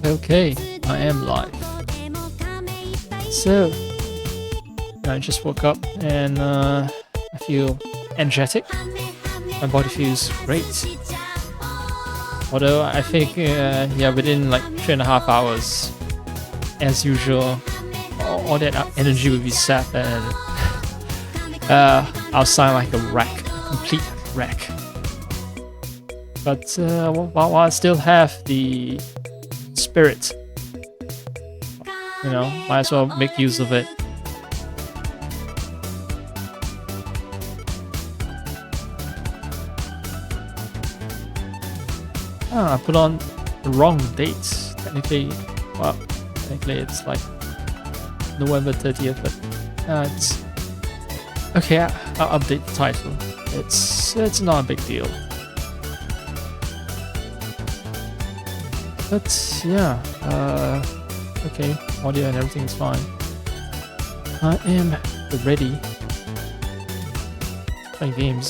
Okay, I am live. So, I just woke up and I feel energetic. My body feels great. Although I think, yeah, within like 3.5 hours, as usual, all that energy will be sapped and I'll sound like a wreck, a complete wreck. But while I still have the spirit, you know, might as well make use of it. I put on the wrong dates. Technically, well, technically it's like November 30th, but it's okay. I'll update the title. It's not a big deal. But yeah, okay, audio and everything is fine. I am ready. Playing games,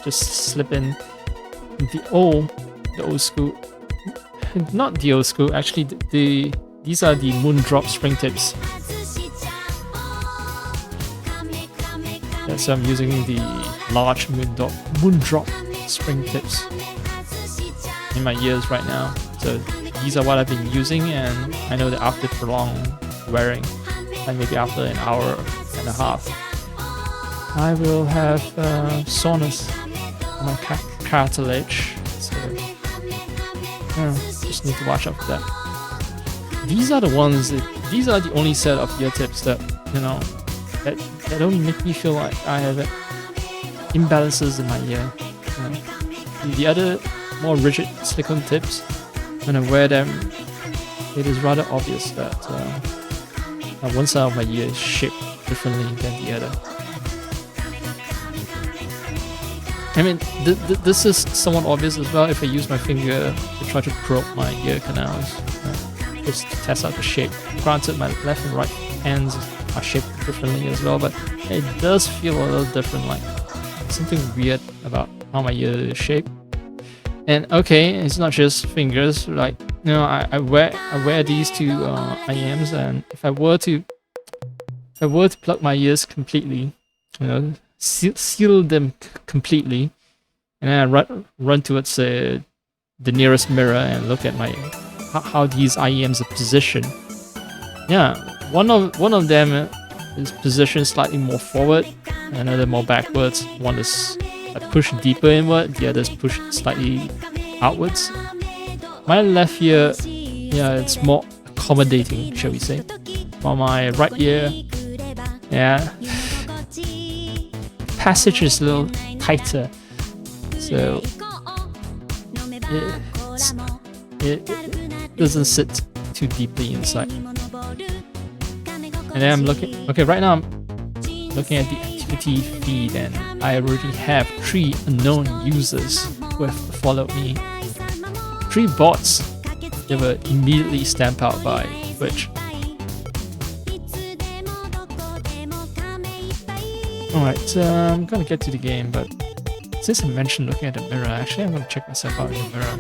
just slip in the old school. Not the old school, actually. These are the Moondrop spring tips. Yeah, so I'm using the large Moondrop spring tips in my ears right now. So these are what I've been using, and I know that after prolonged wearing, like maybe after an hour and a half, I will have soreness on my cartilage. So yeah, just need to watch out for that. These are the ones. These are the only set of ear tips that, you know, that don't make me feel like I have imbalances in my ear. You know? The other more rigid silicone tips, when I wear them, it is rather obvious that one side of my ear is shaped differently than the other. I mean, this is somewhat obvious as well if I use my finger to try to probe my ear canals, just to test out the shape. Granted, my left and right hands are shaped differently as well, but it does feel a little different, like something weird about how my ear is shaped. And okay, it's not just fingers. Like, you know, I wear these two IMs, and if I were to plug my ears completely, you know, seal them completely, and then I run towards the nearest mirror and look at how these IEMs are positioned. Yeah, one of them is positioned slightly more forward, another more backwards. One is pushed deeper inward, the other is pushed slightly outwards. My left ear, yeah, it's more accommodating, shall we say. While my right ear, yeah, passage is a little tighter, so it doesn't sit too deeply inside. And then I'm looking, okay, right now I'm looking at the activity feed, and I already have 3 unknown users who have followed me. 3 bots that were immediately stamped out by Twitch. Alright, I'm gonna get to the game, but since I mentioned looking at the mirror, actually I'm gonna check myself out in the mirror.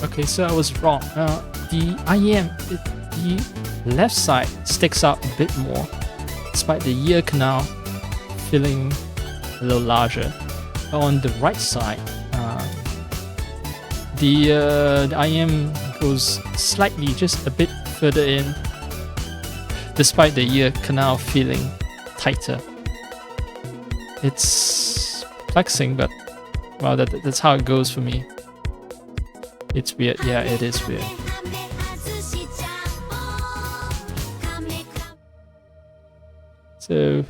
Okay, so I was wrong. The IEM, the left side sticks out a bit more, despite the ear canal feeling a little larger. On the right side, the IEM goes slightly, just a bit further in, despite the ear canal feeling tighter. It's perplexing, but well, that's how it goes for me. It's weird. Yeah, it is weird. So,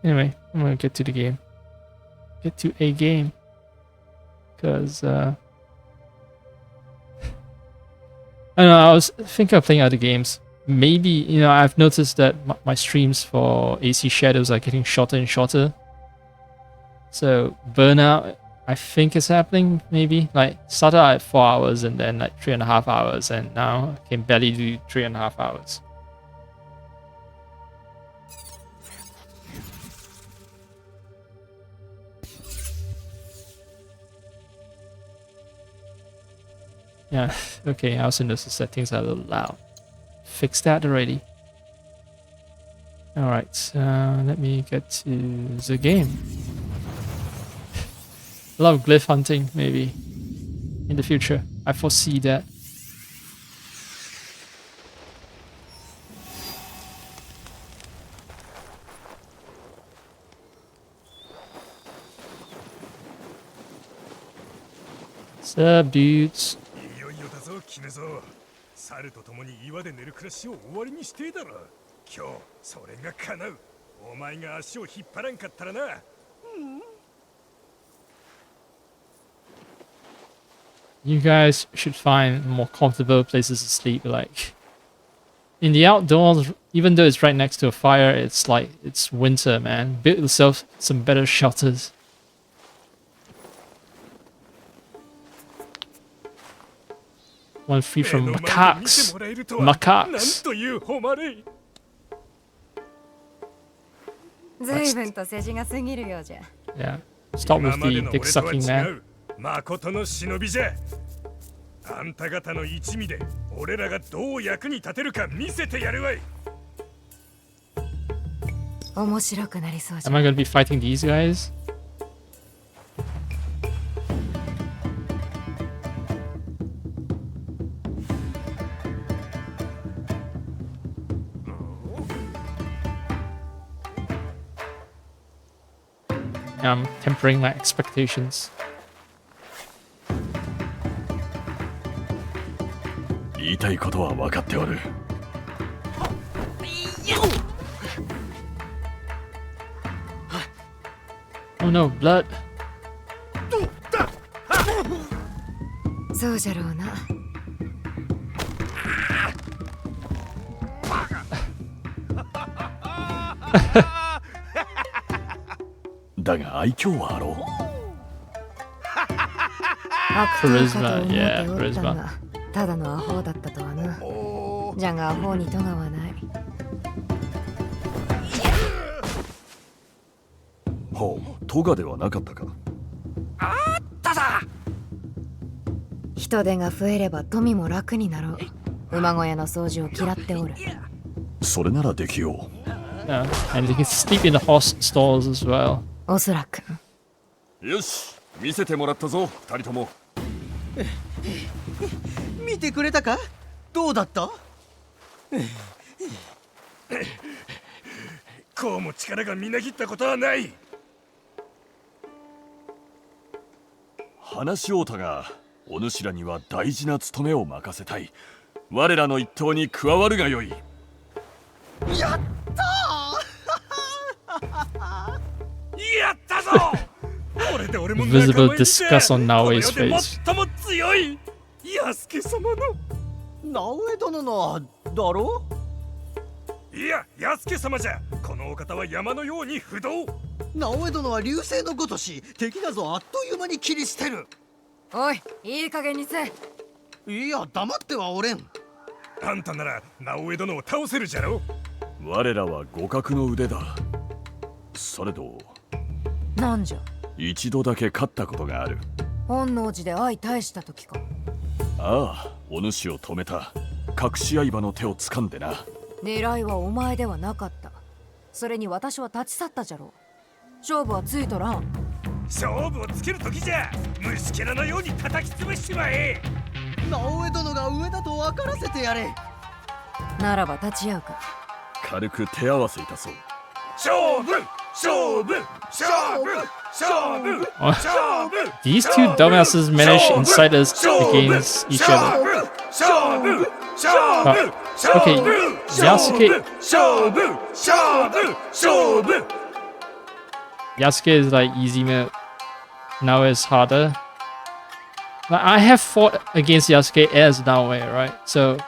anyway, I'm gonna get to the game. Get to a game. because I don't know. I was thinking of playing other games. Maybe, you know, I've noticed that my streams for AC Shadows are getting shorter and shorter. So burnout, I think, is happening. Maybe like started out at 4 hours and then like 3.5 hours, and now I can barely do 3.5 hours. Yeah, okay, I also noticed the settings are a little loud. Fix that already. Alright, let me get to the game. A lot of glyph hunting, maybe, in the future. I foresee that. What's up, dudes? 猿と共に岩で寝る暮らしを終わりにしていたら今日それが叶うお前が足を引っ張らんかったらな、You guys should find more comfortable places to sleep. Like in the outdoors, even though it's right next to a fire, it's like it's winter, man. Build yourself some better shelters. One free from macaques. Macaques. Yeah. Stop with the dick sucking, man. 誠の忍びじゃ。あんた方の一味で俺らがどう役に立てるか見せてやるわい。面白くなりそうじゃ。Am I gonna be fighting these guys? I'm tempering my expectations. 言いたいことは分かっておる。Oh no, blood. そうじゃろうな。だが愛嬌はあろう。Charisma, yeah, charisma. ただのアホだったとはな。じゃがアホにとがはない。ほう、トガではなかったか。あっただ。人手が増えれば富も楽になろう。馬小屋の掃除を嫌っておる。それならできよう。Yeah, and you can sleep in the horse stalls as well. おそらく。よし、見せてもらったぞ、二人とも。見てくれたか？どうだった？こうも力がみなぎったことはない。話し合うたが、お主らには大事な務めを任せたい。我らの一党に加わるがよい。やったやったぞ。これで俺も仲間 Visible disgust on Naoe's face. 最も強い弥助様の直江殿のだろ？いや、弥助様じゃ。このお方は山のように不動。直江殿は流星のごとし、敵なぞあっという間に切り捨てる。おい、いい加減にせ。いや、黙ってはおれん。あんたなら直江殿を倒せるじゃろ。我らは互角の腕だ。それどなんじゃ。一度だけ勝ったことがある。本能寺で相対した時か。ああ、お主を止めた隠し刃の手を掴んでな。狙いはお前ではなかった。それに私は立ち去ったじゃろう。勝負はついとらん。勝負をつける時じゃ。虫けらのように叩き潰しちまえ。直江殿が上だと分からせてやれ。ならば立ち会うか。軽く手合わせいたそう。勝負勝負勝負勝負勝負。 These two dumbasses manage incite us against each other. 勝負勝負 Okay, Yasuke. 勝負勝負勝負。 Yasuke is like easy mode. Now it's harder. Like, I have fought against Yasuke as Naoe, right? So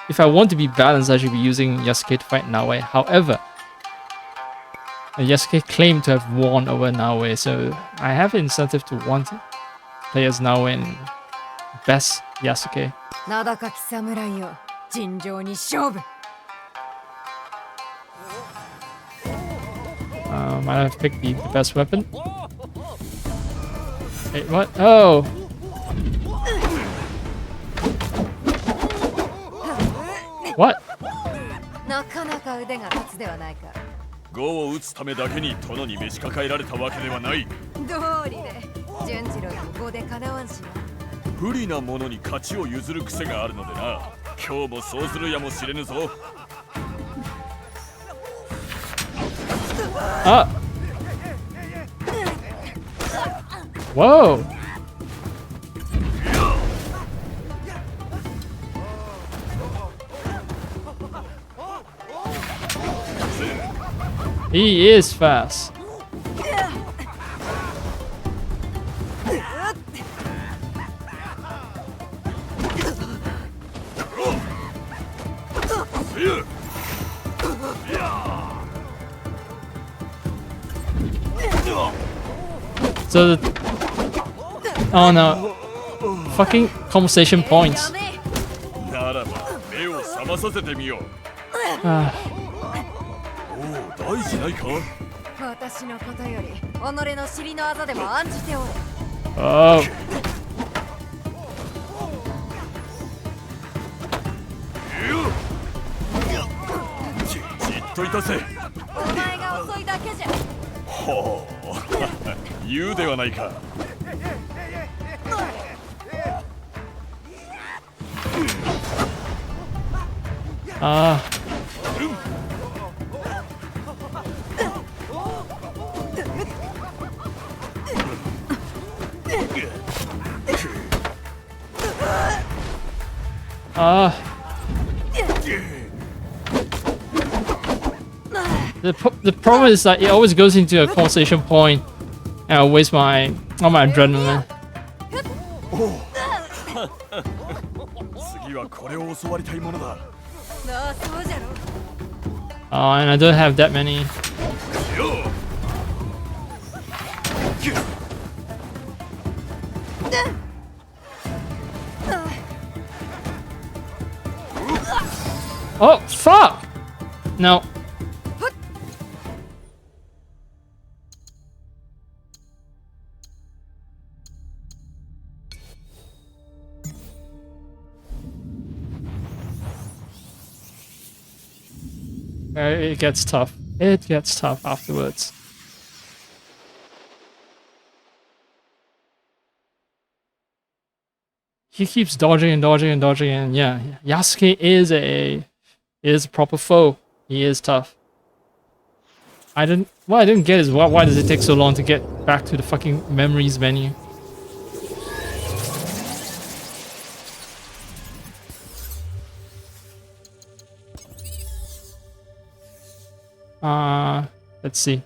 if I want to be balanced, I should be using Yasuke to fight Naoe. However, Yasuke claimed to have won over Naoe, so I have an incentive to want to play as Naoe and best Yasuke. 名高き侍よ、尋常に勝負。Might have picked the best weapon. Wait, what? Oh! What? なかなか腕が立つではないか。呉を打つためだけに殿に召し抱えられたわけではない。道理で、純次郎にも5でかなわんしな。不利な者に勝ちを譲る癖があるのでな。今日もそうするやもしれぬぞ。Ah! Whoa! He is fast. So the... Oh no. Fucking conversation points. ならば目を覚まさせてみよう。Ah. おお、大事ないか。私のことより、己の尻のあざでも案じておれ。Oh. じっといたせ。お前が遅いだけじゃ。ほう、言うではないか。Ah. The problem is that it always goes into a conversation point and I waste all my adrenaline. 次はこれを教わりたいものだ。なあ、そうじゃろ。 Oh, and I don't have that many. Oh, fuck! No. It gets tough. It gets tough afterwards. He keeps dodging and dodging and dodging, and yeah, Yasuke is a proper foe. He is tough. What I didn't get is why does it take so long to get back to the fucking memories menu? Let's see.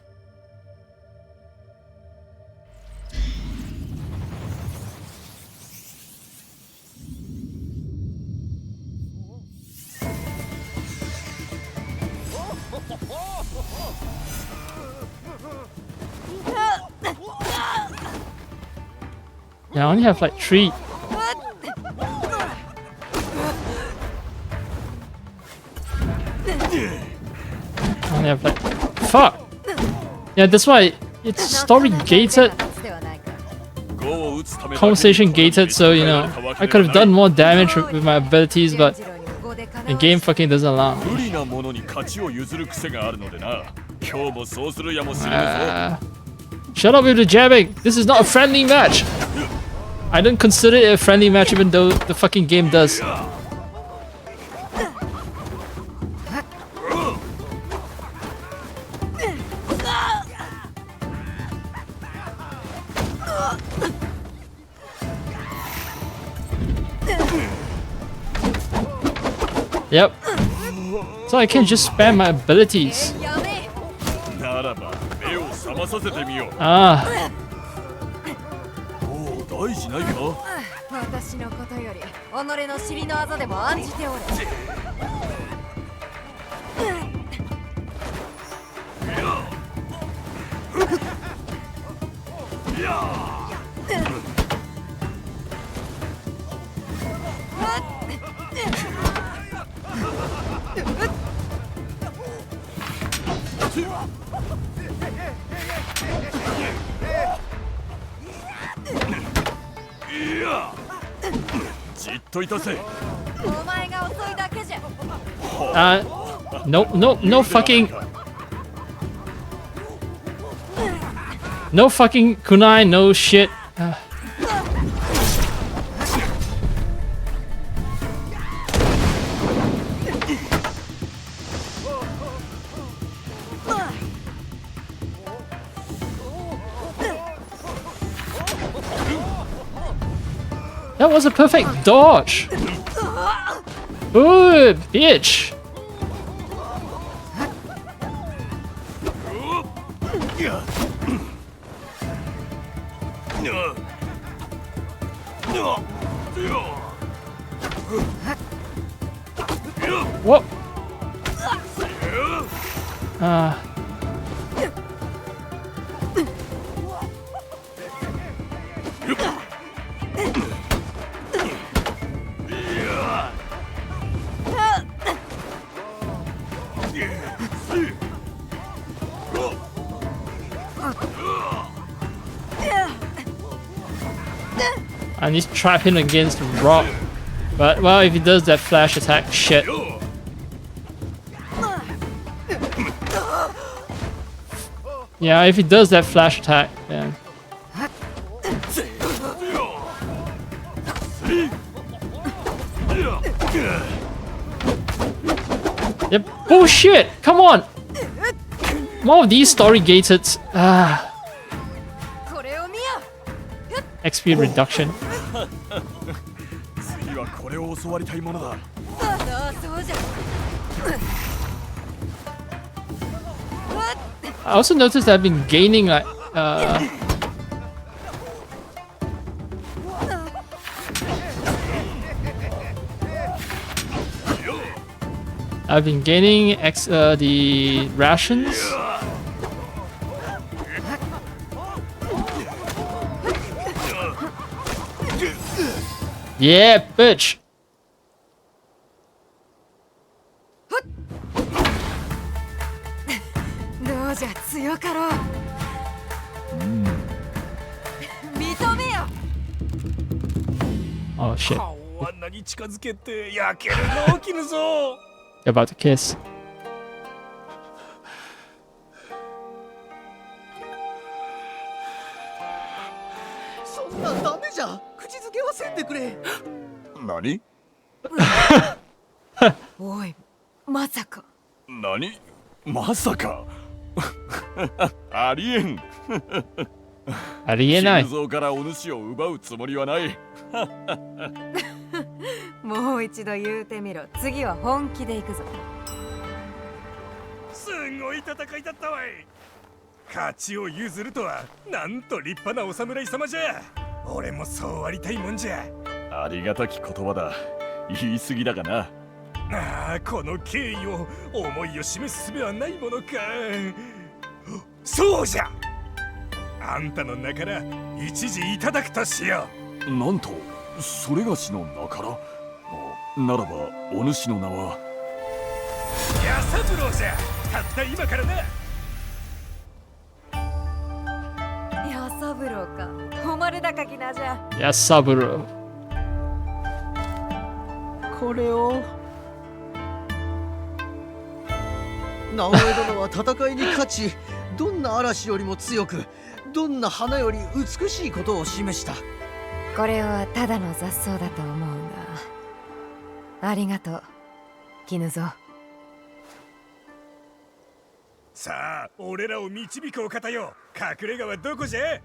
Yeah, I only have like 3. I only have like... Fuck! Yeah, that's why it's story gated, conversation gated, so you know, I could have done more damage with my abilities, but the game fucking doesn't allow me. Shut up with the jabbing! This is not a friendly match! I don't consider it a friendly match even though the fucking game does. Yep. So I can just spam my abilities. Ah. 私のことより己の尻の技でも案じておれ。じっといたせ。お前が遅いだけじゃ。No, no, no fucking. No fucking kunai, no shit. That was a perfect dodge. Ooh, bitch. What? I need to trap him against the rock. But, well, if he does that flash attack, shit. Yeah, if he does that flash attack, then... Yep. Bullshit! Come on! More of these story gated. XP reduction. 次はこれを教わりたいものだ。そうじゃ。I also noticed that I've been gaining like I've been gaining the rations. Yeah, bitch. どうじゃ強かろう。認めよ。Oh shit. 顔あんなに近づけて焼けるの起きるぞ。 You're about to kiss. そんなんダメじゃ。口づけはせんでくれ。何？おい、まさか。何？まさか。ありえん。ありえない。心臓からお主を奪うつもりはない。もう一度言うてみろ。次は本気で行くぞ。すごい戦いだったわい。勝ちを譲るとはなんと立派なお侍様じゃ。俺もそうありたいもんじゃ。ありがたき言葉だ。言い過ぎだがな。ああ、この敬意を思いを示す術はないものか。そうじゃ。あんたの名から一時いただくとしよう。なんとそれがしの名から。ならばお主の名はヤサブローじゃ。たった今からな。ヤサブローか。誉れ高き名じゃ。ヤサブロー。これを直江殿は戦いに勝ち、どんな嵐よりも強く、どんな花より美しいことを示した。これはただの雑草だと思うが、ありがとう絹蔵。さあ、俺らを導くお方よ。隠れ家はどこじゃ。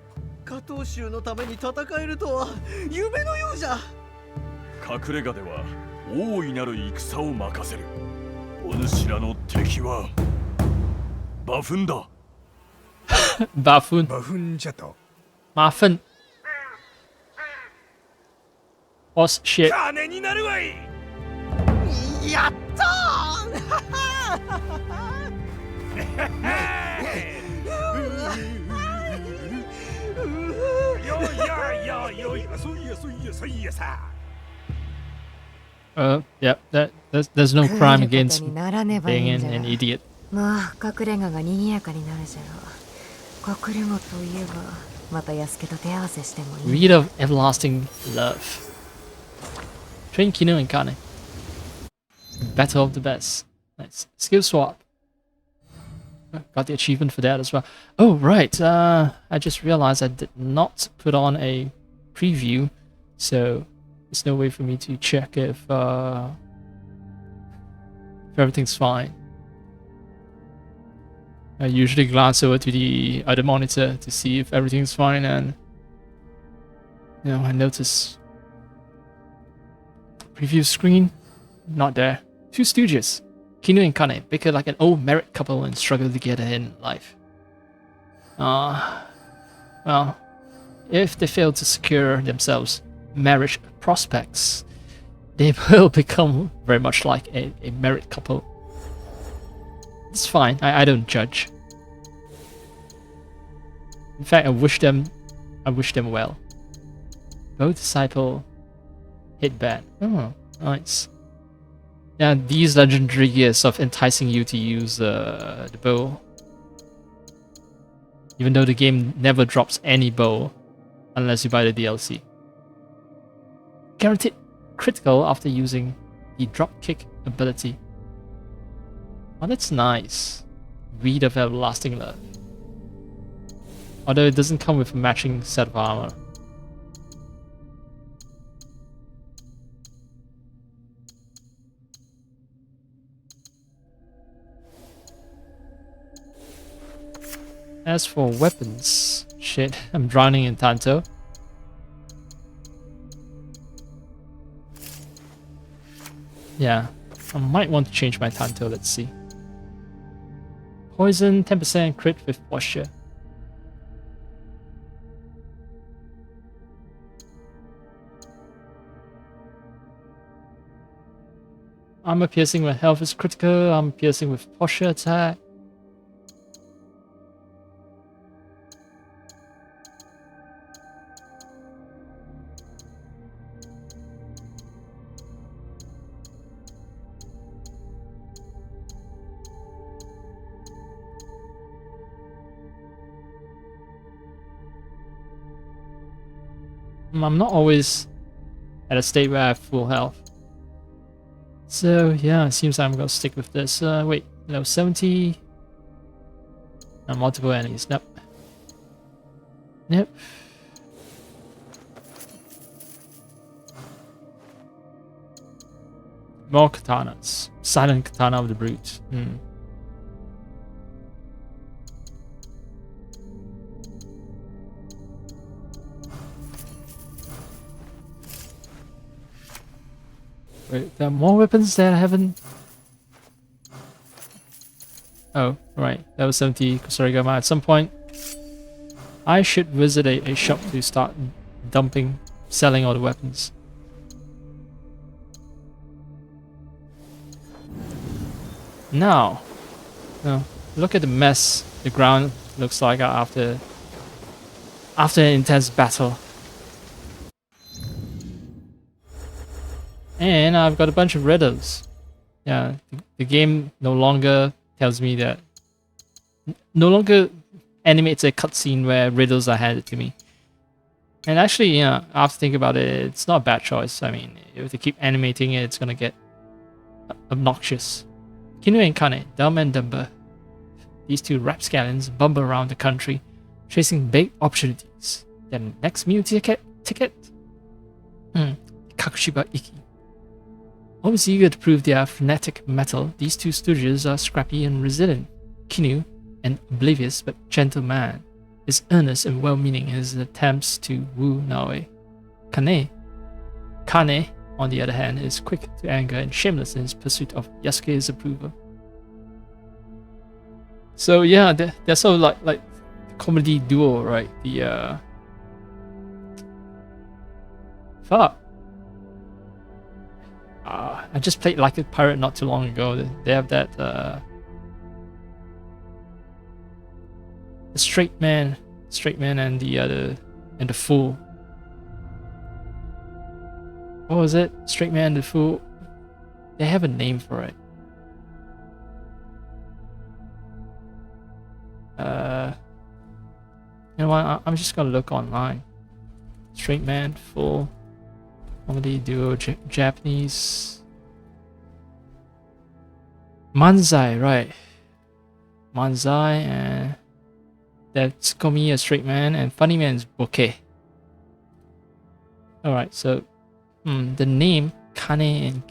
加藤衆のために戦えるとは夢のようじゃ。隠れ家では大いなる戦を任せる。お主らの敵はバフンだ。バフン。バフンじゃと。マフン。Boss shit. 金になるわい。やったよいやよいやそういやさ。Yeah, there's no crime against にならねばい being いんじゃ an が idiot. まあ隠れ家が賑やかになるじゃろう。隠れ家といえばまた安家と手合わせしてもいい。 Read of everlasting love. Train Kino and Kane. Battle of the best. Nice. Skill swap. Got the achievement for that as well. Oh, right. I just realized I did not put on a preview, so there's no way for me to check if everything's fine. I usually glance over to the other monitor to see if everything's fine, and I notice preview screen, not there. Two Stooges. Kinu and Kane bicker like an old married couple and struggle together in life. Well, if they fail to secure themselves marriage prospects, they will become very much like a married couple. It's fine, I don't judge. In fact, I wish them well. Both disciple hit bad. Oh, nice. Yeah, these legendary gears of enticing you to use the bow. Even though the game never drops any bow unless you buy the DLC. Guaranteed critical after using the dropkick ability. Oh, that's nice. Read of everlasting love. Although it doesn't come with a matching set of armor. As for weapons, shit, I'm drowning in Tanto. Yeah, I might want to change my Tanto, let's see. Poison, 10% crit with posture. Armor piercing when health is critical, armor piercing with posture attack. I'm not always at a state where I have full health. So yeah, it seems I'm gonna stick with this. Wait, no, 70. Multiple enemies. Nope. Yep. More katanas. Silent katana of the brute. Wait, there are more weapons that I haven't... Oh, right. That was 70 Kusarigama. At some point, I should visit a shop to start dumping, selling all the weapons. Now, look at the mess the ground looks like after an intense battle. And I've got a bunch of riddles. Yeah, the game no longer tells me that... No longer animates a cutscene where riddles are handed to me. And actually, after thinking about it, it's not a bad choice. I mean, if they keep animating it, it's gonna get obnoxious. Kinu and Kane, Dumb and Dumber. These two rapscallions bumble around the country, chasing big opportunities. Their next meal ticket? Kakushiba Iki. Always eager to prove their frenetic mettle, these two stooges are scrappy and resilient. Kinu, an oblivious but gentle man, is earnest and well-meaning in his attempts to woo Naoe. Kane, on the other hand, is quick to anger and shameless in his pursuit of Yasuke's approval. So yeah, they're sort of like the comedy duo, right? The fuck. I just played Like a Pirate not too long ago. They have that the straight man and the fool. What was it? Straight man and the fool. They have a name for it. You know what? I'm just gonna look online. Straight man, fool, comedy duo, Japanese. Manzai, right? Manzai and that's Tsukomi, a straight man, and funny man is bokeh. Alright, so the name Kane and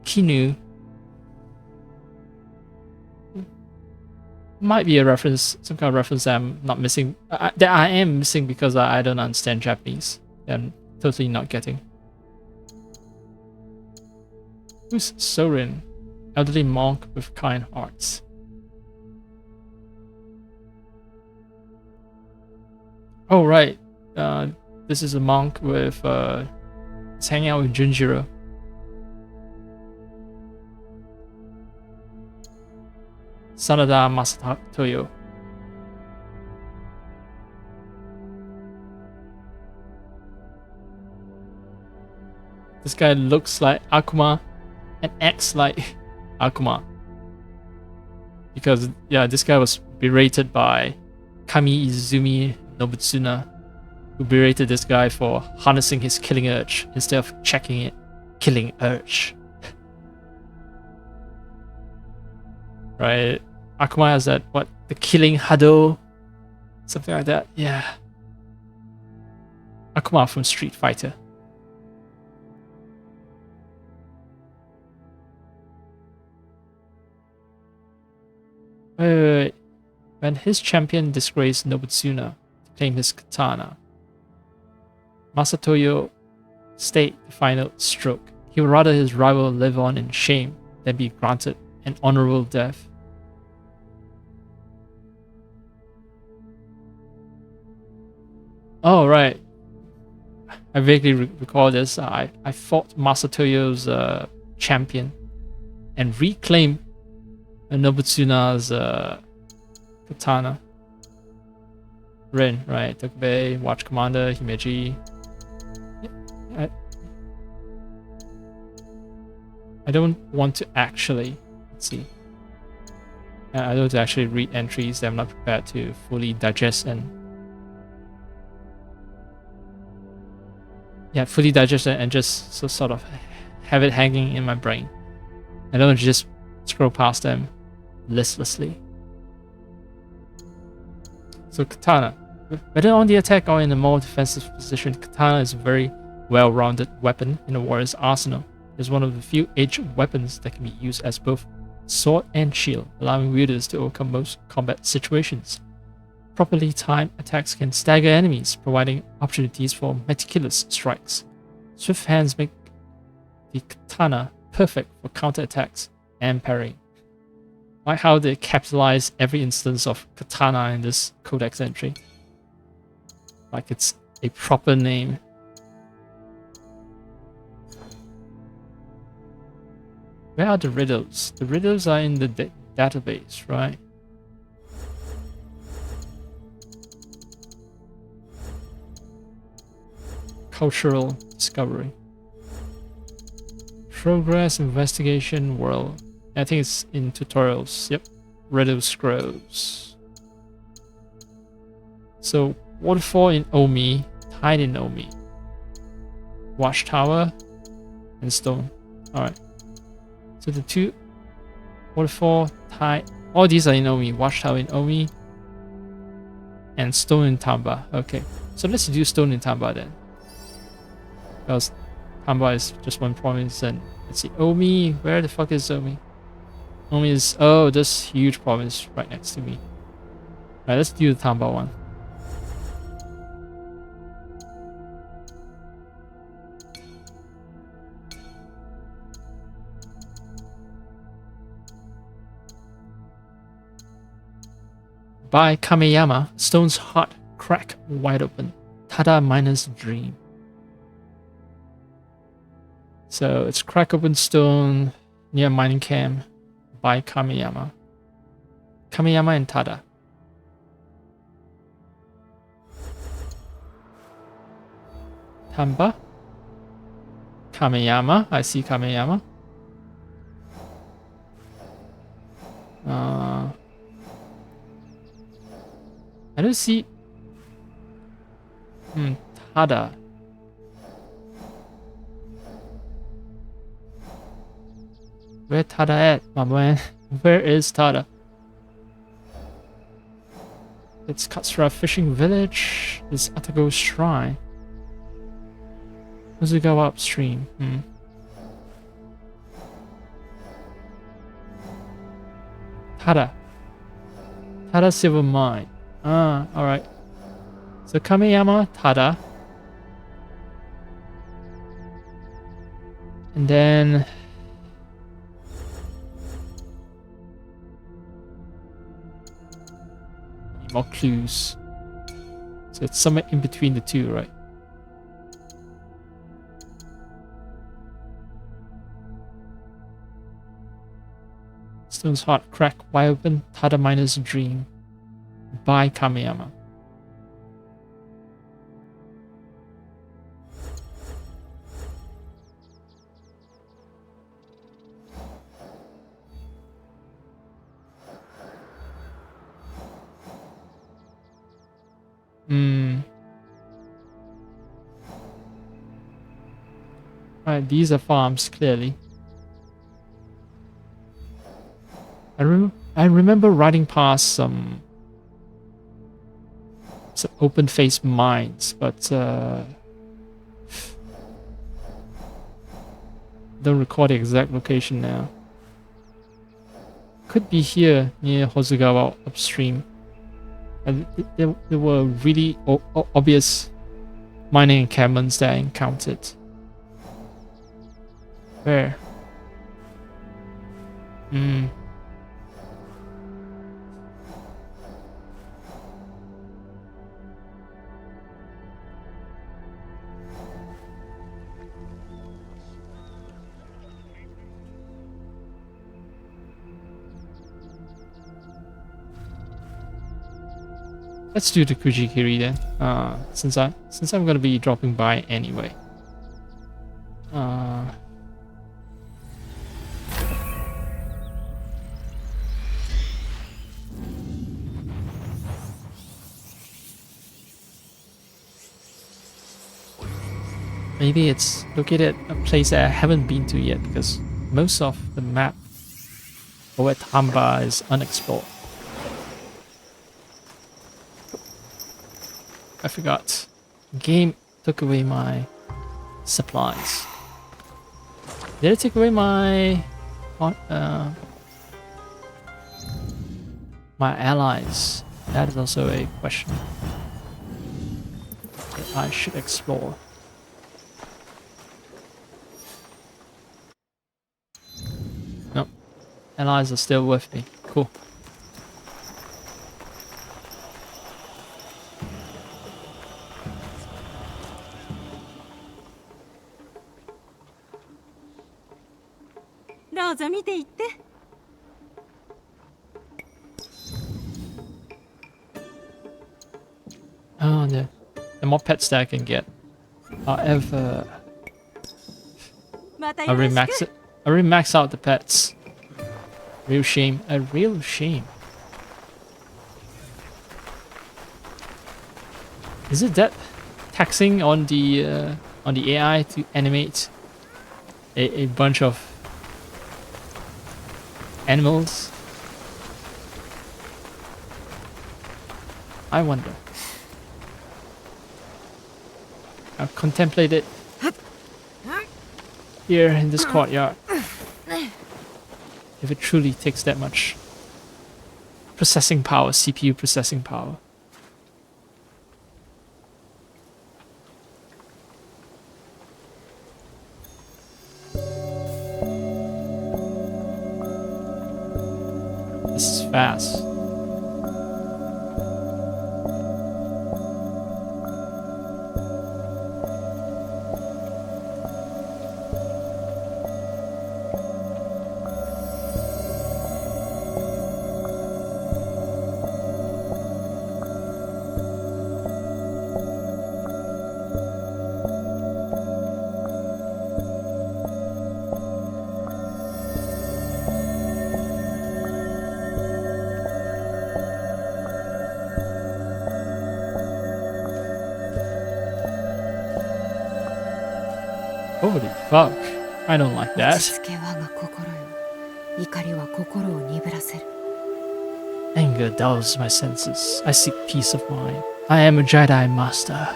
Kinu might be a reference, some kind of reference that I'm not missing. That I am missing because I don't understand Japanese. I'm totally not getting. Who's Sorin? Elderly monk with kind hearts. Oh right, this is a monk with he's hanging out with Junjiro. Sanada Masatoyo. This guy looks like Akuma and acts like Akuma. Because, yeah, this guy was berated by Kami Izumi Nobutsuna, who berated this guy for harnessing his killing urge instead of checking it. Killing urge. Right? Akuma has that, what? The killing Hado? Something like that. Yeah. Akuma from Street Fighter. Wait. When his champion disgraced Nobutsuna to claim his katana, Masatoyo stayed the final stroke. He would rather his rival live on in shame than be granted an honorable death. Oh, right. I vaguely recall this. I fought Masatoyo's champion and reclaimed Nobutsuna's katana. Rin, right. Tokubei, Watch Commander, Himeji. I don't want to actually... Let's see. I don't want to actually read entries that I'm not prepared to fully digest and... Yeah, fully digest it and just sort of have it hanging in my brain. I don't want to just scroll past them listlessly. So katana. Whether on the attack or in a more defensive position, katana is a very well-rounded weapon in a warrior's arsenal. It is one of the few aged weapons that can be used as both sword and shield, allowing wielders to overcome most combat situations. Properly timed attacks can stagger enemies, providing opportunities for meticulous strikes. Swift hands make the katana perfect for counterattacks and parrying. Like how they capitalize every instance of katana in this codex entry. Like it's a proper name. Where are the riddles? The riddles are in the database, right? Cultural discovery. Progress, investigation, world. I think it's in tutorials. Yep. Riddle scrolls. So, waterfall in Omi, tide in Omi. Watchtower and stone. Alright. So the two waterfall, tide, all these are in Omi. Watchtower in Omi. And stone in Tamba. Okay. So let's do stone in Tamba then. Because Tamba is just one province and let's see. Omi, where the fuck is Omi? Omi is, oh, this huge province right next to me. Alright, let's do the Tamba one. By Kameyama, Stone's heart crack wide open. Tada minus dream. So it's crack open stone near mining camp by Kameyama. Kameyama and Tada. Tamba. Kameyama. I see Kameyama. I don't see... Tada. Where Tada at, my man? Where is Tada? It's Katsura Fishing Village. It's Atago Shrine. Does it go upstream? Tada. Tada Silver Mine. Ah, alright. So Kameyama, Tada. And then... more clues. So it's somewhere in between the two, right? Stone's heart crack wide open. Tada Miner's dream. By Kameyama. Alright, these are farms, clearly. I remember riding past some open-faced mines, but don't recall the exact location now. Could be here near Hozugawa upstream. And there were really obvious mining encampments that I encountered. Where? Let's do the Kujikiri then. Since I'm gonna be dropping by anyway. Maybe it's located at a place that I haven't been to yet, because most of the map over at Tamba is unexplored. I forgot. The game took away my supplies. Did it take away my allies? That is also a question that I should explore. Nope. Allies are still with me. Cool. Oh, the more pets that I can get. However, I already max out the pets. Real shame. A real shame. Is it that taxing on the AI to animate a bunch of animals? I wonder. I've contemplated here in this courtyard if it truly takes that much processing power, CPU processing power. This is fast. Holy fuck. I don't like 落 that. ち着け我が心よ。怒りは心を鈍らせる。 Anger dulls my senses. I seek peace of mind. I am a Jedi Master.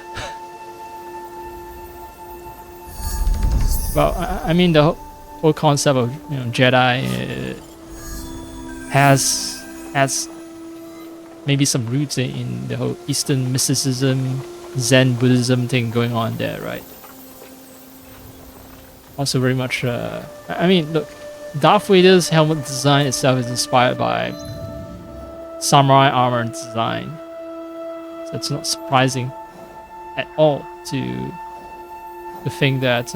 Well, I mean the whole concept of Jedi has maybe some roots in the whole Eastern mysticism, Zen Buddhism thing going on there, right? Also very much, I mean, look, Darth Vader's helmet design itself is inspired by samurai armor design. So it's not surprising at all to think that,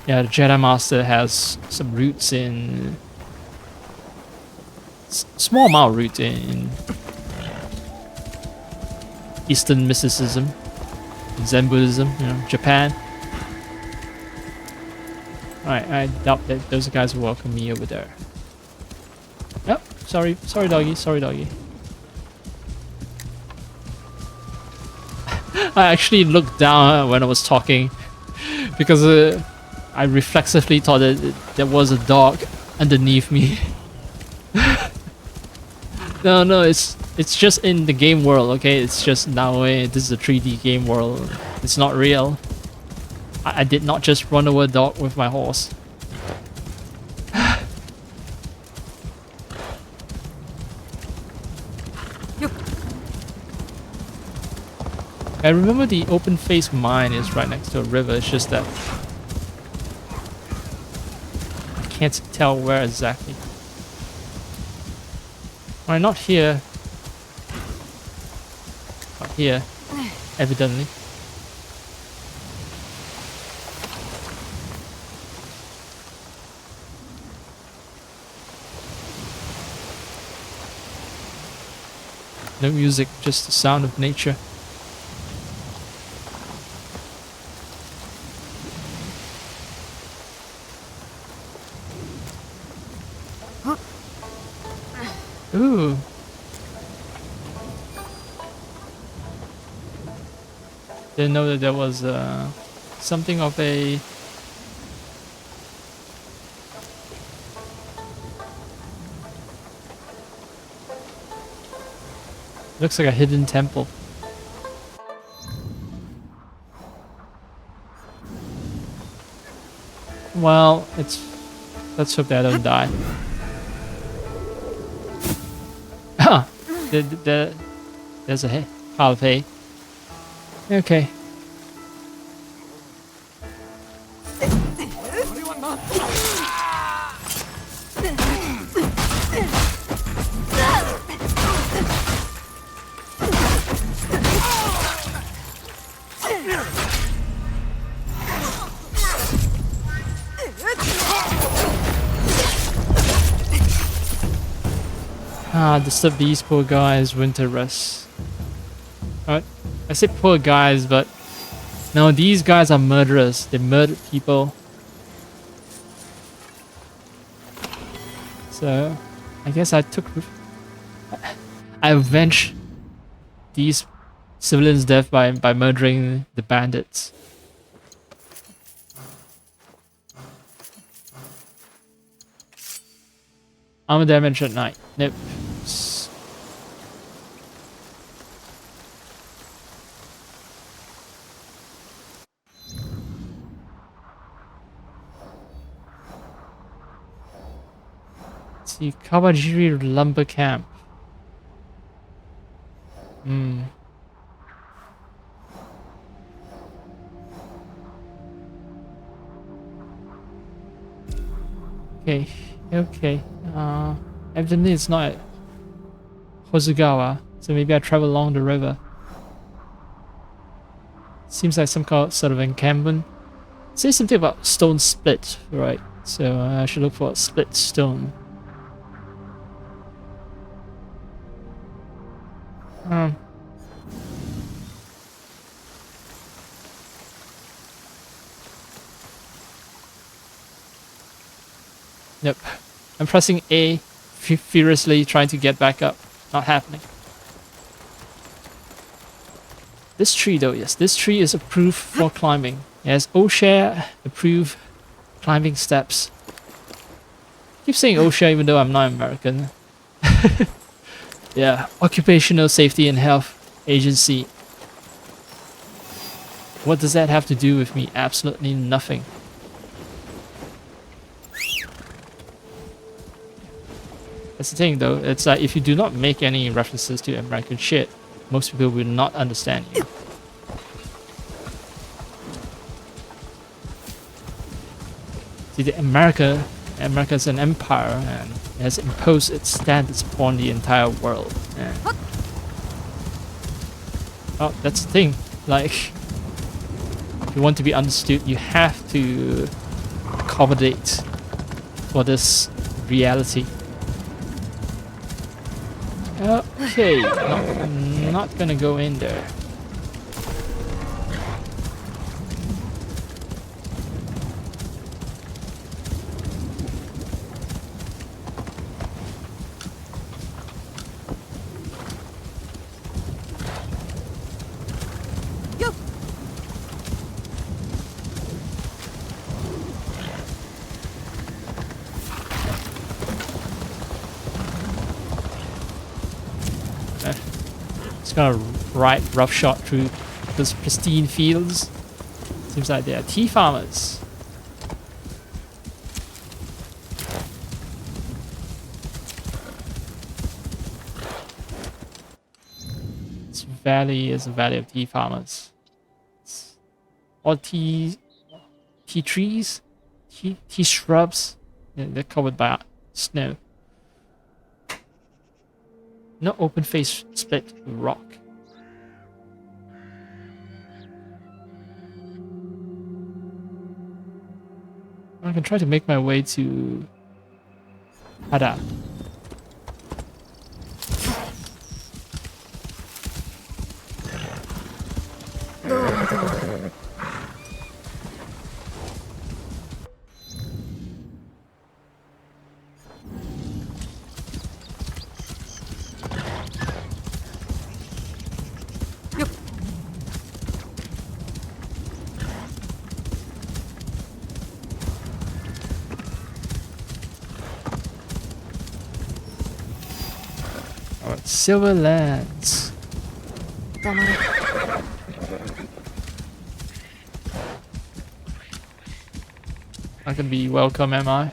yeah, the Jedi Master has some roots in... small amount of roots in Eastern mysticism, Zen Buddhism, Japan. I doubt that those guys will welcome me over there. Oh, sorry doggy, I actually looked down when I was talking because I reflexively thought that there was a dog underneath me. No, it's just in the game world, okay? It's just now this is a 3D game world. It's not real. I did not just run over a dog with my horse. I remember the open face mine is right next to a river, it's just that I can't tell where exactly. Why not here? Not here, evidently. No music, just the sound of nature. Ooh. Didn't know that there was something of a... Looks like a hidden temple. Well, let's hope that I don't die. Ah! There's a pile of hay. Okay. Disturb these poor guys' winter rest. I say poor guys, but no, these guys are murderers. They murdered people. So, I guess I avenged these civilians' death by murdering the bandits. Armor damage at night. Nope. See, Kawajiri Lumber Camp. Okay. Evidently it's not at Hozugawa, so maybe I travel along the river. Seems like some sort of encampment. It says something about stone split, right? So I should look for a split stone. Nope. I'm pressing A furiously, trying to get back up. Not happening. This tree though, yes, this tree is approved for climbing. It has OSHA approved climbing steps. I keep saying OSHA even though I'm not American. Yeah, Occupational Safety and Health Agency. What does that have to do with me? Absolutely nothing. That's the thing though, it's like if you do not make any references to American shit, most people will not understand you. See, America's an empire and it has imposed its standards upon the entire world. And, well, that's the thing. Like, if you want to be understood, you have to accommodate for this reality. Okay, not gonna go in there. Just gonna ride roughshod through those pristine fields. Seems like they are tea farmers. This valley is a valley of tea farmers. It's all tea trees, tea shrubs. They're covered by snow. No open face split rock. I can try to make my way to Hada. Alright, Silverlands. 黙れ。 Not gonna be welcome, am I?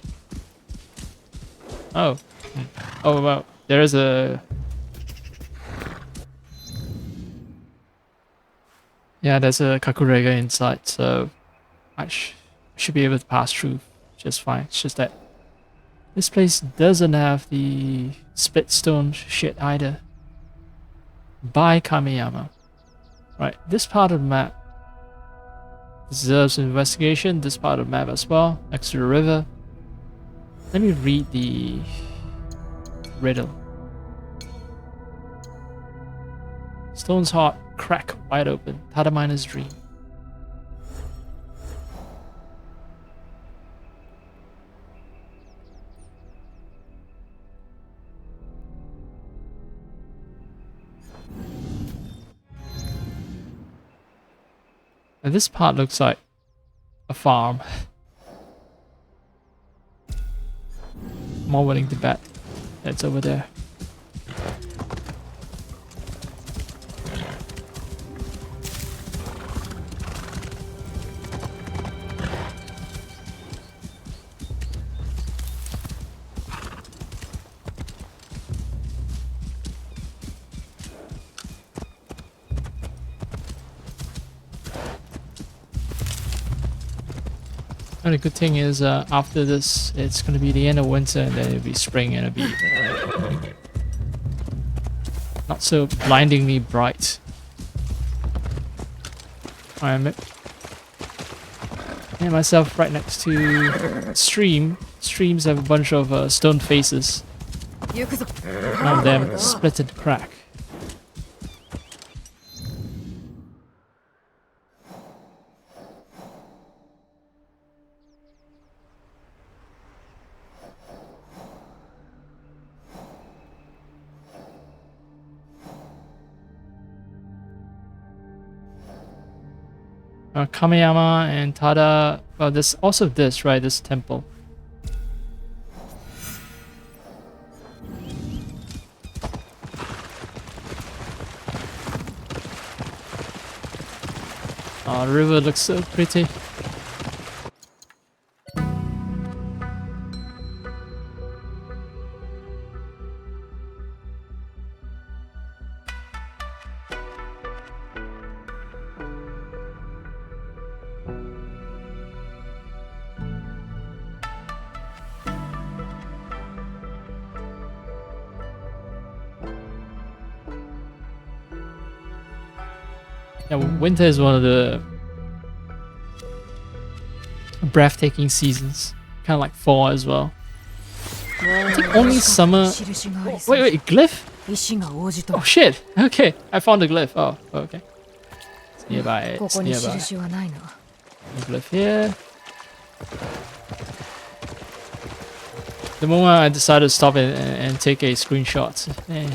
Oh. Oh, well, there is a... Yeah, there's a Kakurega inside, so I should be able to pass through just fine. It's just that this place doesn't have the split stone shit either. By Kamiyama. Right, this part of the map deserves investigation, this part of the map as well, next to the river. Let me read the riddle. Stone's heart crack wide open, Tadaminer's dream. And this part looks like a farm. More willing to bet it's over there. And the good thing is, after this, it's going to be the end of winter, and then it'll be spring, and it'll be not so blindingly bright. I'm myself right next to stream. Streams have a bunch of stone faces. One of them split and crack. Kameyama and Tada. Well, there's also this, right? This temple. Oh, the river looks so pretty. Yeah, winter is one of the breathtaking seasons. Kind of like fall as well. I think only summer. Wait, glyph? Oh shit! Okay, I found the glyph. Oh, okay. It's nearby. It's nearby. Glyph here. The moment I decided to stop and take a screenshot. Eh.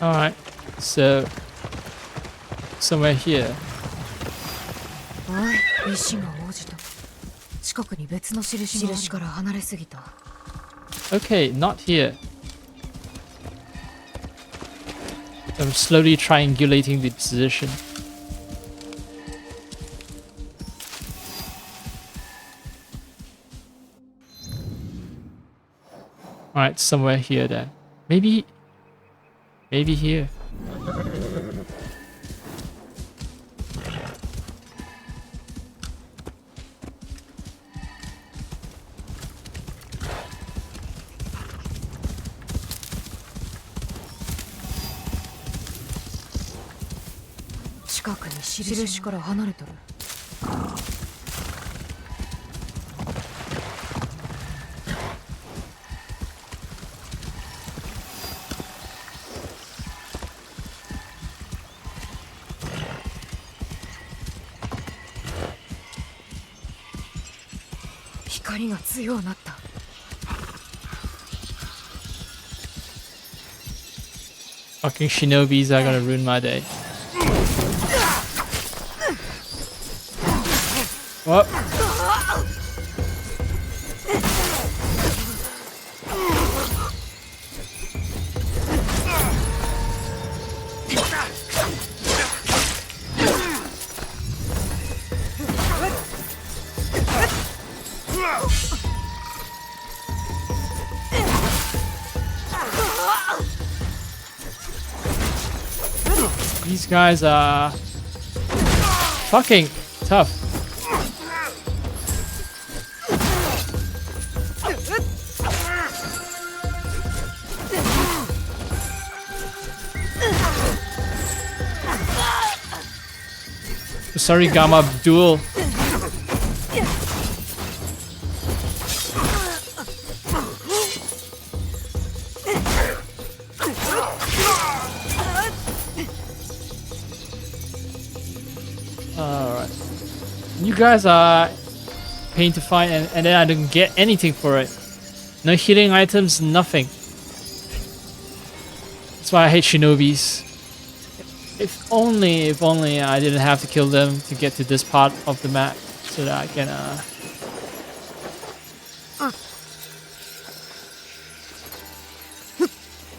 Alright, so somewhere here. Okay, not here. I'm slowly triangulating the position. Alright, somewhere here then. Maybe here. Fucking shinobis are gonna ruin my day. What? These guys are fucking tough. Sorry, Gamma duel. Alright. You guys are paying to fight and then I don't get anything for it. No healing items, nothing. That's why I hate shinobis. If only I didn't have to kill them to get to this part of the map so that I can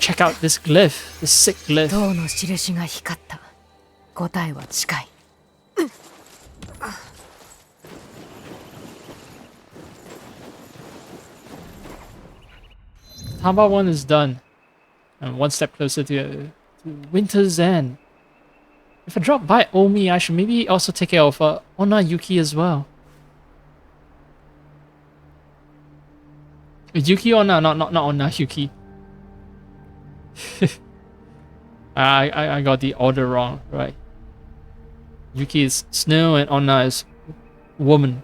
check out this glyph, this sick glyph. Tamba 1 is done. And one step closer to Winter's End. If I drop by Omi, I should maybe also take care of Onna Yuki as well. Yuki Onna, not Onna Yuki. I got the order wrong, right? Yuki is snow and Onna is woman.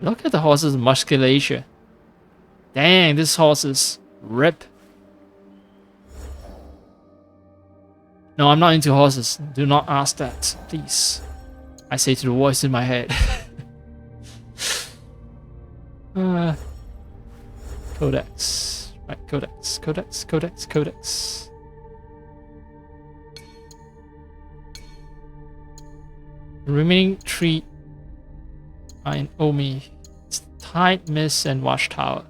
Look at the horse's musculature. Dang, this horse is ripped. No, I'm not into horses. Do not ask that, please. I say to the voice in my head. Come Codex. Right, codex, codex, codex, codex. The remaining 3 are in Omi. It's Tide, Mist, and Watchtower.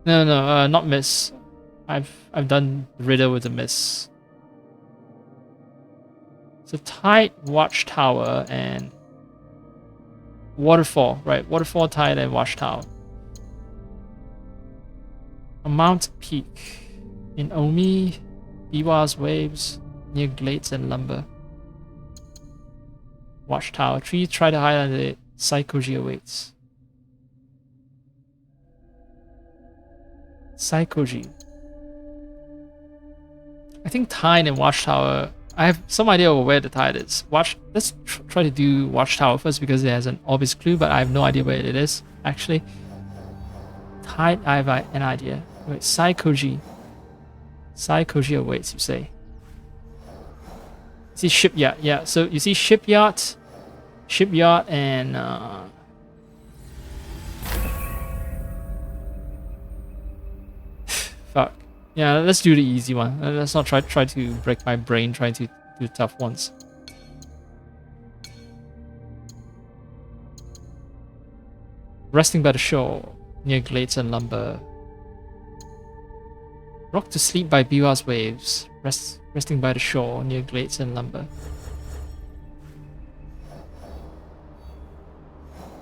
No, not Mist. I've done Riddle with the Mist. So Tide, Watchtower, and Waterfall. Right, Waterfall, Tide, and Watchtower. A Mount Peak in Omi, Biwa's Waves, near Glades and Lumber. Watchtower. 3 try to hide under it. Psychogy awaits. Psychogy. I think Tide and Watchtower. I have some idea of where the Tide is. Let's try to do Watchtower first because it has an obvious clue, but I have no idea where it is actually. Tide, I have an idea. Wait, Psychogy. Psychogy awaits, you say? See shipyard, yeah. So you see shipyard, and fuck. Yeah, let's do the easy one. Let's not try to break my brain trying to do tough ones. Resting by the shore, near Glades and Lumber. Rocked to sleep by Biwa's waves. Resting by the shore, near Glades and Lumber.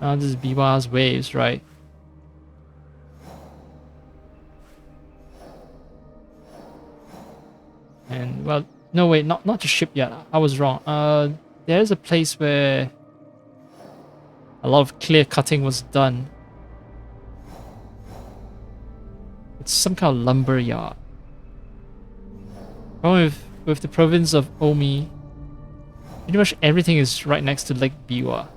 Now this is Biwa's waves, right? And well, no wait, not the shipyard. I was wrong. There's a place where a lot of clear cutting was done. It's some kind of lumber yard. Problem with the province of Omi, pretty much everything is right next to Lake Biwa.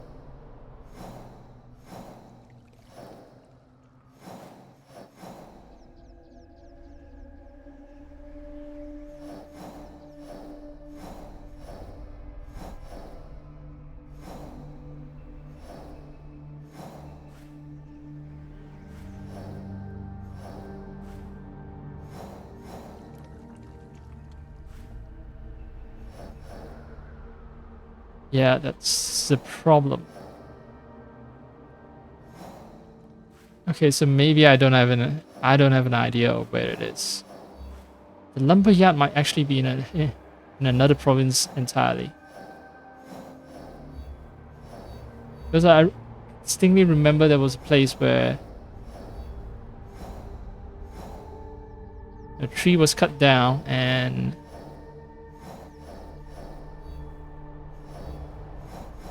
Yeah, that's the problem. Okay, so maybe I don't have an idea of where it is. The lumber yard might actually be in another province entirely. Because I distinctly remember there was a place where a tree was cut down and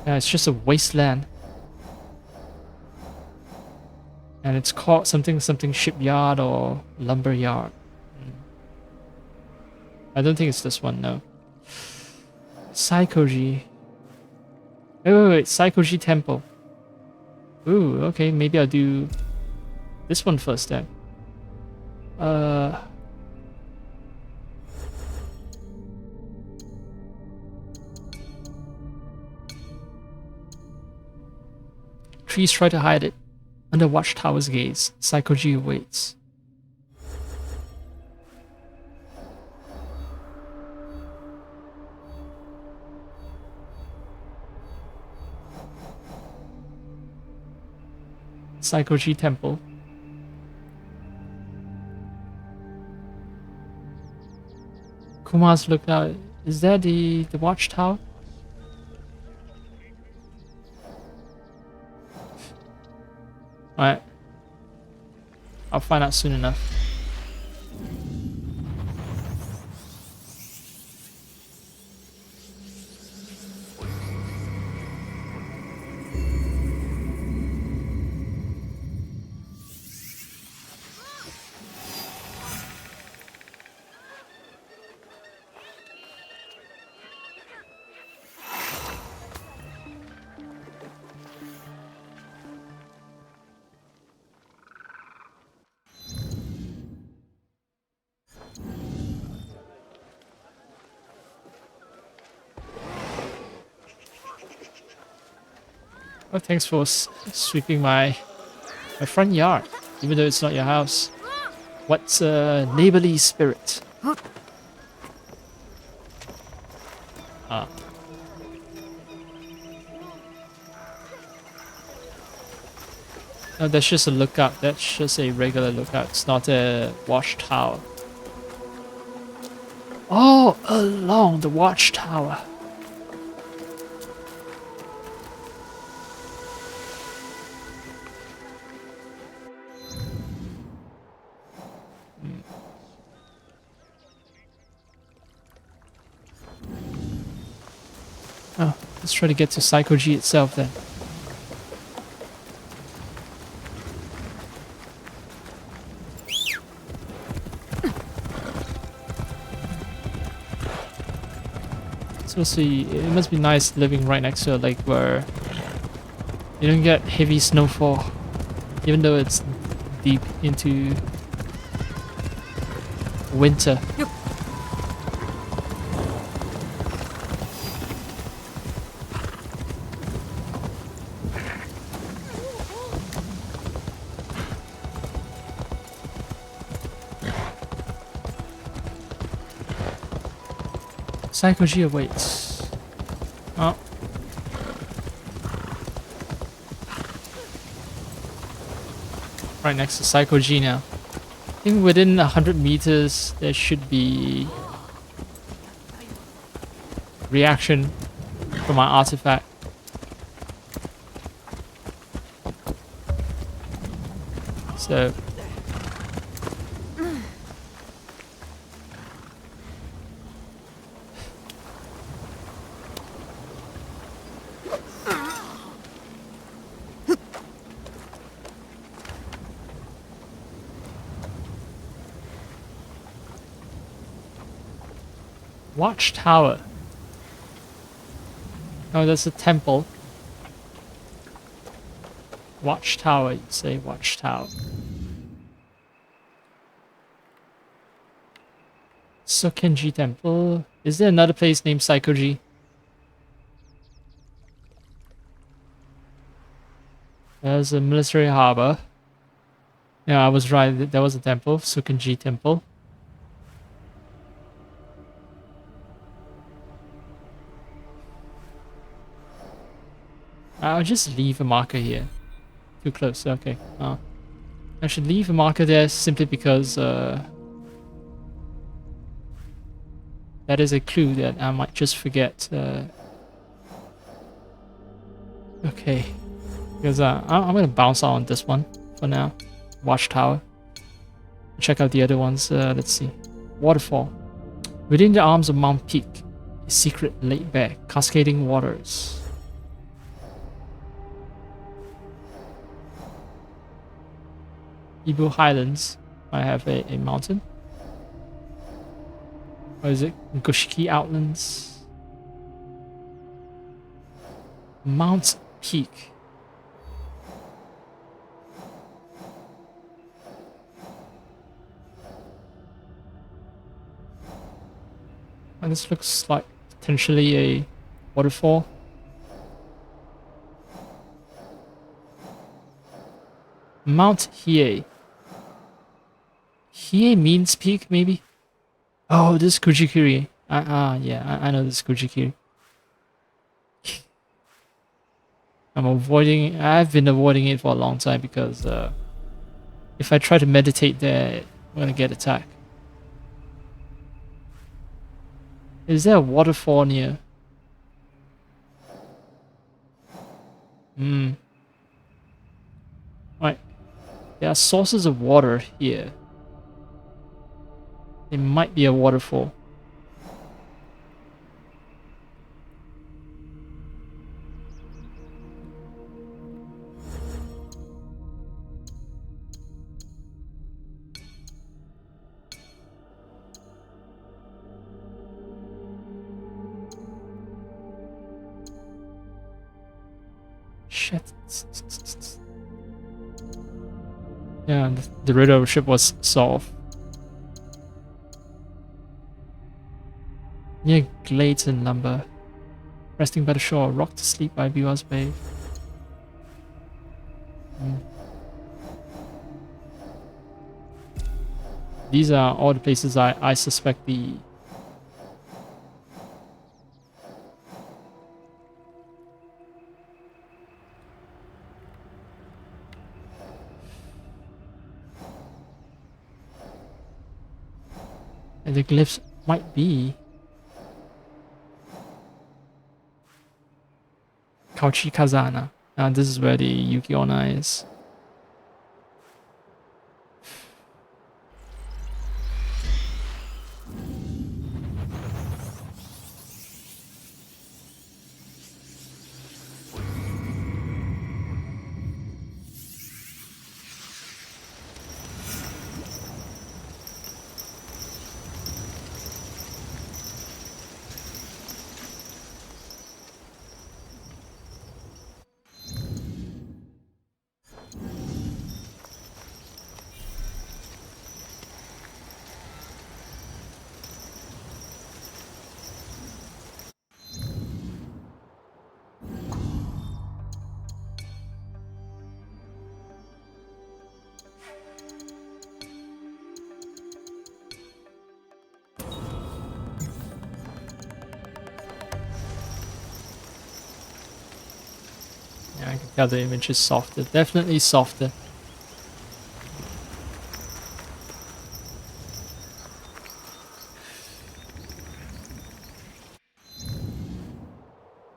yeah, it's just a wasteland. And it's called something shipyard or lumber yard. I don't think it's this one, no. Psychogy. Wait, Psychogy Temple. Ooh, okay, maybe I'll do this one first then. Trees try to hide it. Under Watchtower's gaze, Psychogy awaits. Psychogy Temple. Kumar's looked out. Is that the Watchtower? Alright. I'll find out soon enough. Oh, thanks for sweeping my front yard, even though it's not your house. What's a neighborly spirit? Ah. No, that's just a lookout. That's just a regular lookout. It's not a watchtower. Oh, along the watchtower. Oh, let's try to get to Psycho G itself then. So see, it must be nice living right next to a lake where you don't get heavy snowfall, even though it's deep into winter. Psycho G awaits. Oh. Right next to Psycho G now. I think within 100 meters there should be reaction from my artifact. So Watchtower. Oh, there's a temple. Watchtower, you'd say watchtower. Sokenji Temple. Is there another place named Psychoji? There's a military harbor. Yeah, I was right. There was a temple, Sokenji Temple. I'll just leave a marker here. Too close, okay. I should leave a marker there simply because that is a clue that I might just forget. Okay. Because I'm going to bounce out on this one for now. Watchtower. Check out the other ones. Let's see. Waterfall. Within the arms of Mount Peak, a secret laid bare, cascading waters. Ibu Highlands might have a mountain. Or is it Gushiki Outlands? Mount Peak. And this looks like potentially a waterfall. Mount Hiei. Hiei means peak, maybe? Oh, this is Kujikiri. Yeah, I know this is Kujikiri. I've been avoiding it for a long time because if I try to meditate there, I'm gonna get attacked. Is there a waterfall near? Right. There are sources of water here. It might be a waterfall. Shit. Yeah, the riddle ship was solved. Near Glades and Lumber. Resting by the shore, rocked to sleep by Biwa's Bay. These are all the places I suspect the glyphs might be. Kauchi Kazana. This is where the Yuki Onna is. Yeah, I can tell the image is softer. Definitely softer.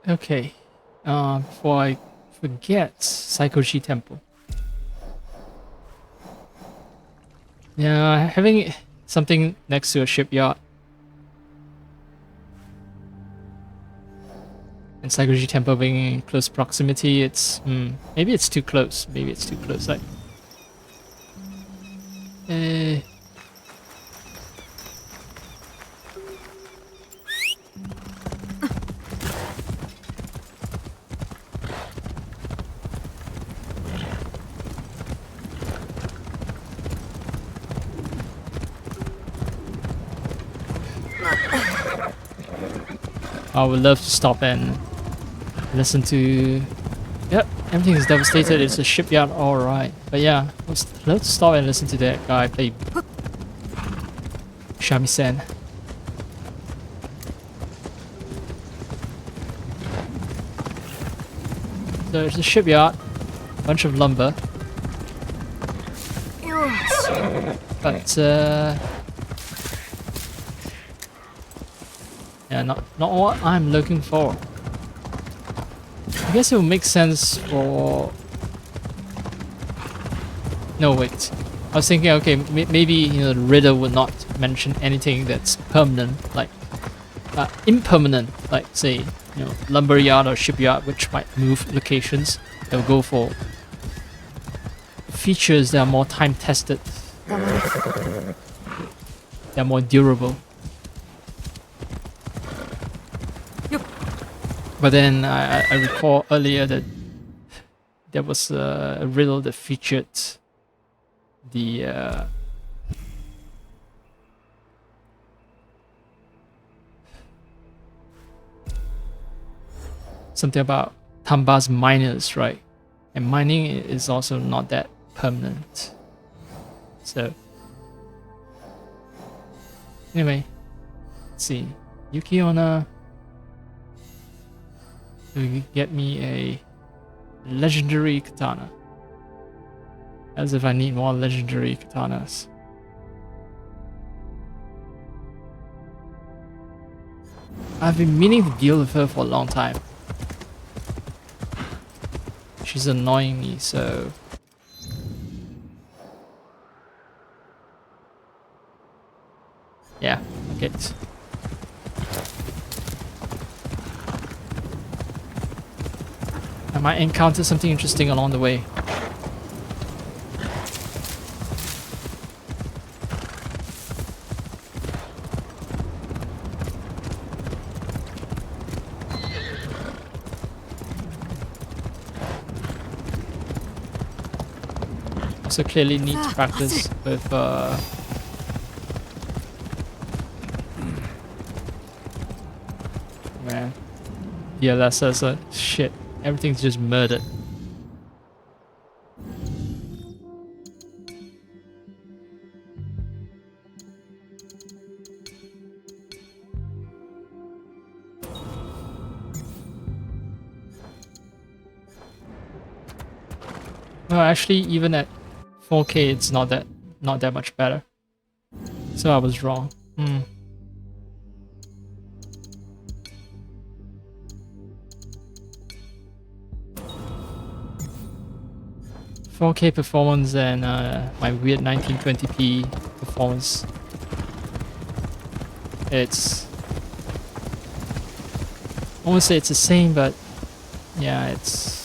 Okay. Before I forget, Saikoji Temple. Yeah, having something next to a shipyard and Saikoji Temple being in close proximity, it's maybe it's too close. Maybe it's too close. Like, I would love to stop and listen to. Yep, everything is devastated. It's a shipyard, alright. But yeah, let's stop and listen to that guy play shamisen. So it's a shipyard, bunch of lumber. But yeah, not what I'm looking for. I guess it would make sense for. No, wait. I was thinking, okay, maybe the Riddle would not mention anything that's permanent, like impermanent, like say lumberyard or shipyard, which might move locations. They'll go for features that are more time tested. They're more durable. But then I recall earlier that there was a riddle that featured the something about Tamba's miners, right? And mining is also not that permanent. So anyway, let's see. Yuki Onna will get me a legendary katana. As if I need more legendary katanas. I've been meaning to deal with her for a long time. She's annoying me, so yeah, okay. I might encounter something interesting along the way. So clearly need to practice with man. Yeah, that's shit. Everything's just murdered. Well, actually, even at 4K, it's not that much better. So I was wrong. 4K performance and my weird 1920p performance. It's... I won't say it's the same, but yeah, it's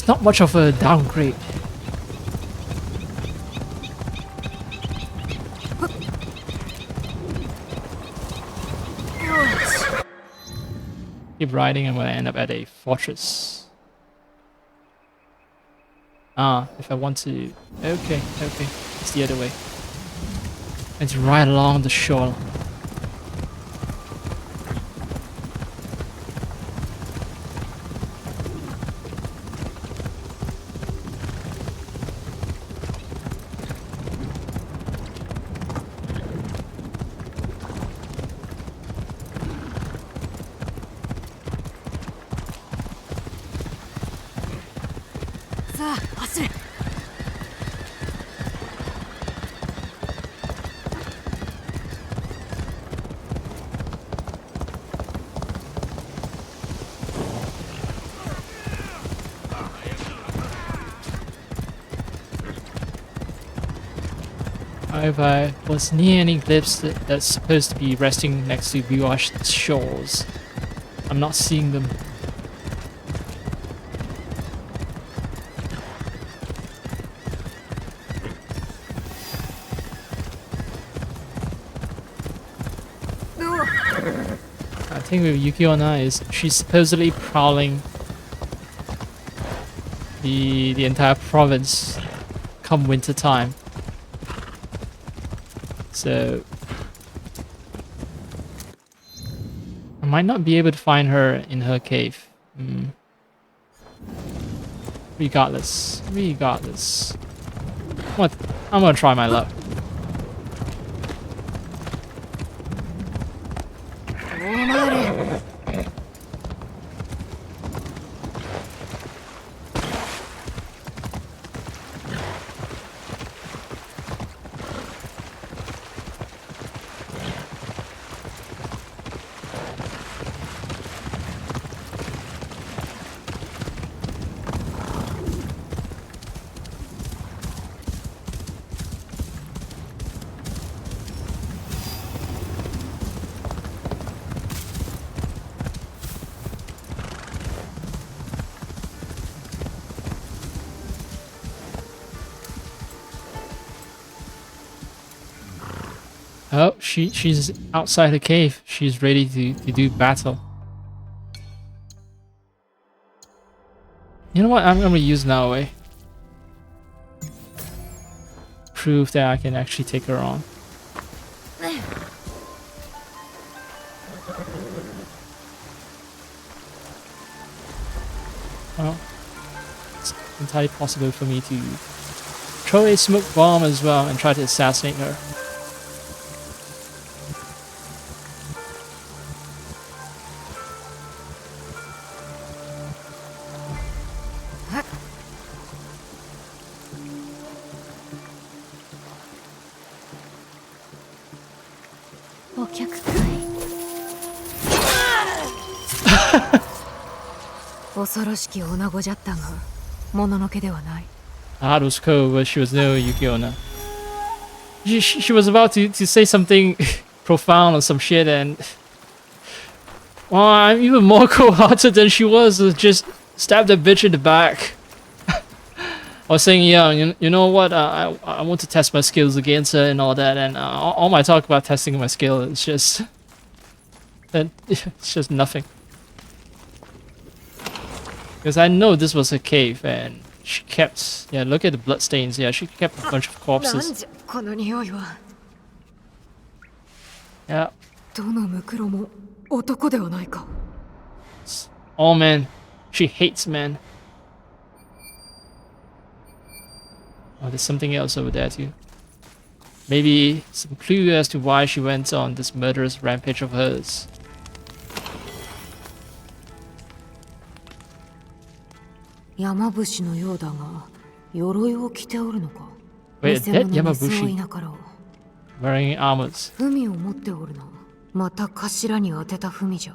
not much of a downgrade. Keep riding, I'm gonna end up at a fortress. If I want to... Okay, it's the other way. It's right along the shore. If I was near any glyphs that's supposed to be resting next to Viwash shores, I'm not seeing them. I think with Yukiona is she's supposedly prowling the entire province come winter time. So I might not be able to find her in her cave. Regardless. What? I'm gonna try my luck. Oh, she's outside the cave. She's ready to do battle. You know what? I'm gonna use Naoe. Prove that I can actually take her on. Well, it's entirely possible for me to throw a smoke bomb as well and try to assassinate her. That was cool, but she was no Yukiona. She was about to say something profound or some shit, and well, I'm even more cold-hearted than she was. Just stab that bitch in the back. I was saying, yeah, you know what? I want to test my skills against her and all that, and all my talk about testing my skill is just it's just nothing. Because I know this was a cave, and she kept... Yeah, look at the bloodstains. Yeah, she kept a bunch of corpses. Yeah. Oh man, she hates men. Oh, there's something else over there too. Maybe some clue as to why she went on this murderous rampage of hers. 山伏のようだが、鎧を着ておるのか。 Wait, a dead 偽物にそうい Yamabushi なかろう。 wearing armors. 文を持っておるな。また頭に当てた文じゃ。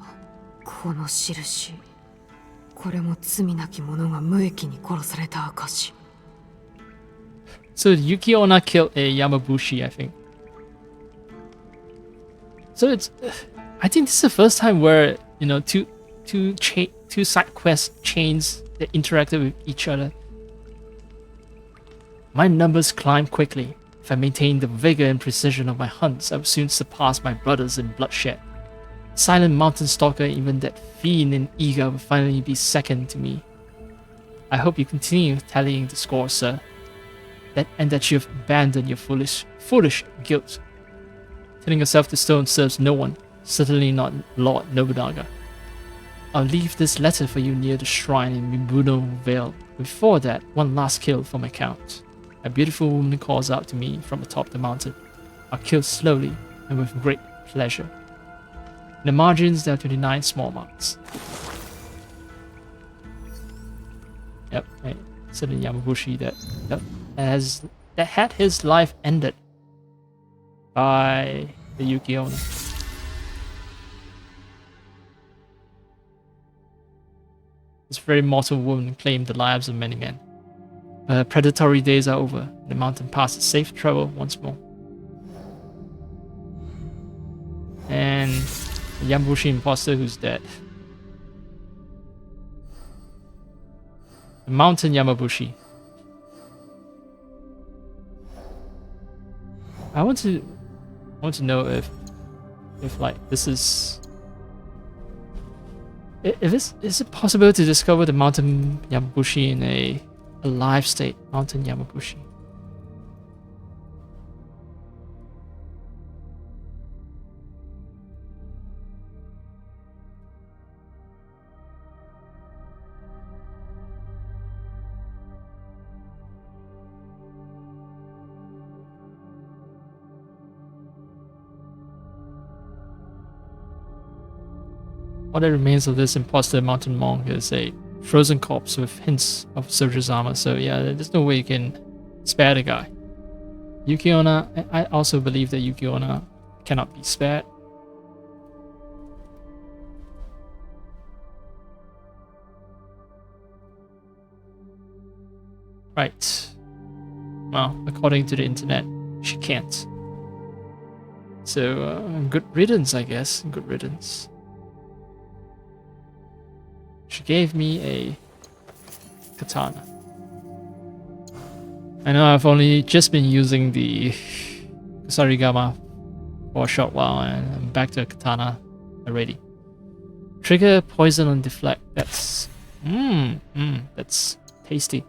この印。これも罪なき者が無益に殺された証。 So Yuki Onna killed a Yamabushi, I think. So it's, I think this is the first time where, you know, two side quest chains that interacted with each other. My numbers climb quickly. If I maintain the vigor and precision of my hunts, I will soon surpass my brothers in bloodshed. Silent mountain stalker, even that fiend in eager will finally be second to me. I hope you continue tallying the score, sir. And that you have abandoned your foolish guilt. Turning yourself to stone serves no one, certainly not Lord Nobunaga. I'll leave this letter for you near the shrine in Mibuno Vale. Before that, one last kill for my count. A beautiful woman calls out to me from atop the mountain. I'll kill slowly and with great pleasure. In the margins, there are 29 small marks. Yep, right. So the Yamabushi that had his life ended by the Yuki Onna. This very mortal woman claimed the lives of many men. Her predatory days are over. The mountain passes safe travel once more. And the Yamabushi imposter who's dead. The mountain Yamabushi. I want to know if like this is is it possible to discover the mountain Yamabushi in a alive state? Mountain Yamabushi. What that remains of this imposter mountain monk is a frozen corpse with hints of soldier's armor. So yeah, there's no way you can spare the guy. Yuki Onna, I also believe that Yuki Onna cannot be spared. Right. Well, according to the internet, she can't. So, good riddance, I guess. Good riddance. She gave me a katana. I know I've only just been using the Kusarigama for a short while and I'm back to a katana already. Trigger, poison, and deflect. That's... that's tasty.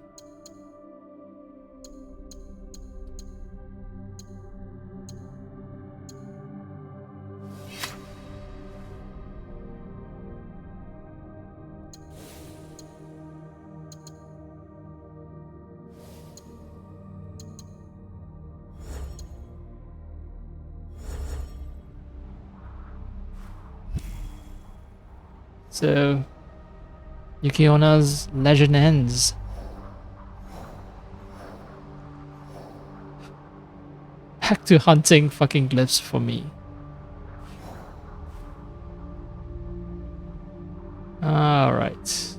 So, Yuki Onna's legend ends. Back to hunting fucking glyphs for me. Alright.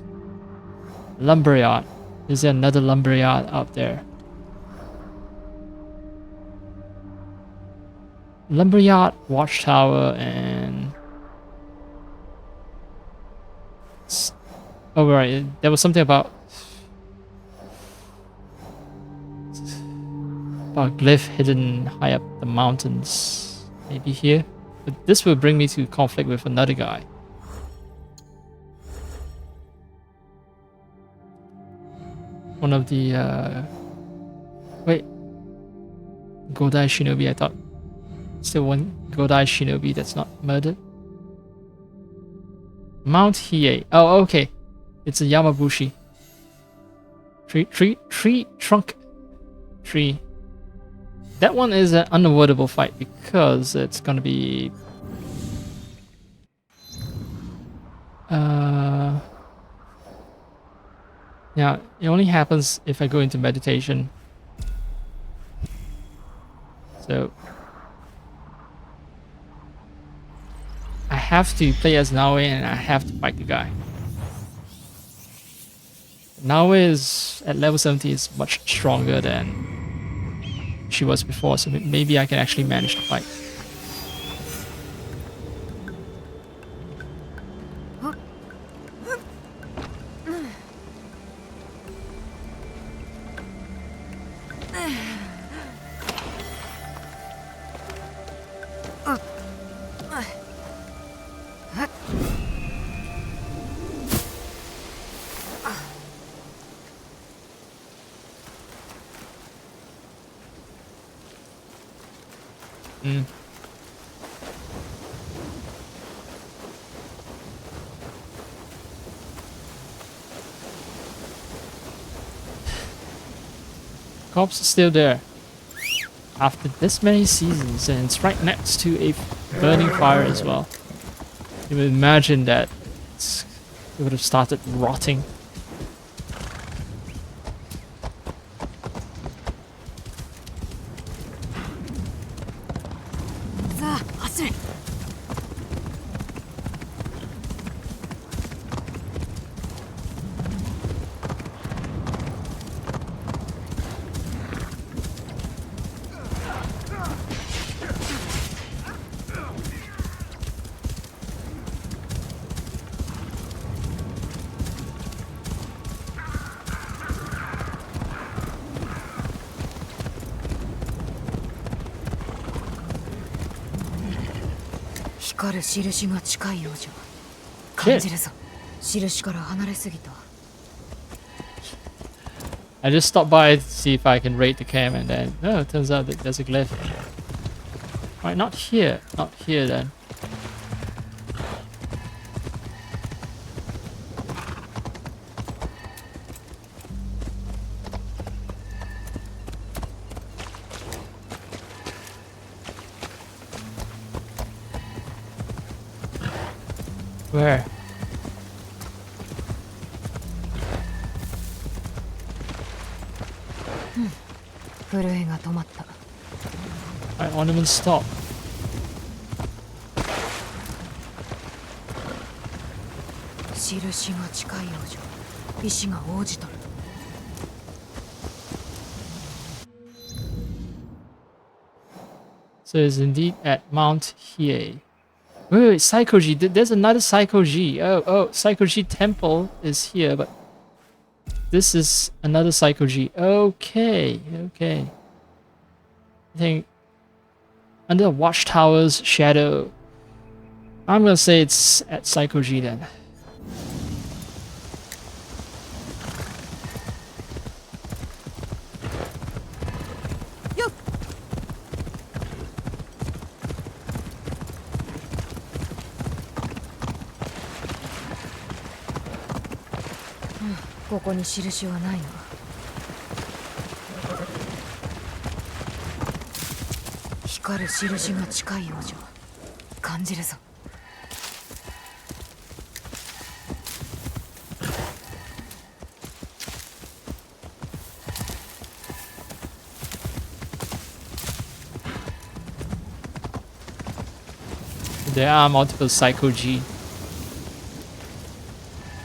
Lumberyard. Is there another lumberyard out there? Lumberyard, watchtower, and... Oh right, there was something about a glyph hidden high up the mountains. Maybe here? But this will bring me to conflict with another guy. One of the wait. Godai Shinobi, I thought. Still one Godai Shinobi that's not murdered. Mount Hiei. Oh, okay. It's a Yamabushi. Tree trunk. Tree. That one is an unavoidable fight because it's gonna be... Yeah, it only happens if I go into meditation. So I have to play as Naoe and I have to fight the guy. Naoe is at level 70 is much stronger than she was before, so maybe I can actually manage to fight. Corpse is still there after this many seasons, and it's right next to a burning fire as well. You would imagine that it would have started rotting.光る印が近いようじゃ。感じるぞ。印から離れすぎた。I just stopped by to see if I can raid the camp, and then no, it turns out that there's a glyph. Right, not here then. Where? My ornaments stop. So it's indeed at Mount Hiei. Wait, Psycho-G. There's another Psycho-G. Oh, Psycho-G Temple is here, but this is another Psycho-G. Okay. I think under the Watchtower's shadow. I'm gonna say it's at Psycho-G then. There are multiple Psycho-G.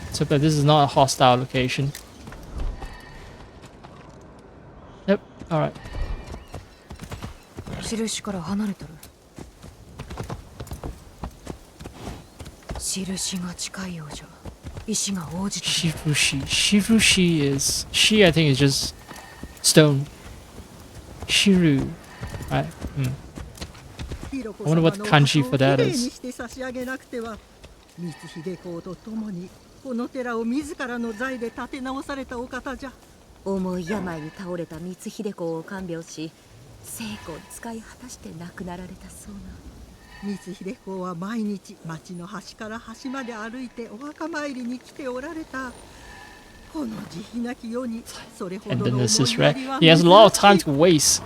Except that this is not a hostile location. Yep, alright. Shifushi is... Shi, I think, is just stone. Shiru. Right. I wonder what the kanji for that is. 光秀公と共にこの寺を自らの財で建て直されたお方じゃ。重い病に倒れた光秀公を看病し、精魂使い果たして亡くなられたそうな。光秀公は毎日町の端から端まで歩いてお墓参りに来ておられた。この慈悲なき世にそれほどの思いやりは He has a lot of time to waste.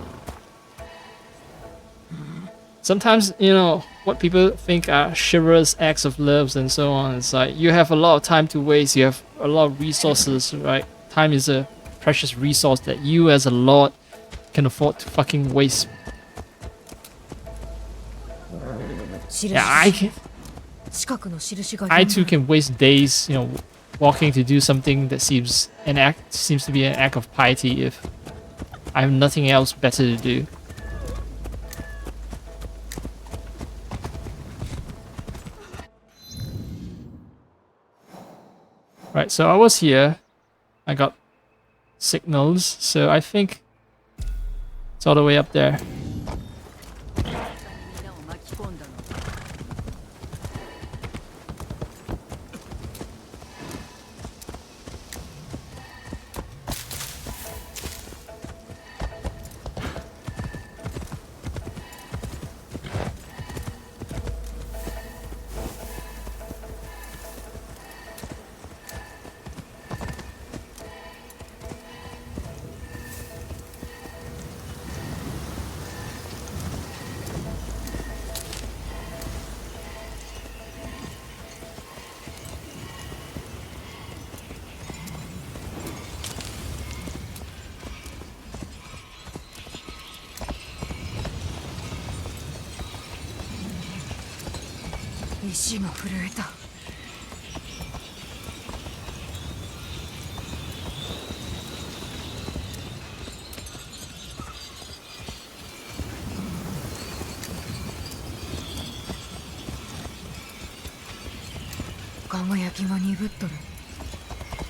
Sometimes, you know, what people think are chivalrous acts of love and so on, it's like you have a lot of time to waste, you have a lot of resources, right? time is a precious resource that you as a lord can afford to fucking waste. Yeah, I too can waste days, you know, walking to do something that seems to be an act of piety if I have nothing else better to do. Right, so I was here. I got signals, so I think it's all the way up there.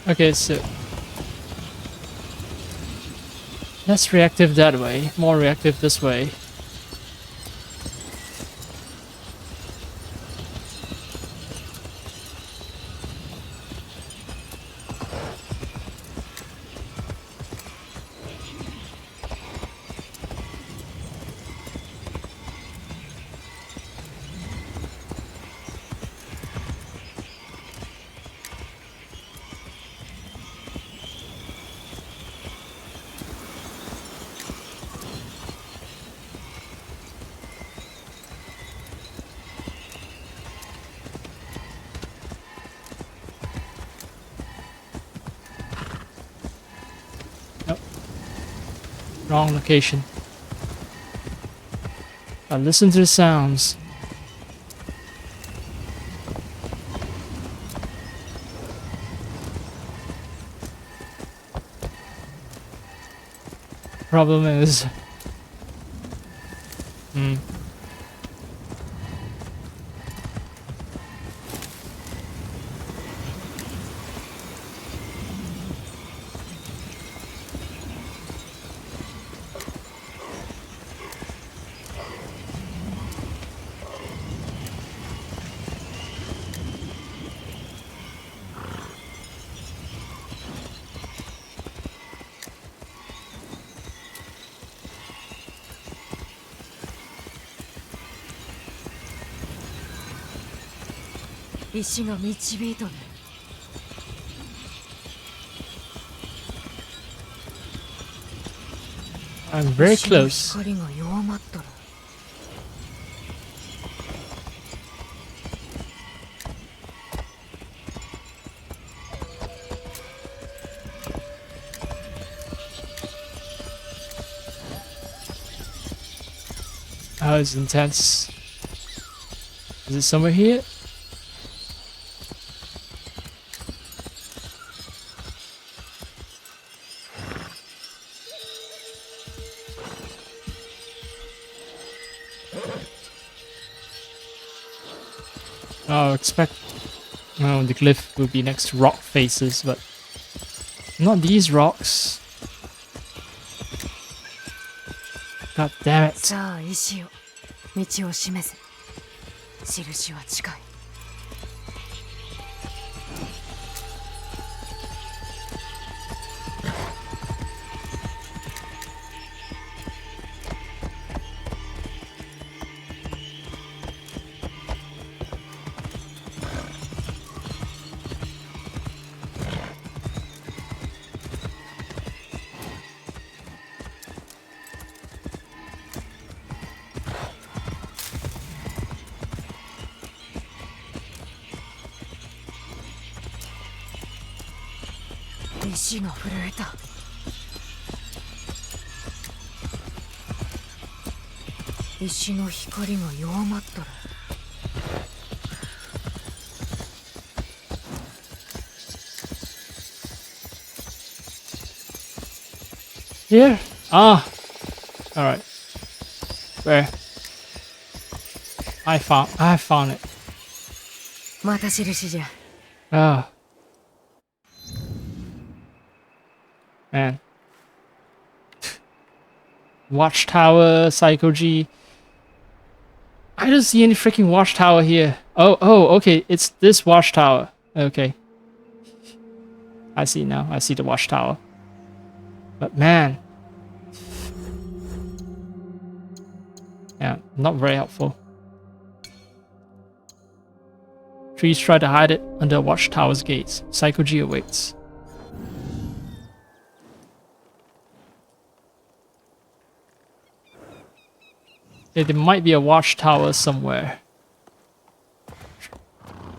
Okay, so less reactive that way, more reactive this way. Wrong location. Listen to the sounds. Problem is... I'm very close. Oh, it's intense. Is it somewhere here? Oh, expect... Oh, the glyph will be next to rock faces, but... Not these rocks. God damn it. 石が震えた。石の光が弱まっとる。Here? Ah. Alright. Where? I found it. また印じゃ。Ah. Man. Watchtower, Psycho G. I don't see any freaking watchtower here. Oh, okay. It's this watchtower. Okay. I see now. I see the watchtower. But man. Yeah, not very helpful. Trees try to hide it under a watchtower's gates. Psycho G awaits. Yeah, there might be a watchtower somewhere.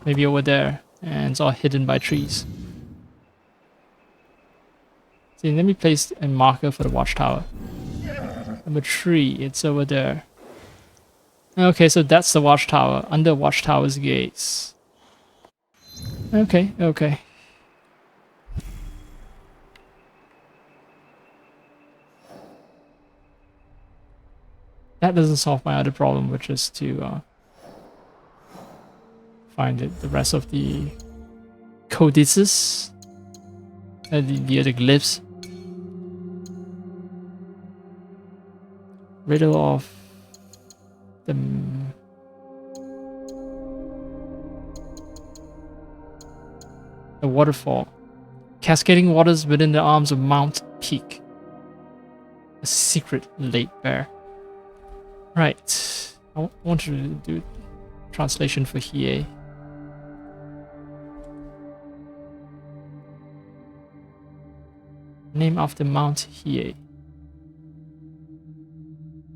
Maybe over there. And it's all hidden by trees. See, let me place a marker for the watchtower. Number 3, it's over there. Okay, so that's the watchtower, under watchtower's gates. Okay. That doesn't solve my other problem, which is to find the rest of the codices, the other glyphs. Riddle of the waterfall. Cascading waters within the arms of Mount Peak. A secret lake bear. Right. I want to do translation for Hiei. Name after Mount Hiei.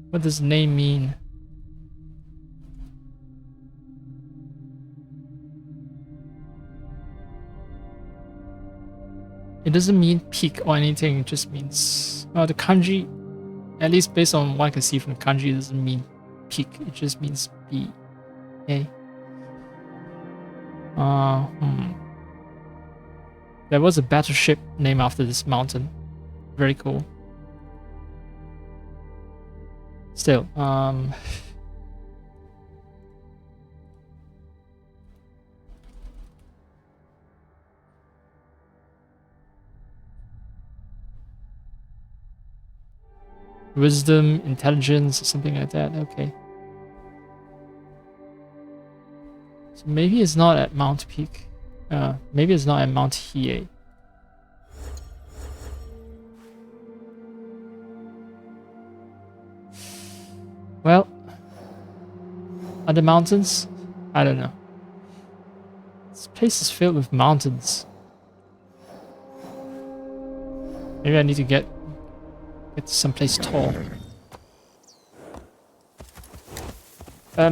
What does name mean? It doesn't mean peak or anything, it just means... Well, the kanji, at least based on what I can see from the kanji, it doesn't mean peak, it just means B. Okay. There was a battleship named after this mountain. Very cool. Still, wisdom, intelligence, something like that. Okay. So maybe it's not at Mount Peak. Maybe it's not at Mount Hiei. Well, are the mountains? I don't know. This place is filled with mountains. Maybe I need to get someplace tall.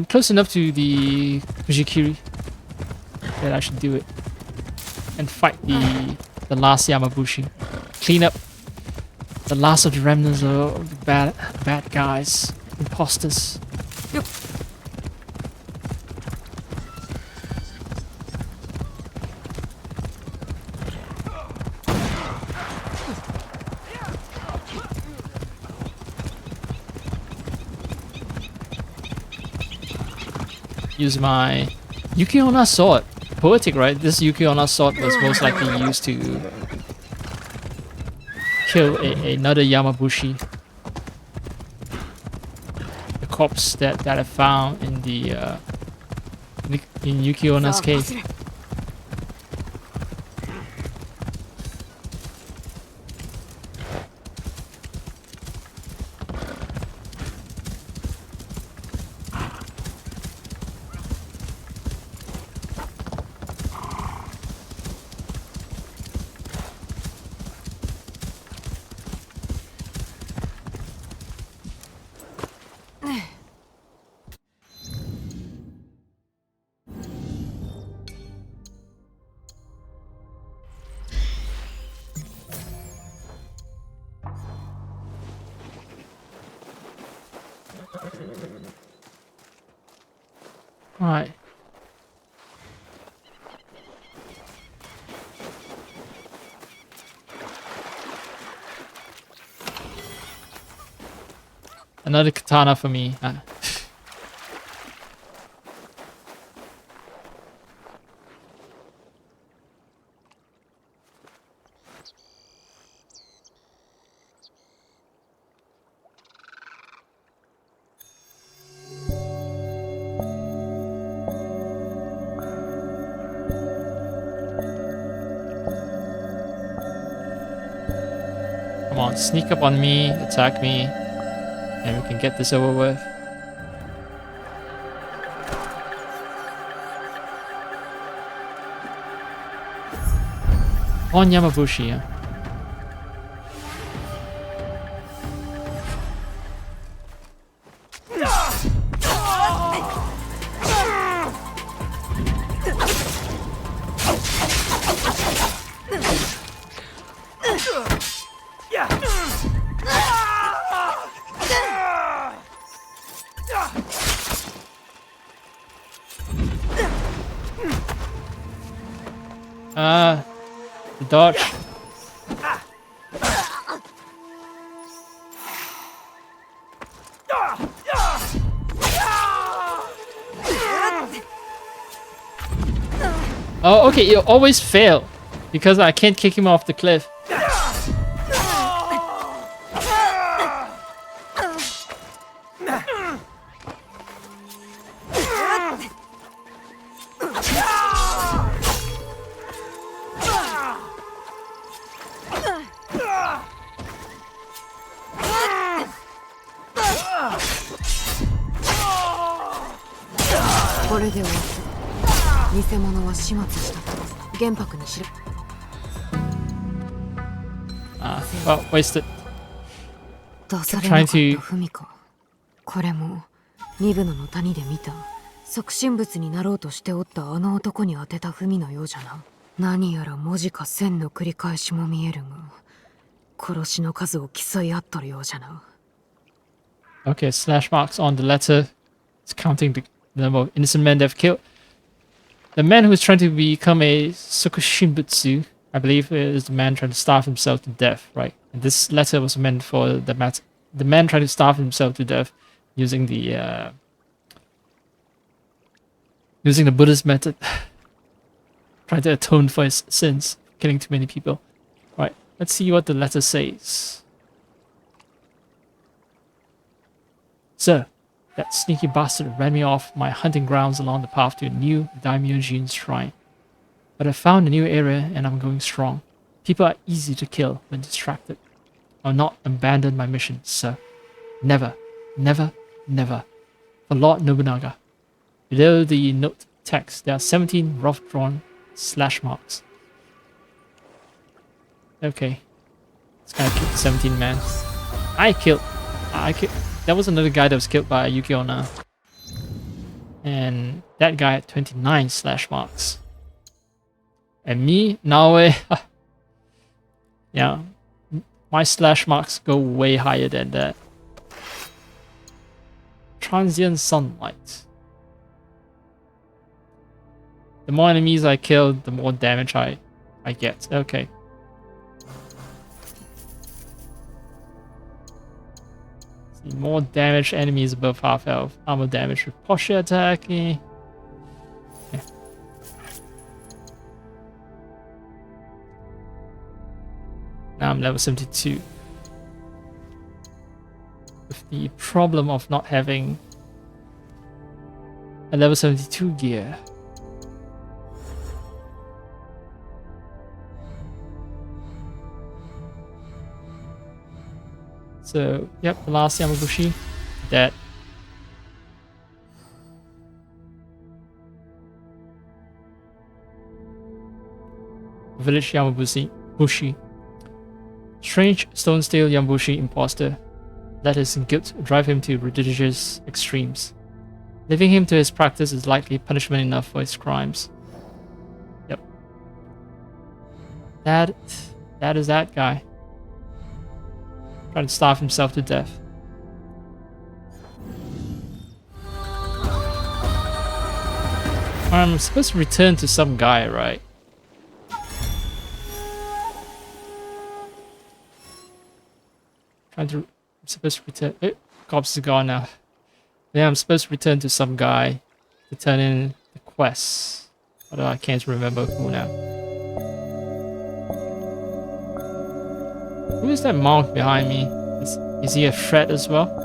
Close enough to the Fujikiri that I should do it. And fight the last Yamabushi. Clean up the last of the remnants of the bad guys. Imposters. Use my Yuki-onna sword. Poetic, right? This Yuki-onna sword was most likely used to kill another Yamabushi. The corpse that I found in the in Yuki-onna's cave. Alright. Another katana for me. Come on, sneak up on me, attack me, and we can get this over with. On Yamabushi, yeah. The dodge. Oh, okay, you always fail because I can't kick him off the cliff. Well, wasted. Trying to... これもニブノの谷で見た即身仏になろうとしておったあの男に当てた文のようじゃな。何やら文字か線の繰り返しも見えるが、殺しの数を競い合っとるようじゃな。Okay, slash marks on the letter. It's counting the number of innocent men they've killed. The man who is trying to become a Sokushinbutsu, I believe, is the man trying to starve himself to death, right? And this letter was meant for the man trying to starve himself to death using the Buddhist method, trying to atone for his sins, killing too many people. Right, let's see what the letter says. Sir, that sneaky bastard ran me off my hunting grounds along the path to a new Daimyo Jin's shrine. But I found a new area and I'm going strong. People are easy to kill when distracted. I'll not abandon my mission, sir. Never, never, never. For Lord Nobunaga. Below the note text, there are 17 rough drawn slash marks. Okay. This guy killed 17 men. I killed. That was another guy that was killed by Yuki Onna. And that guy had 29 slash marks. And me, Naoe, yeah, my slash marks go way higher than that. Transient sunlight. The more enemies I kill, the more damage I get. Okay. See, more damage enemies above half health. Armor damage with posture attack. Yeah. Now I'm level 72. With the problem of not having a level 72 gear. So, yep, the last Yamabushi, dead. Village Yamabushi. Strange stone steel Yambushi imposter. Let his guilt drive him to ridiculous extremes. Leaving him to his practice is likely punishment enough for his crimes. Yep. That is that guy. Trying to starve himself to death. I'm supposed to return to some guy, right? I'm supposed to return. Oh, corpse is gone now. Yeah, I'm supposed to return to some guy to turn in the quest. Although I can't remember who now. Who is that monk behind me? Is he a threat as well?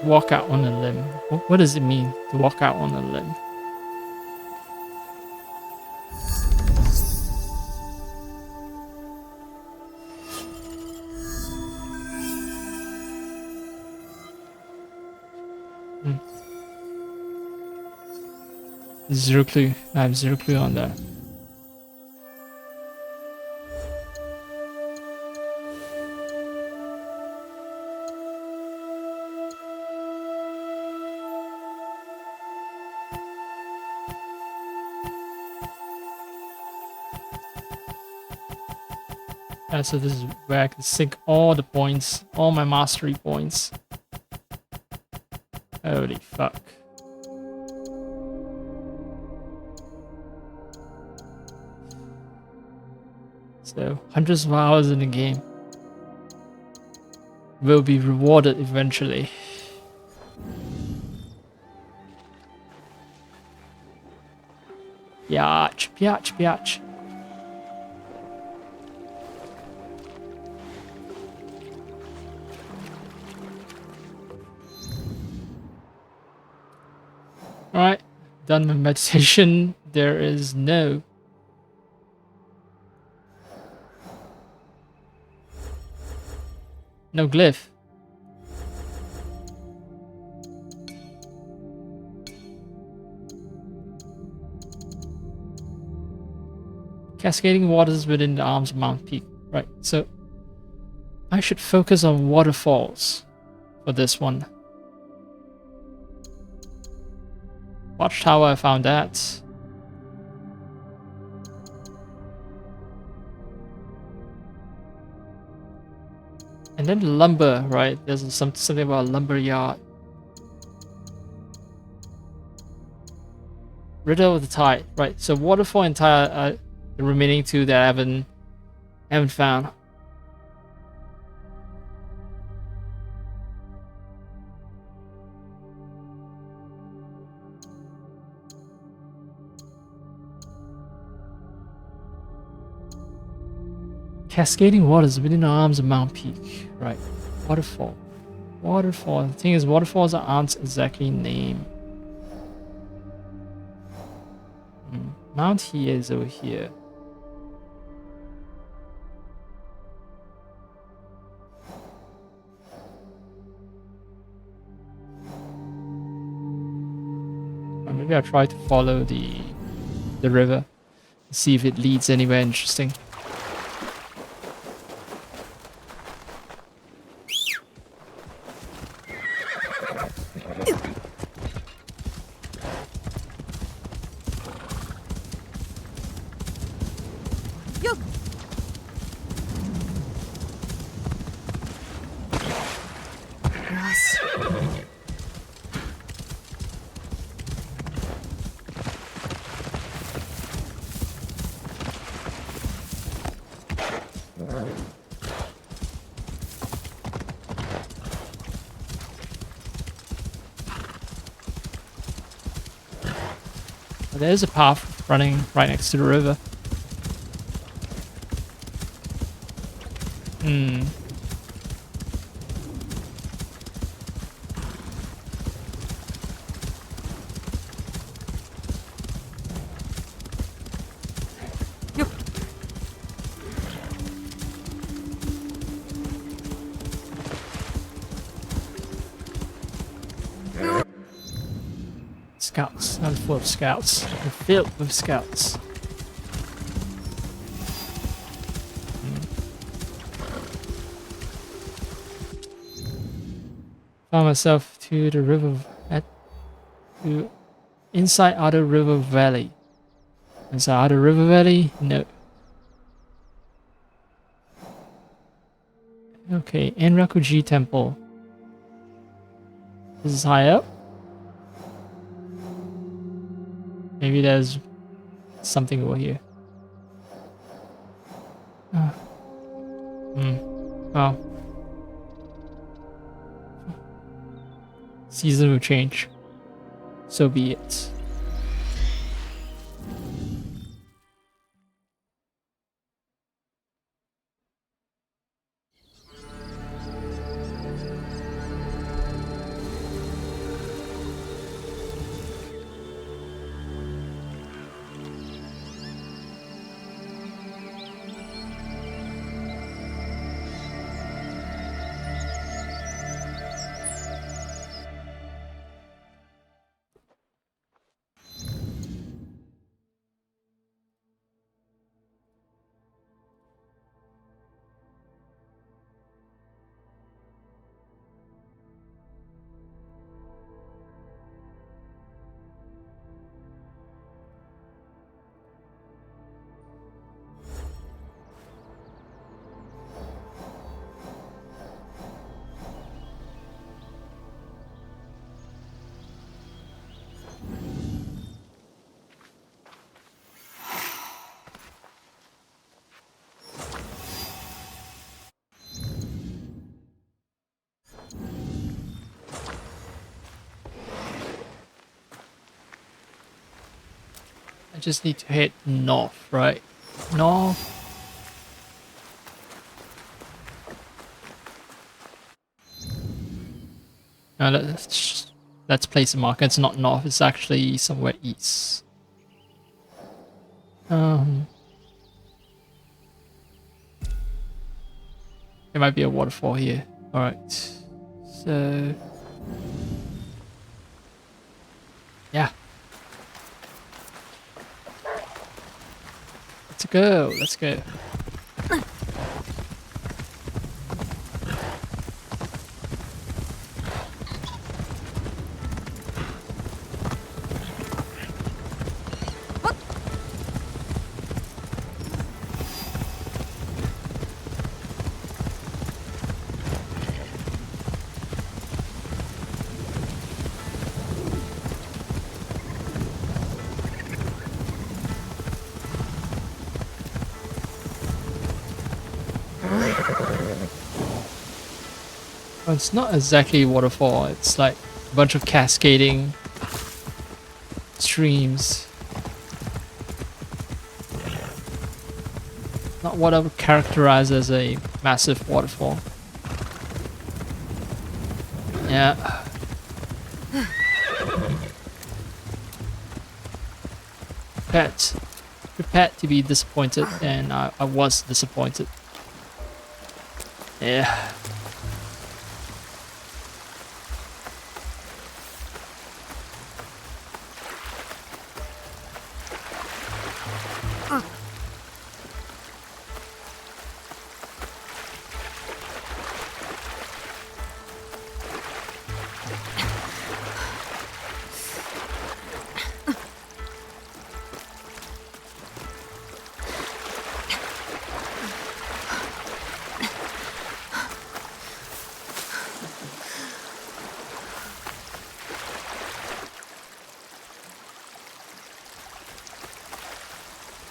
Walk out on a limb. What does it mean to walk out on a limb? Zero clue. I have zero clue on that. So this is where I can sink all the points, all my mastery points. Holy fuck. So, hundreds of hours in the game will be rewarded eventually. Biatch, biatch, biatch. Alright, done my meditation. There is no glyph. Cascading waters within the arms of Mount Peak. Right, so I should focus on waterfalls for this one. Watchtower, I found that. And then lumber, right? There's something about a lumber yard. Riddle of the Tide, right? So waterfall and tide are the remaining two that I haven't found. Cascading waters within the arms of Mount Peak. Right. Waterfall. Waterfall. The thing is, waterfalls aren't exactly named. Mount here is over here. Or maybe I'll try to follow the river. See if it leads anywhere interesting. There's a path running right next to the river. Scouts. I'm full of scouts. I'm filled with scouts. Found myself to the river to inside Outer River Valley. Inside Outer River Valley? No. Okay, Enrakuji Temple. This is high up. Maybe there's something over here. Oh. Season will change. So be it. I just need to head north, right? North. Now let's place a marker. It's not north, it's actually somewhere east. There might be a waterfall here. Alright. So yeah. Let's go, let's go. Well, it's not exactly a waterfall, it's like a bunch of cascading streams. Not what I would characterize as a massive waterfall. Yeah. Prepared to be disappointed, and I was disappointed. Yeah.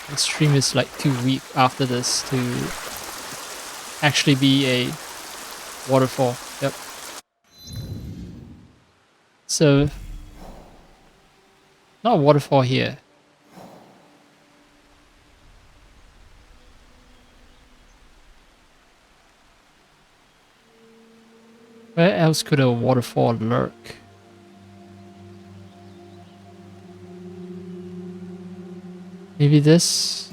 The stream is like too weak after this to actually be a waterfall. Yep. So, not a waterfall here. Where else could a waterfall lurk? Maybe this?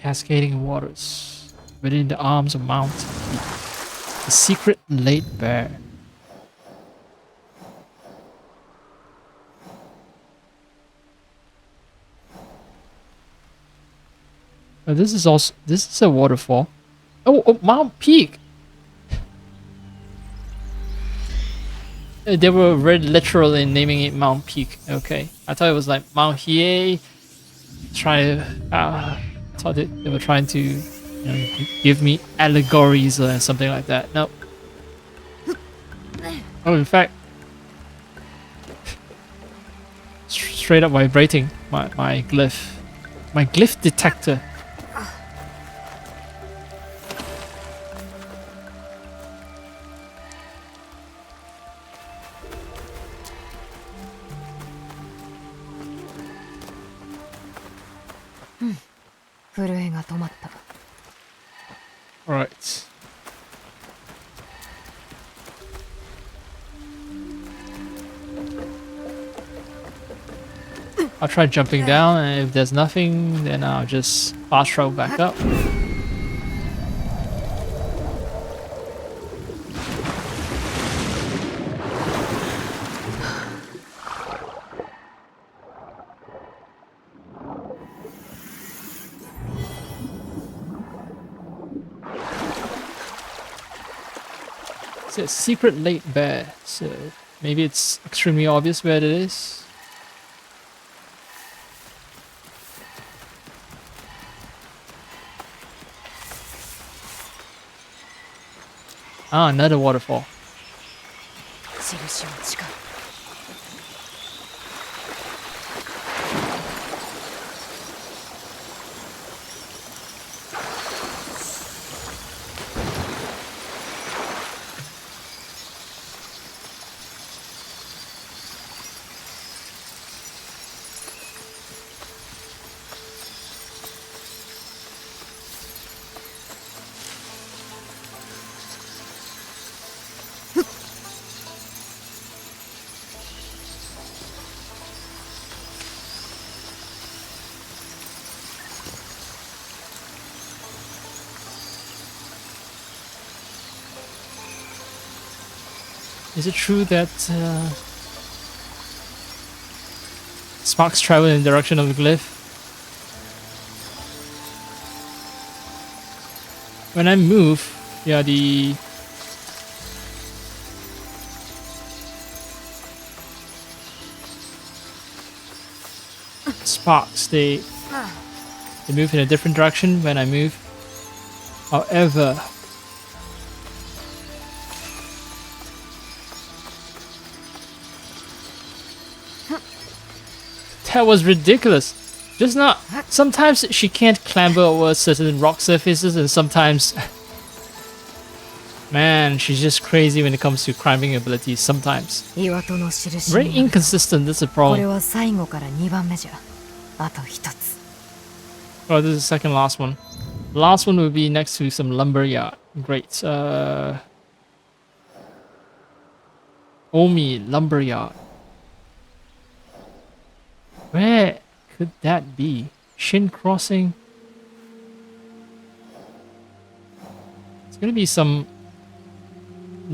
Cascading waters within the arms of mountain peak. The secret laid bare. This is a waterfall. Oh, Mount Peak. They were very literal in naming it Mount Peak. Okay, I thought it was like Mount Hiei. Thought they were trying to, give me allegories or something like that. Nope. Oh, in fact, straight up vibrating my glyph detector. Alright. I'll try jumping down, and if there's nothing, then I'll just fast travel back up. It's a secret lake bear, so maybe it's extremely obvious where it is. Ah, another waterfall. Is it true that sparks travel in the direction of the glyph? When I move, yeah, the sparks, they move in a different direction when I move. However, that was ridiculous. Just not. Sometimes she can't clamber over certain rock surfaces, and sometimes, man, she's just crazy when it comes to climbing abilities. Sometimes very inconsistent. That's a problem. Oh, this is the second last one. The last one will be next to some lumberyard. Great. Omi lumberyard. Where could that be? Shin Crossing? It's gonna be some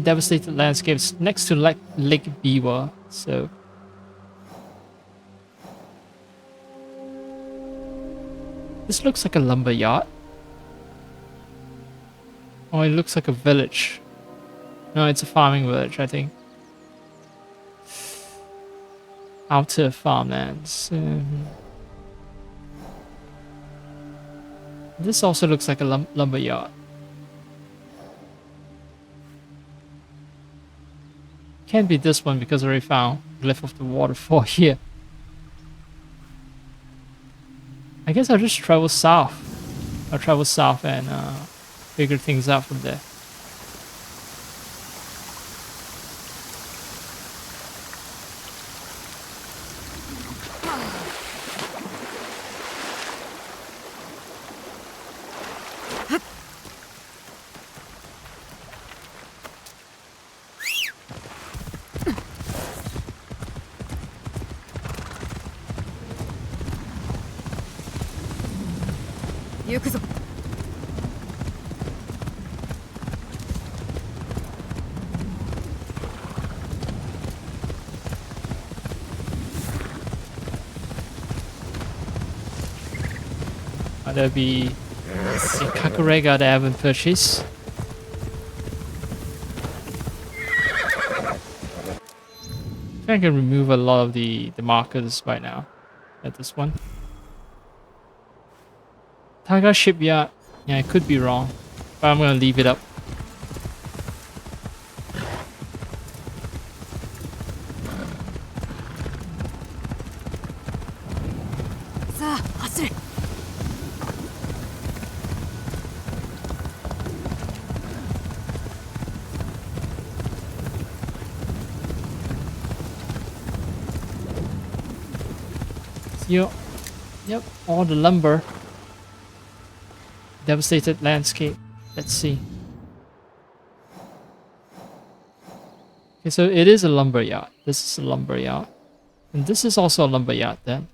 devastated landscapes next to Lake Biwa, so... This looks like a lumber yard. Oh, it looks like a village. No, it's a farming village, I think. Outer farmlands. This also looks like a lumber yard. Can't be this one because I already found glyph of the waterfall here. I guess I'll just travel south. I'll travel south and figure things out from there. 行くぞ。 Might there be a kakurega that I haven't purchased? I think I can remove a lot of the markers right now at this one. Taga shipyard. Yeah, I could be wrong, but I'm gonna leave it up. Yep, all the lumber. Devastated landscape. Let's see. Okay, so it is a lumber yard. This is a lumber yard. And this is also a lumber yard then.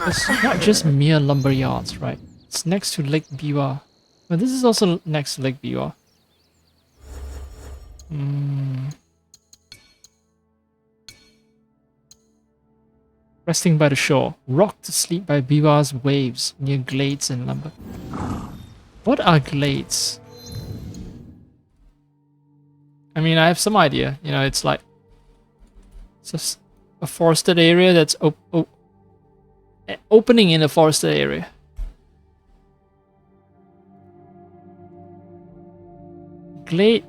It's not just mere lumber yards, right? It's next to Lake Biwa. But this is also next to Lake Biwa. Resting by the shore, rocked to sleep by Biwa's waves near glades and lumber. What are glades? I mean, I have some idea. You know, it's like it's just a forested area that's opening in a forested area. Glade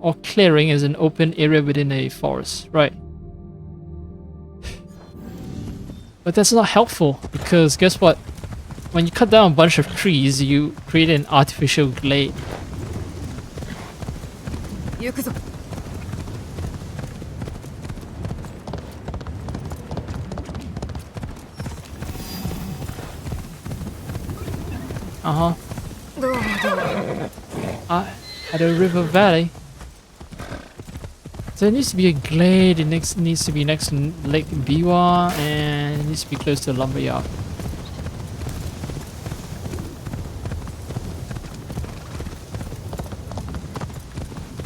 or clearing is an open area within a forest, right? But that's not helpful because guess what? When you cut down a bunch of trees, you create an artificial glade. At a river valley. So it needs to be a glade, it needs to be next to Lake Biwa, and it needs to be close to a lumberyard.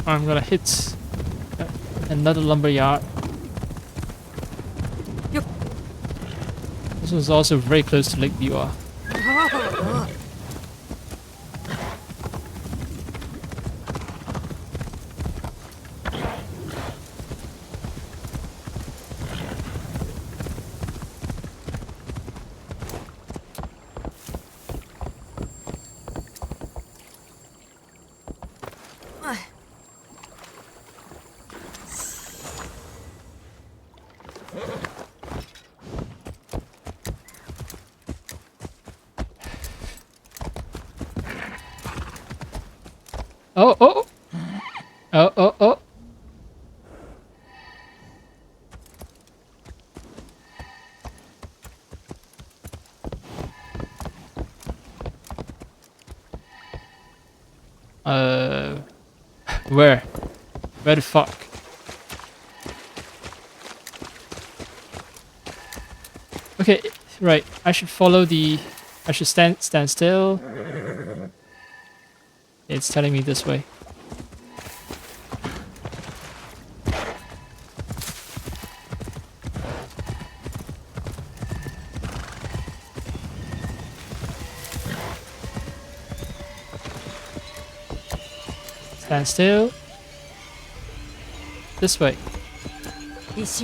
I'm gonna hit another lumberyard. This one's also very close to Lake Biwa. Oh. Where? Where the fuck? Okay, right. I should follow the... I should stand still. It's telling me this way. Stand still. This way. This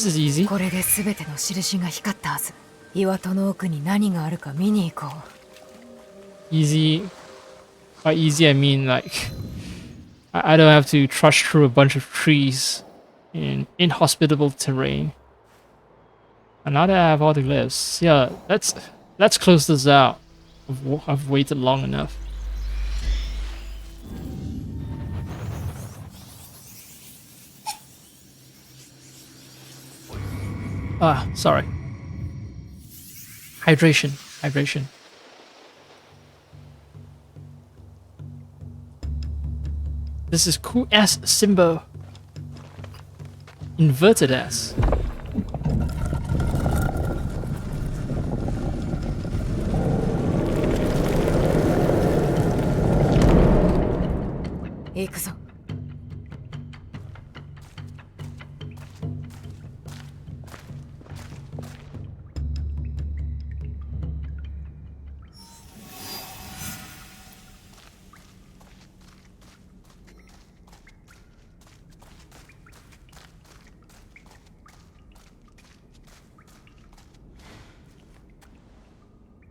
is easy. これで全ての印が光ったはず。岩戸の奥に何があるか見に行こう。 Easy. By easy, I mean like I don't have to trudge through a bunch of trees in inhospitable terrain. And now that I have all the glyphs, yeah, let's close this out. I've waited long enough. Ah, sorry. Hydration. Hydration. This is cool S symbol. Inverted S.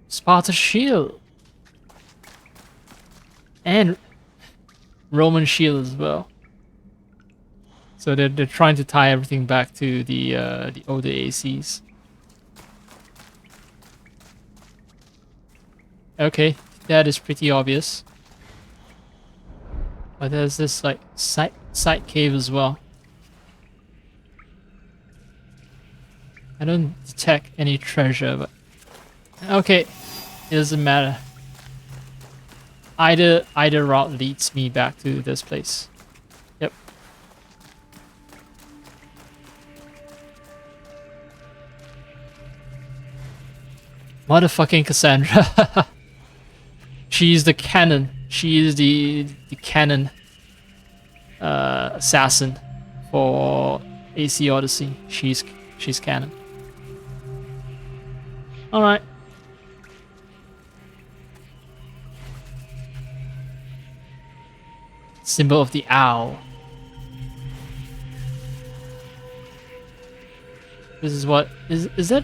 Sparta shield. And Roman shield as well. So they're trying to tie everything back to the older ACs. Okay, that is pretty obvious. But there's this like side cave as well. I don't detect any treasure, but okay, it doesn't matter. Either route leads me back to this place. Yep. Motherfucking Cassandra. She's the canon. She is the canon assassin for AC Odyssey. She's canon. All right. Symbol of the owl. This is what is that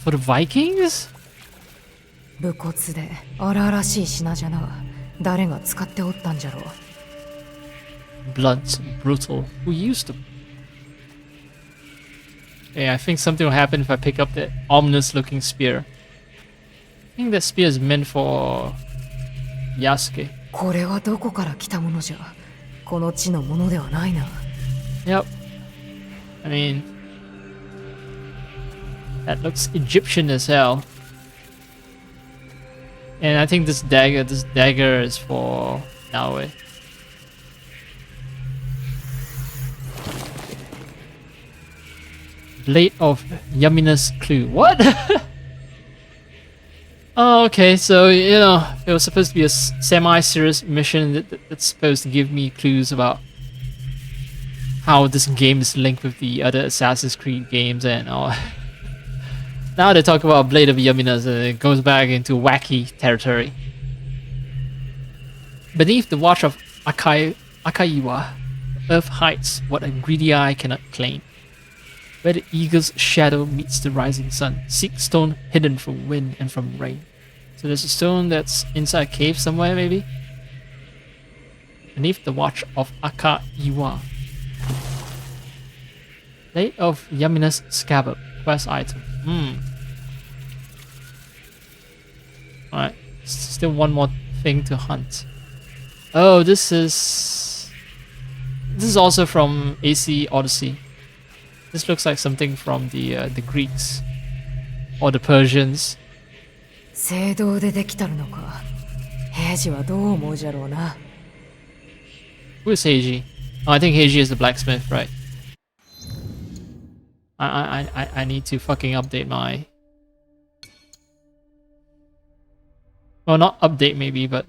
for the Vikings? 武骨で荒々しい品じゃな。誰が使っておったんじゃろう。Blunt, brutal. Who used them? Hey, I think something will happen if I pick up that ominous-looking spear. I think that spear is meant for Yasuke. これはどこから来たものじゃ。この地のものではないな。Yep. I mean, that looks Egyptian as hell. And I think this dagger is for Naoe. Blade of Yamina's clue. What? Oh, okay, so, you know, it was supposed to be a semi-serious mission that's supposed to give me clues about how this game is linked with the other Assassin's Creed games and all. Now they talk about Blade of Yamina's and it goes back into wacky territory. Beneath the watch of Akaiwa, Earth hides what a greedy eye cannot claim. Where the eagle's shadow meets the rising sun, seek stone hidden from wind and from rain. So there's a stone that's inside a cave somewhere, maybe? Beneath the watch of Akaiwa. Blade of Yamina's scabbard, quest item. Alright, still one more thing to hunt. Oh, this is also from AC Odyssey. This looks like something from the Greeks or the Persians. 聖堂でできたるのか。平次はどう思うじゃろうな。Who is Heiji? Oh, I think Heiji is the blacksmith, right? I need to fucking update my. Well, not update maybe, but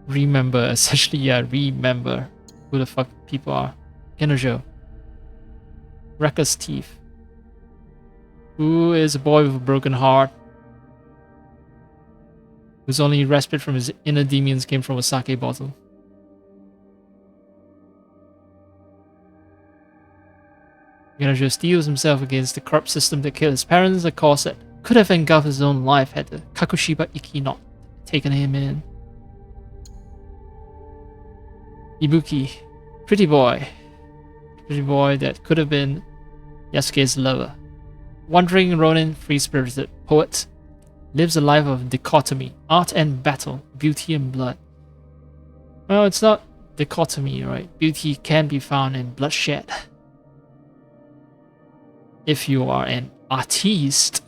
remember, essentially, yeah, remember who the fuck people are. Kenojo. Reckless Thief. Who is a boy with a broken heart? Whose only respite from his inner demons came from a sake bottle. Kenojo steels himself against the corrupt system that killed his parents, a cause that could have engulfed his own life had the Kakushiba Iki not taken him in. Ibuki, pretty boy that could have been Yasuke's lover. Wandering Ronin, free-spirited poet, lives a life of dichotomy, art and battle, beauty and blood. Well, it's not dichotomy, right? Beauty can be found in bloodshed. If you are an artiste.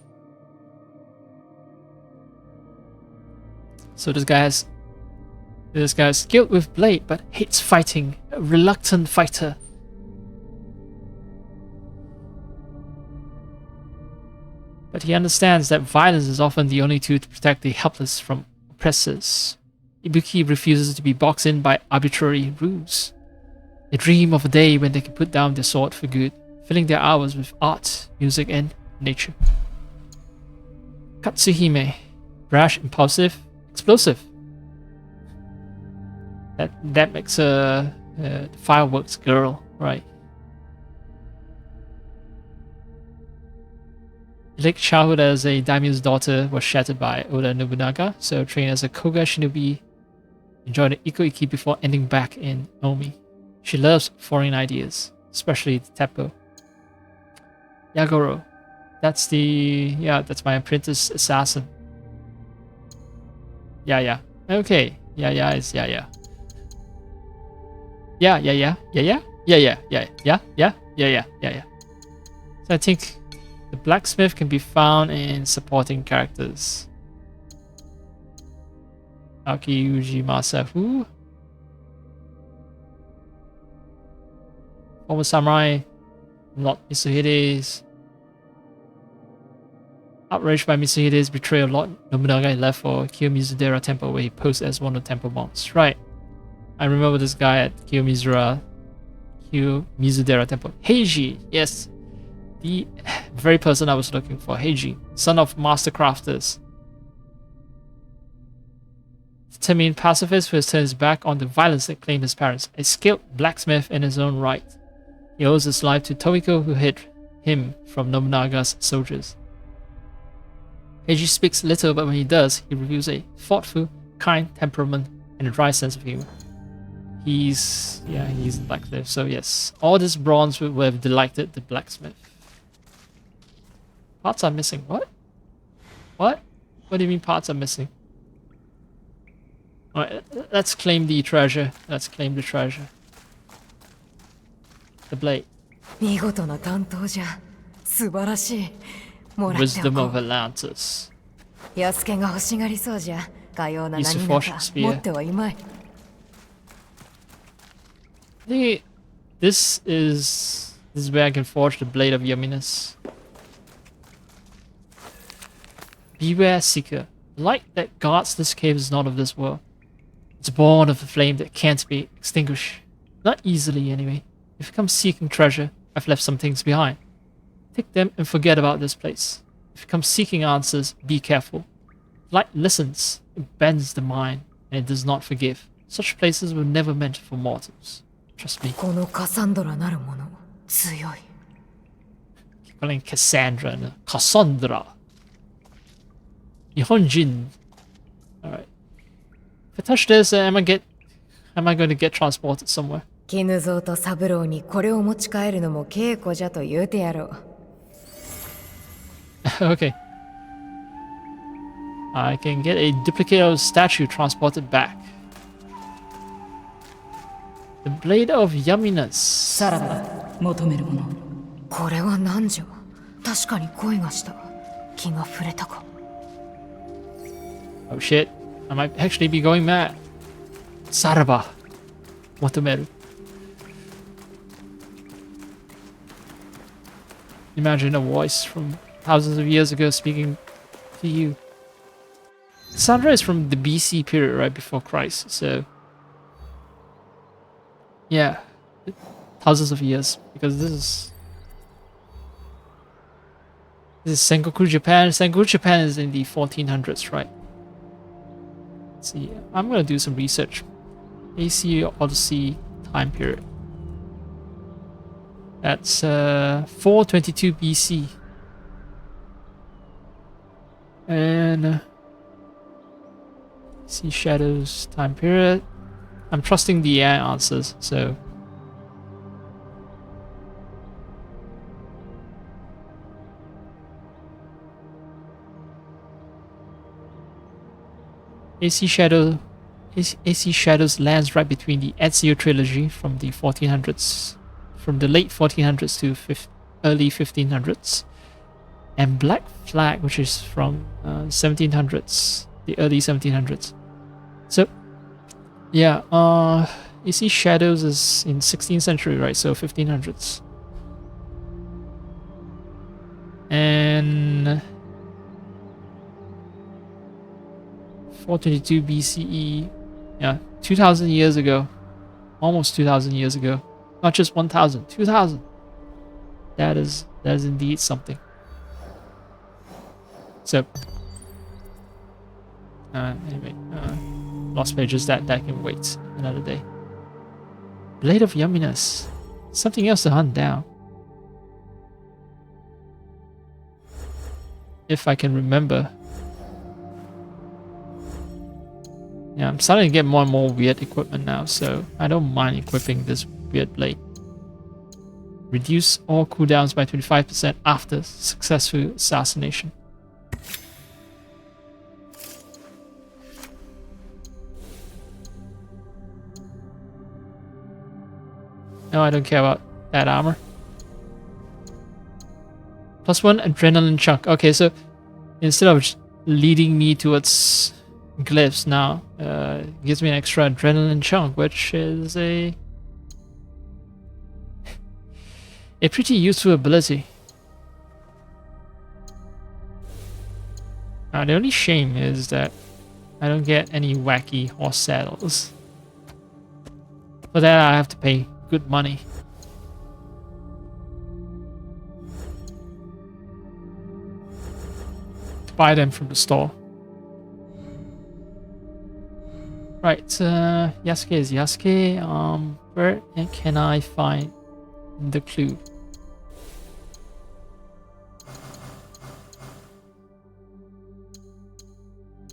So this guy is skilled with blade but hates fighting, a reluctant fighter. But he understands that violence is often the only tool to protect the helpless from oppressors. Ibuki refuses to be boxed in by arbitrary rules. They dream of a day when they can put down their sword for good, filling their hours with art, music, and nature. Katsuhime. Brash, impulsive, explosive. That makes a fireworks girl, right? Late childhood as a daimyo's daughter was shattered by Oda Nobunaga, so trained as a Koga shinobi and joined the Iko-Iki before ending back in Omi. She loves foreign ideas, especially the Teppo. Yagoro. That's my apprentice assassin. Yeah. Okay. Yeah. So I think the blacksmith can be found in supporting characters. Aokiyuji Masahu. Former samurai, Lord Mitsuhide's. Outraged by Mitsuhide's betrayal, Lord Nobunaga left for Kiyomizudera Temple where he posed as one of the temple monks. Right. I remember this guy at Kiyomizudera Temple. Heiji, yes. The very person I was looking for. Heiji, son of master crafters. Determined pacifist who has turned his back on the violence that claimed his parents. A skilled blacksmith in his own right. He owes his life to Tomiko who hid him from Nobunaga's soldiers. Heiji speaks little, but when he does, he reveals a thoughtful, kind temperament and a dry sense of humor. He's a blacksmith, so yes. All this bronze would have delighted the blacksmith. Parts are missing. What? What do you mean parts are missing? Alright, let's claim the treasure. The blade. Wisdom of Atlantis. Use the fortune spear. I think this is where I can forge the blade of Yumminess. Beware, Seeker. The light that guards this cave is not of this world. It's born of a flame that can't be extinguished. Not easily, anyway. If you come seeking treasure, I've left some things behind. Take them and forget about this place. If you come seeking answers, be careful. Light listens, it bends the mind, and it does not forgive. Such places were never meant for mortals. Trust me. Keep calling Cassandra. No? Cassandra. Nihonjin. Alright. If I touch this, am I going to get transported somewhere? Okay. I can get a duplicate of the statue transported back. The blade of Yumminess. Oh shit, I might actually be going mad. Saraba. Motomeru. Imagine a voice from thousands of years ago speaking to you. Sandra is from the BC period, right before Christ, so yeah, thousands of years, because this is Sengoku Japan. Sengoku Japan is in the 1400s, right? Let's see, I'm gonna do some research. AC Odyssey time period. That's 422 BC. And see Shadows time period. I'm trusting the AI answers, so AC Shadow AC Shadows lands right between the Ezio trilogy from the 1400s, from the late 1400s to early 1500s, and Black Flag, which is from 1700s, the early 1700s. So, yeah, AC Shadows is in 16th century, right? So 1500s. And 422 BCE, yeah, 2,000 years ago, almost 2,000 years ago, not just 1,000, 2,000. That is indeed something. So, anyway, lost pages that can wait another day. Blade of Yumminess, something else to hunt down. If I can remember. Yeah, I'm starting to get more and more weird equipment now, so I don't mind equipping this weird blade. Reduce all cooldowns by 25% after successful assassination. No, I don't care about that armor. +1 adrenaline chunk. Okay, so instead of leading me towards glyphs now, it gives me an extra adrenaline chunk, which is a pretty useful ability. Now, the only shame is that I don't get any wacky horse saddles. For that, I have to pay good money. To buy them from the store. Right, Yasuke is Yasuke. Where can I find the clue?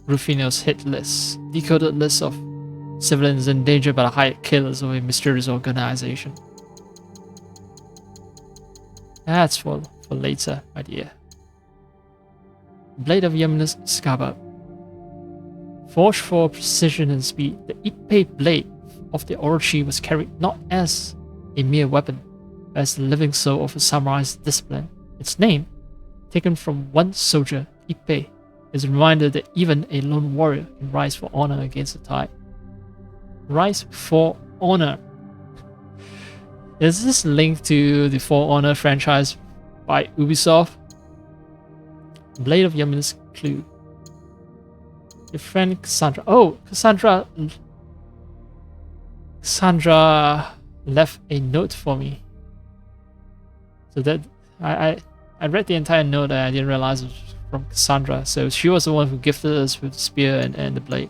Rufino's hit list. Decoded list of civilians in danger by the hired killers of a mysterious organization. That's for later, my dear. Blade of Yumminess Scabbard. Forged for precision and speed, the Ippei blade of the Orochi was carried not as a mere weapon, but as the living soul of a samurai's discipline. Its name, taken from one soldier, Ippei, is a reminder that even a lone warrior can rise for honor against the tide. Rise for honor. Is this linked to the For Honor franchise by Ubisoft? Blade of Yumminess clue. Your friend Cassandra. Oh, Cassandra left a note for me. So that I read the entire note and I didn't realize it was from Cassandra. So she was the one who gifted us with the spear and the blade.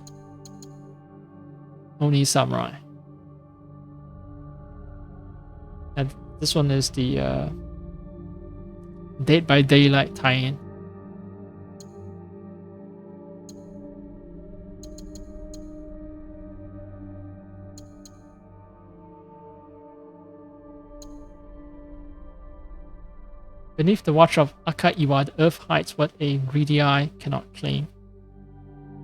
Oni Samurai. And this one is the Dead by Daylight tie-in. Beneath the watch of Akaiwa, the earth hides what a greedy eye cannot claim.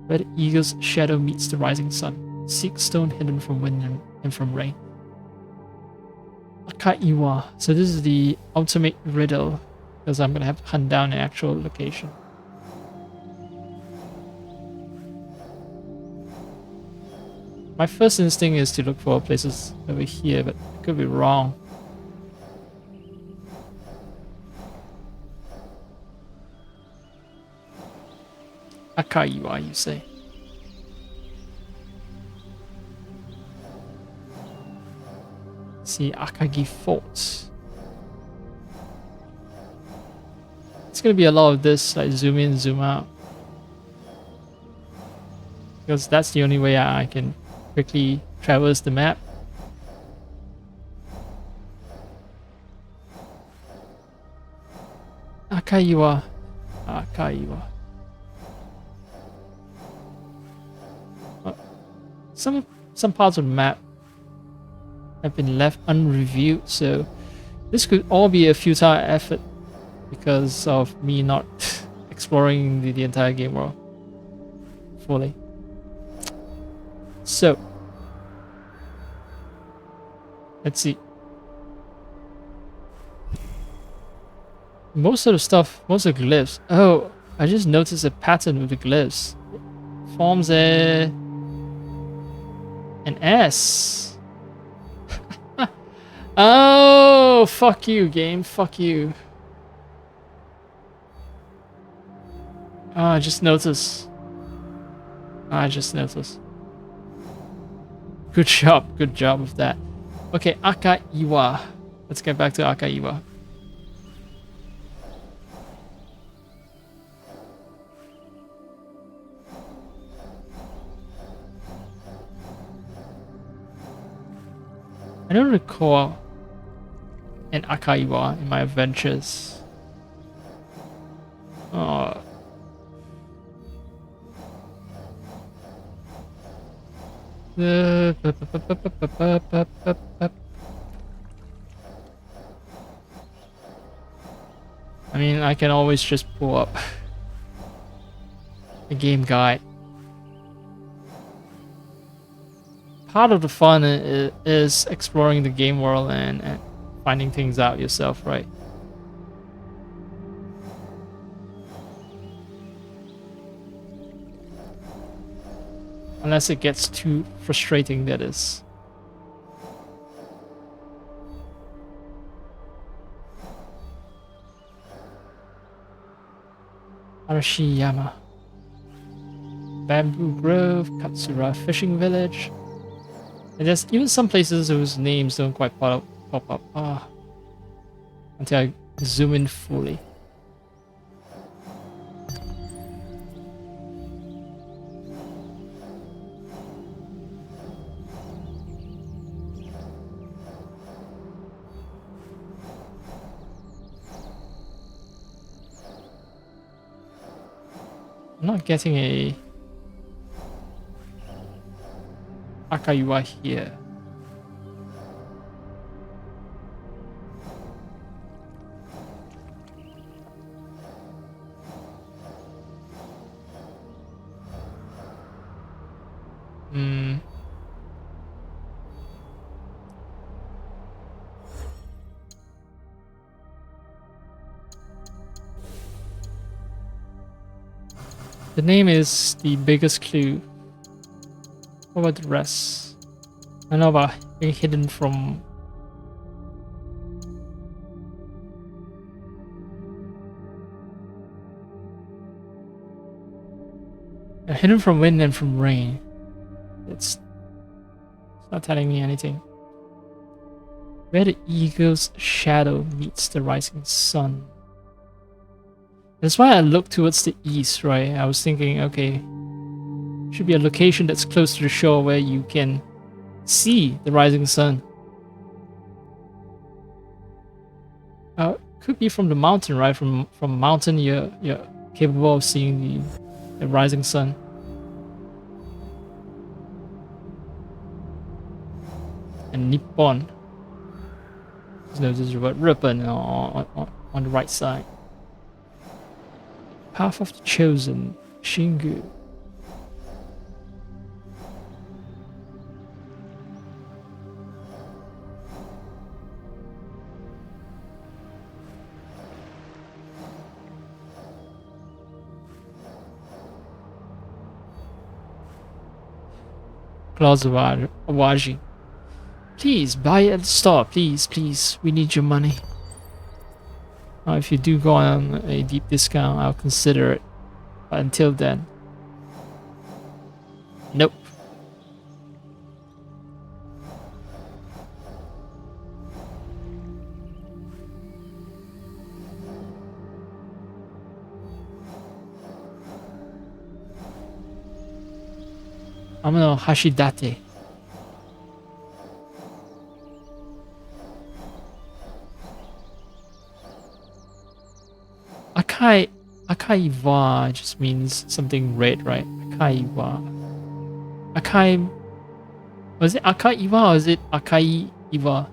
Where the eagle's shadow meets the rising sun, seek stone hidden from wind and from rain. Akaiwa. So this is the ultimate riddle, because I'm going to have to hunt down an actual location. My first instinct is to look for places over here, but I could be wrong. Akaiwa, you say? See, Akagi Fort. It's gonna be a lot of this, like zoom in, zoom out. Because that's the only way I can quickly traverse the map. Akaiwa. Akaiwa. Some parts of the map have been left unreviewed, so this could all be a futile effort because of me not exploring the entire game world fully. So, let's see. Most of the stuff, most of the glyphs. Oh, I just noticed a pattern with the glyphs. It forms an S. Oh, fuck you, game. Fuck you. Oh, I just noticed. I just noticed. Good job. Good job with that. Okay, Akaiwa. Let's get back to Akaiwa. I don't recall an Akaiwa in my adventures. Oh. I mean, I can always just pull up the game guide. Part of the fun is exploring the game world and finding things out yourself, right? Unless it gets too frustrating, that is. Arashiyama. Bamboo Grove, Katsura Fishing Village. And there's even some places whose names don't quite pop up. Until I zoom in fully. I'm not getting a Akaiwa here. The name is the biggest clue. What about the rest? I know about being hidden from... hidden from wind and from rain. It's not telling me anything. Where the eagle's shadow meets the rising sun. That's why I looked towards the east, right? I was thinking, okay, should be a location that's close to the shore where you can see the rising sun. Could be from the mountain, right? From mountain, you're capable of seeing the rising sun. And Nippon. No, this is about Rippon on the right side. Path of the Chosen, Shingu. Plaza Awaji. Please buy it at the store, please, please. We need your money. If you do go on a deep discount, I'll consider it. But until then, nope. I'm gonna Hashidate. Akaiwa just means something red, right? Akaiwa. Was it Akaiwa or is it Akaiwa?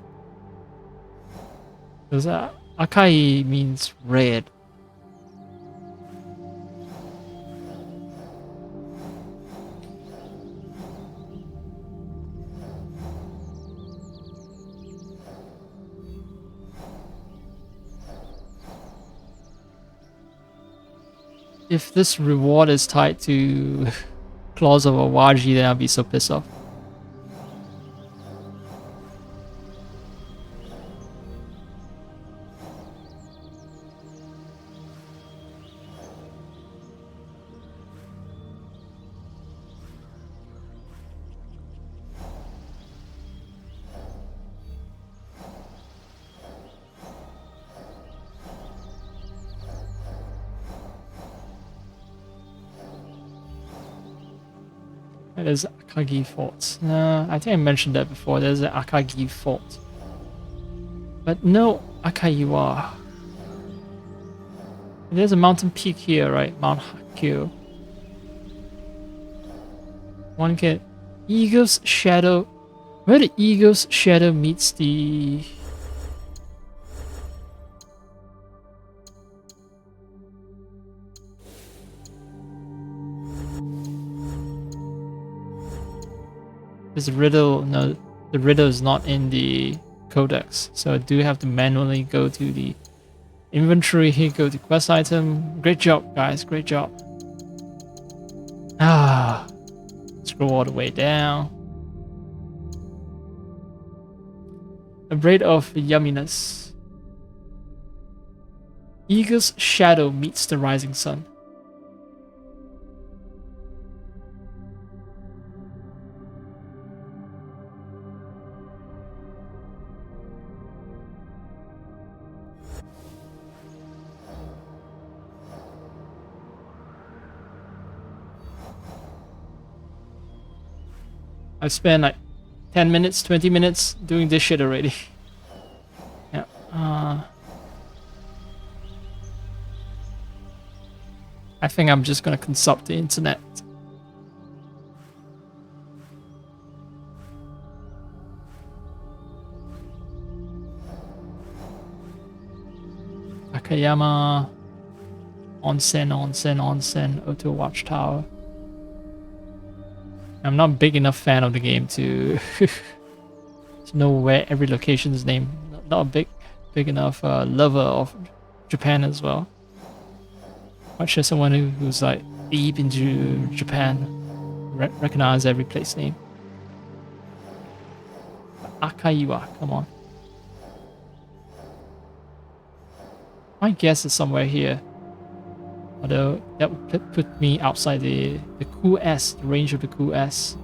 Because Akai means red. if this reward is tied to Claws of Awaji, then I'll be so pissed off. There's Akagi Fort. I think I mentioned that before. There's an Akagi Fort. But no Akaiwa. There's a mountain peak here, right? Mount Hakyu. One can... Eagle's Shadow... Where the Eagle's Shadow meets the... This riddle, no, the riddle is not in the codex, so I do have to manually go to the inventory here, go to quest item. Great job, guys, great job. Scroll all the way down. A braid of yumminess. Eagle's shadow meets the rising sun. I've spent like 10 minutes, 20 minutes doing this shit already. Yeah. I think I'm just gonna consult the internet. Takayama. Onsen. Oto Watchtower. I'm not a big enough fan of the game to know where every location is named. Not a big enough lover of Japan as well. Much as someone who's like deep into Japan, recognize every place name. Akaiwa, come on. My guess is somewhere here. Although that would put me outside the cool S, the range of the cool S.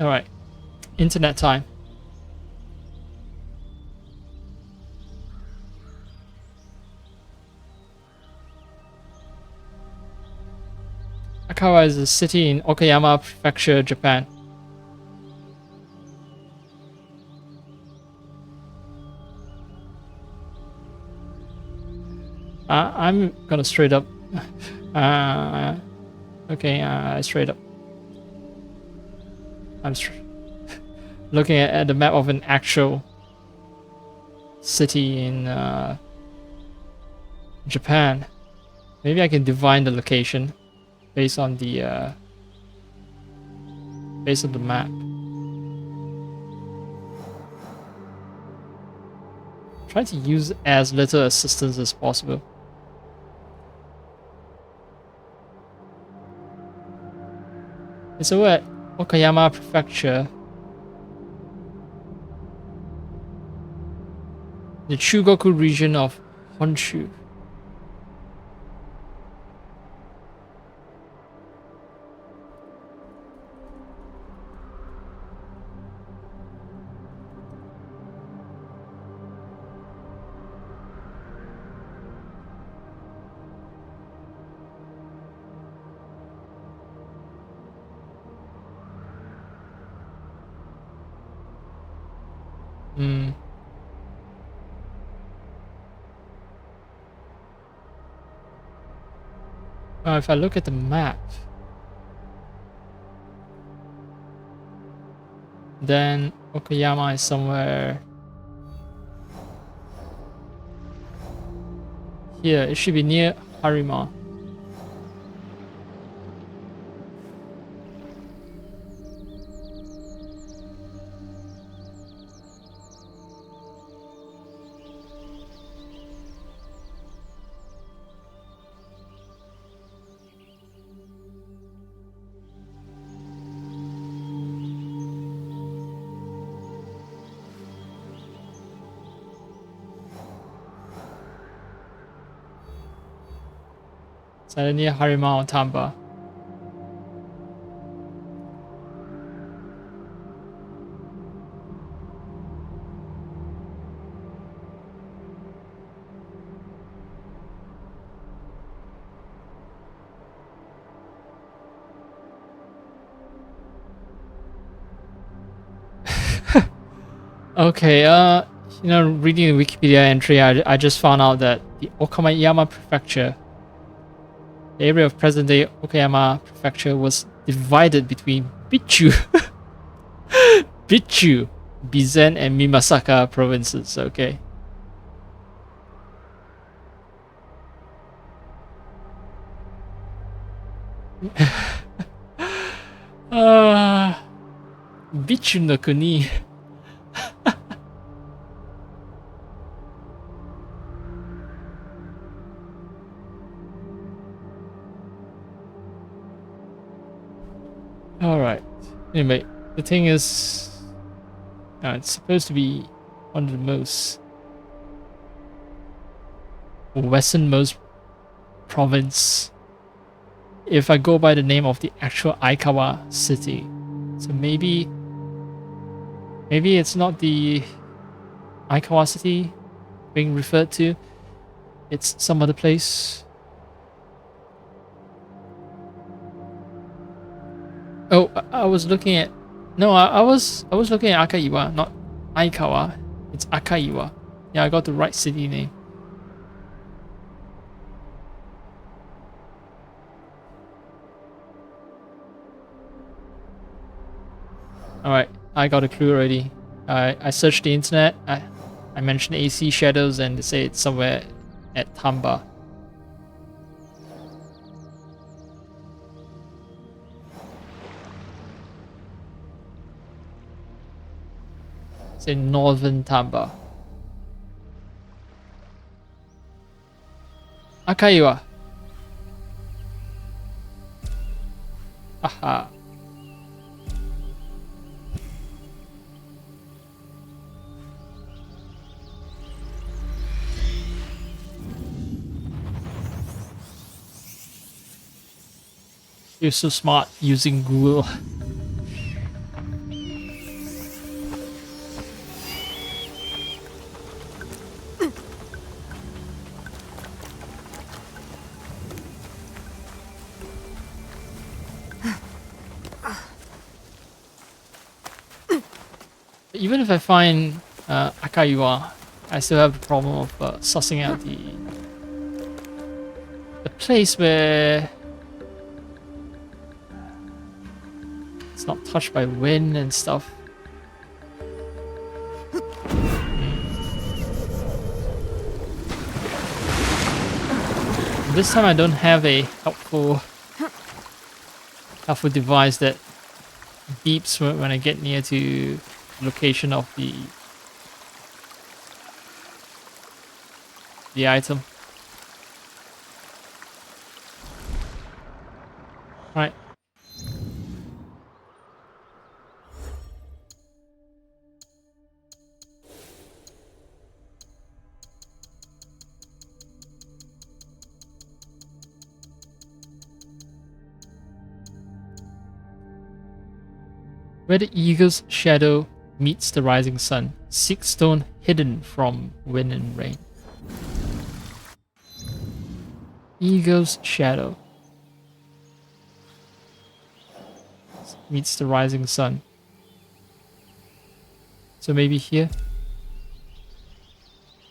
Alright, internet time. Akawa is a city in Okayama Prefecture, Japan. I'm gonna straight up. Okay, straight up. I'm looking at the map of an actual city in Japan. Maybe I can divine the location based on the map. Try to use as little assistance as possible. It's over at Okayama Prefecture. The Chugoku region of Honshu. If I look at the map, Then Okayama is somewhere here. It should be near Harima. It's either near Harima or Tamba. Okay, reading the Wikipedia entry, I just found out that the Okayama Prefecture, the area of present-day Okayama Prefecture, was divided between Bichu, Bichu, Bizen, and Mimasaka provinces. Okay. Bichu no Kuni. Alright. Anyway, the thing is, it's supposed to be one of the most westernmost province if I go by the name of the actual Aikawa city. So maybe it's not the Aikawa city being referred to, it's some other place. Oh, I was looking at... No, I was looking at Akaiwa, not Aikawa. It's Akaiwa. Yeah, I got the right city name. Alright, I got a clue already. I searched the internet. I mentioned AC shadows and they say it's somewhere at Tamba. It's in northern Tamba. Akaiwa. Aha. You're so smart using Google. Even if I find Akaiwa, I still have the problem of sussing out the place where it's not touched by wind and stuff. This time I don't have a helpful device that beeps when I get near to the location of the item. Right. Where the eagle's shadow meets the rising sun, seek stone hidden from wind and rain. Eagle's shadow meets the rising sun. So maybe here?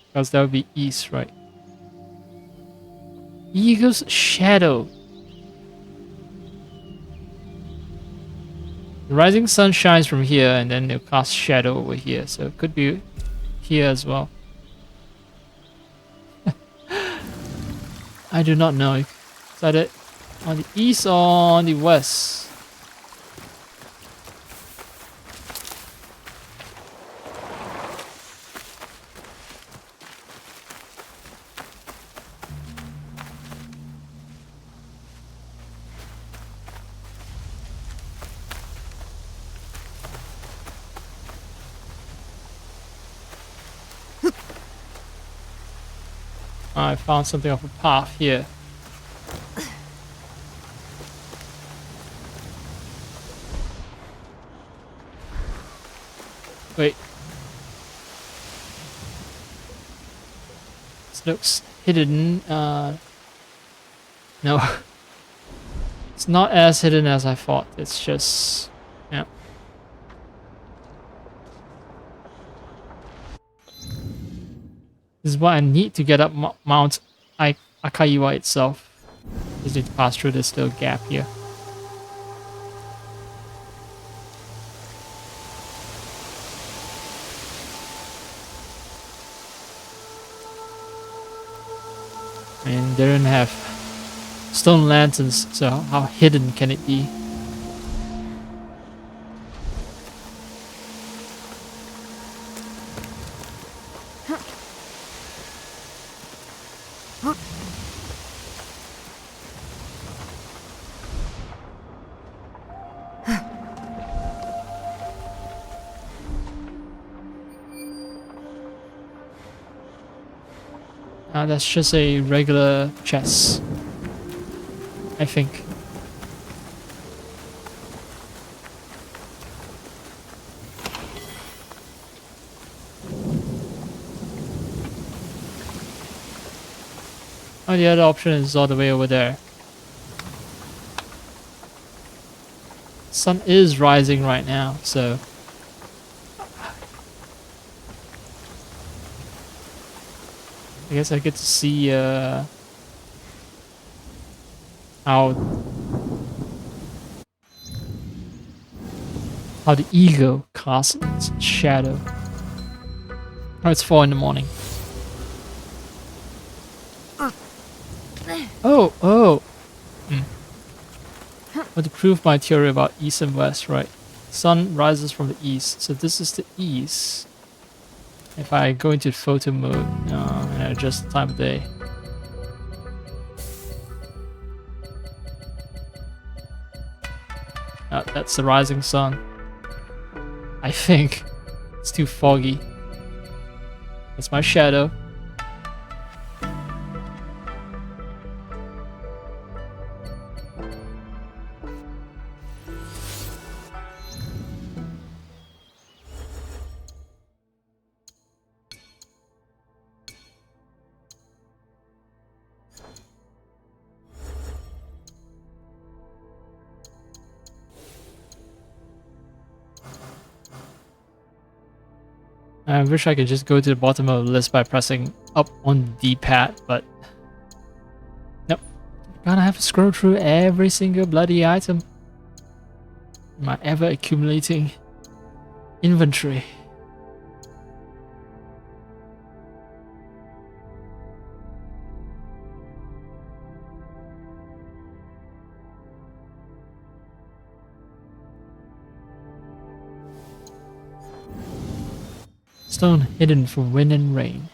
Because that would be east, right? Eagle's shadow. The rising sun shines from here, and then it'll cast shadow over here, so it could be here as well. I do not know. Is that it? On the east or on the west? I found something off a path here. Wait. This looks hidden. No. It's not as hidden as I thought. It's just... yeah. This is what I need to get up Mount Akaiwa itself. Just need to pass through this little gap here. And they don't have stone lanterns, so how hidden can it be? That's just a regular chest, I think. Oh, the other option is all the way over there. Sun is rising right now, so... I guess I get to see how the ego casts its shadow. Oh, it's 4 in the morning. Oh. But to prove my theory about east and west, right? Sun rises from the east, so this is the east. If I go into photo mode and adjust the time of day. That's the rising sun. I think it's too foggy. That's my shadow. I wish I could just go to the bottom of the list by pressing up on the D-pad, but nope. Gonna have to scroll through every single bloody item in my ever-accumulating inventory. Stone hidden from wind and rain.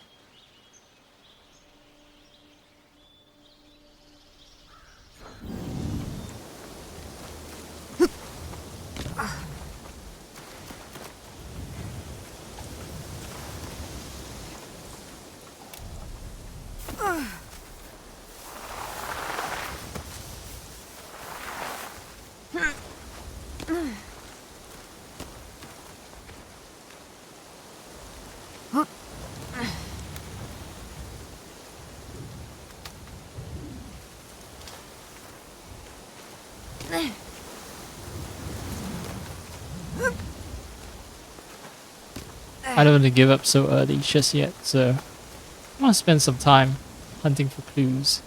I don't want to give up so early just yet, so I want to spend some time hunting for clues.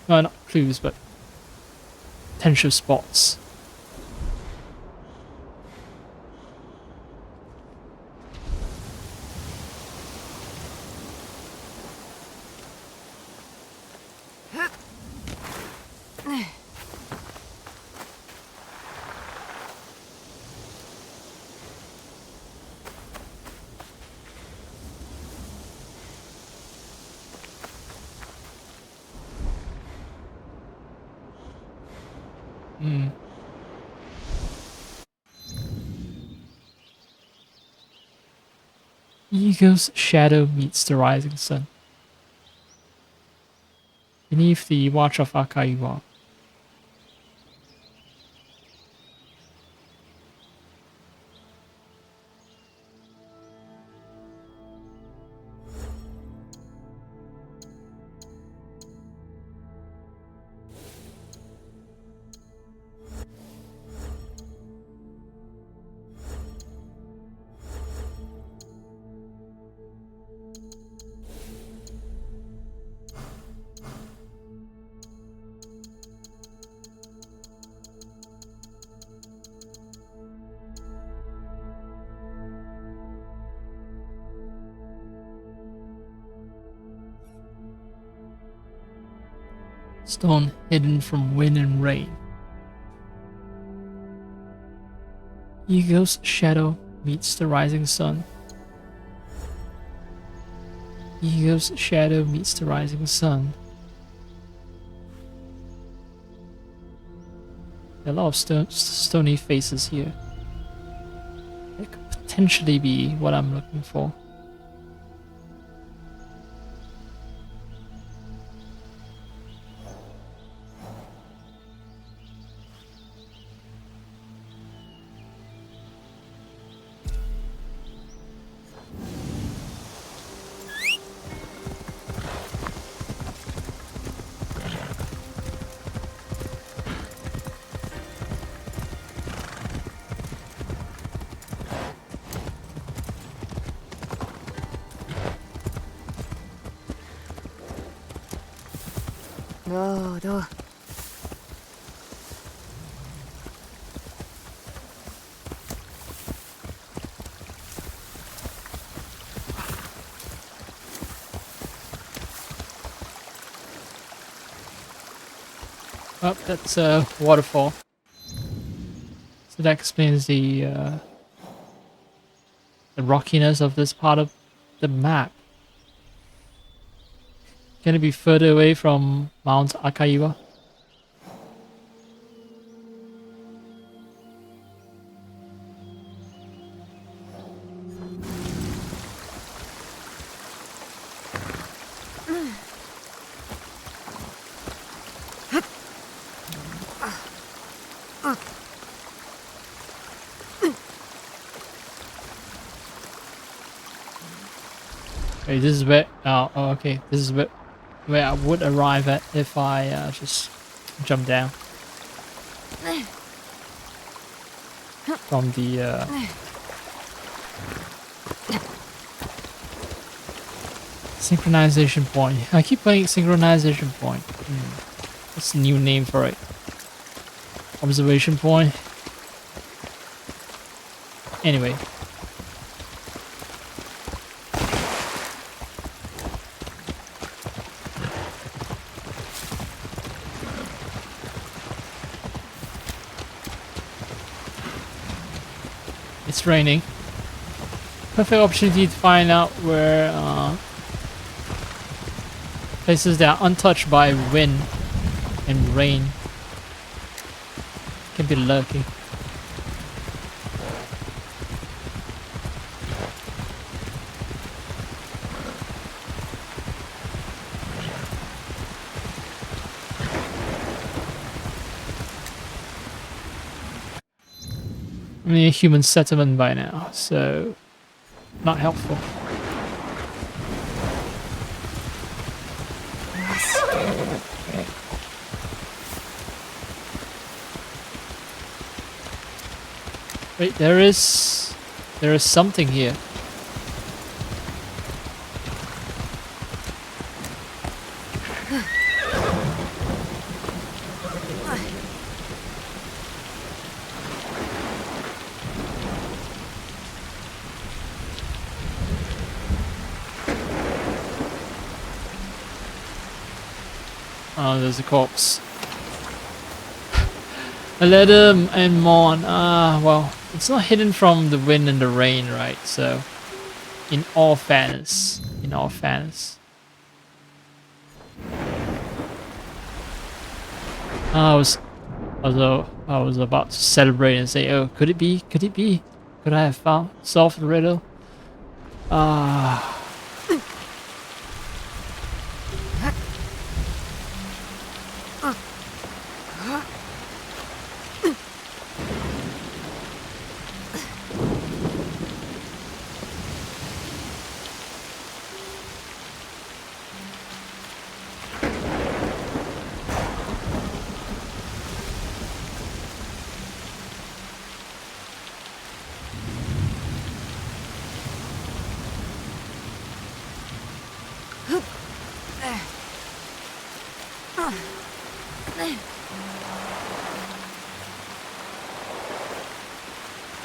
Well, not clues, but potential spots. Ego's shadow meets the rising sun. Beneath the watch of Akaiwa. Stone hidden from wind and rain. Ego's shadow meets the rising sun. Ego's shadow meets the rising sun. There are a lot of stony faces here. It could potentially be what I'm looking for.どう Oh, that's a waterfall. So that explains the rockiness of this part of the map. Can it be further away from Mount Akaiwa? Wait, this is where... Oh, okay. This is where I would arrive at if I just jump down. From the... synchronization point. I keep playing synchronization point. What's the new name for it? Observation point? Anyway. It's raining. Perfect opportunity to find out where places that are untouched by wind and rain can be lurking. I mean, a human settlement by now, so not helpful. Wait, there is something here. Oh, there's a corpse. Let him and mourn. Ah, well, it's not hidden from the wind and the rain, right? So, in all fairness, I was, I was about to celebrate and say, "Oh, could it be? Could it be? Could I have solved the riddle?" Ah.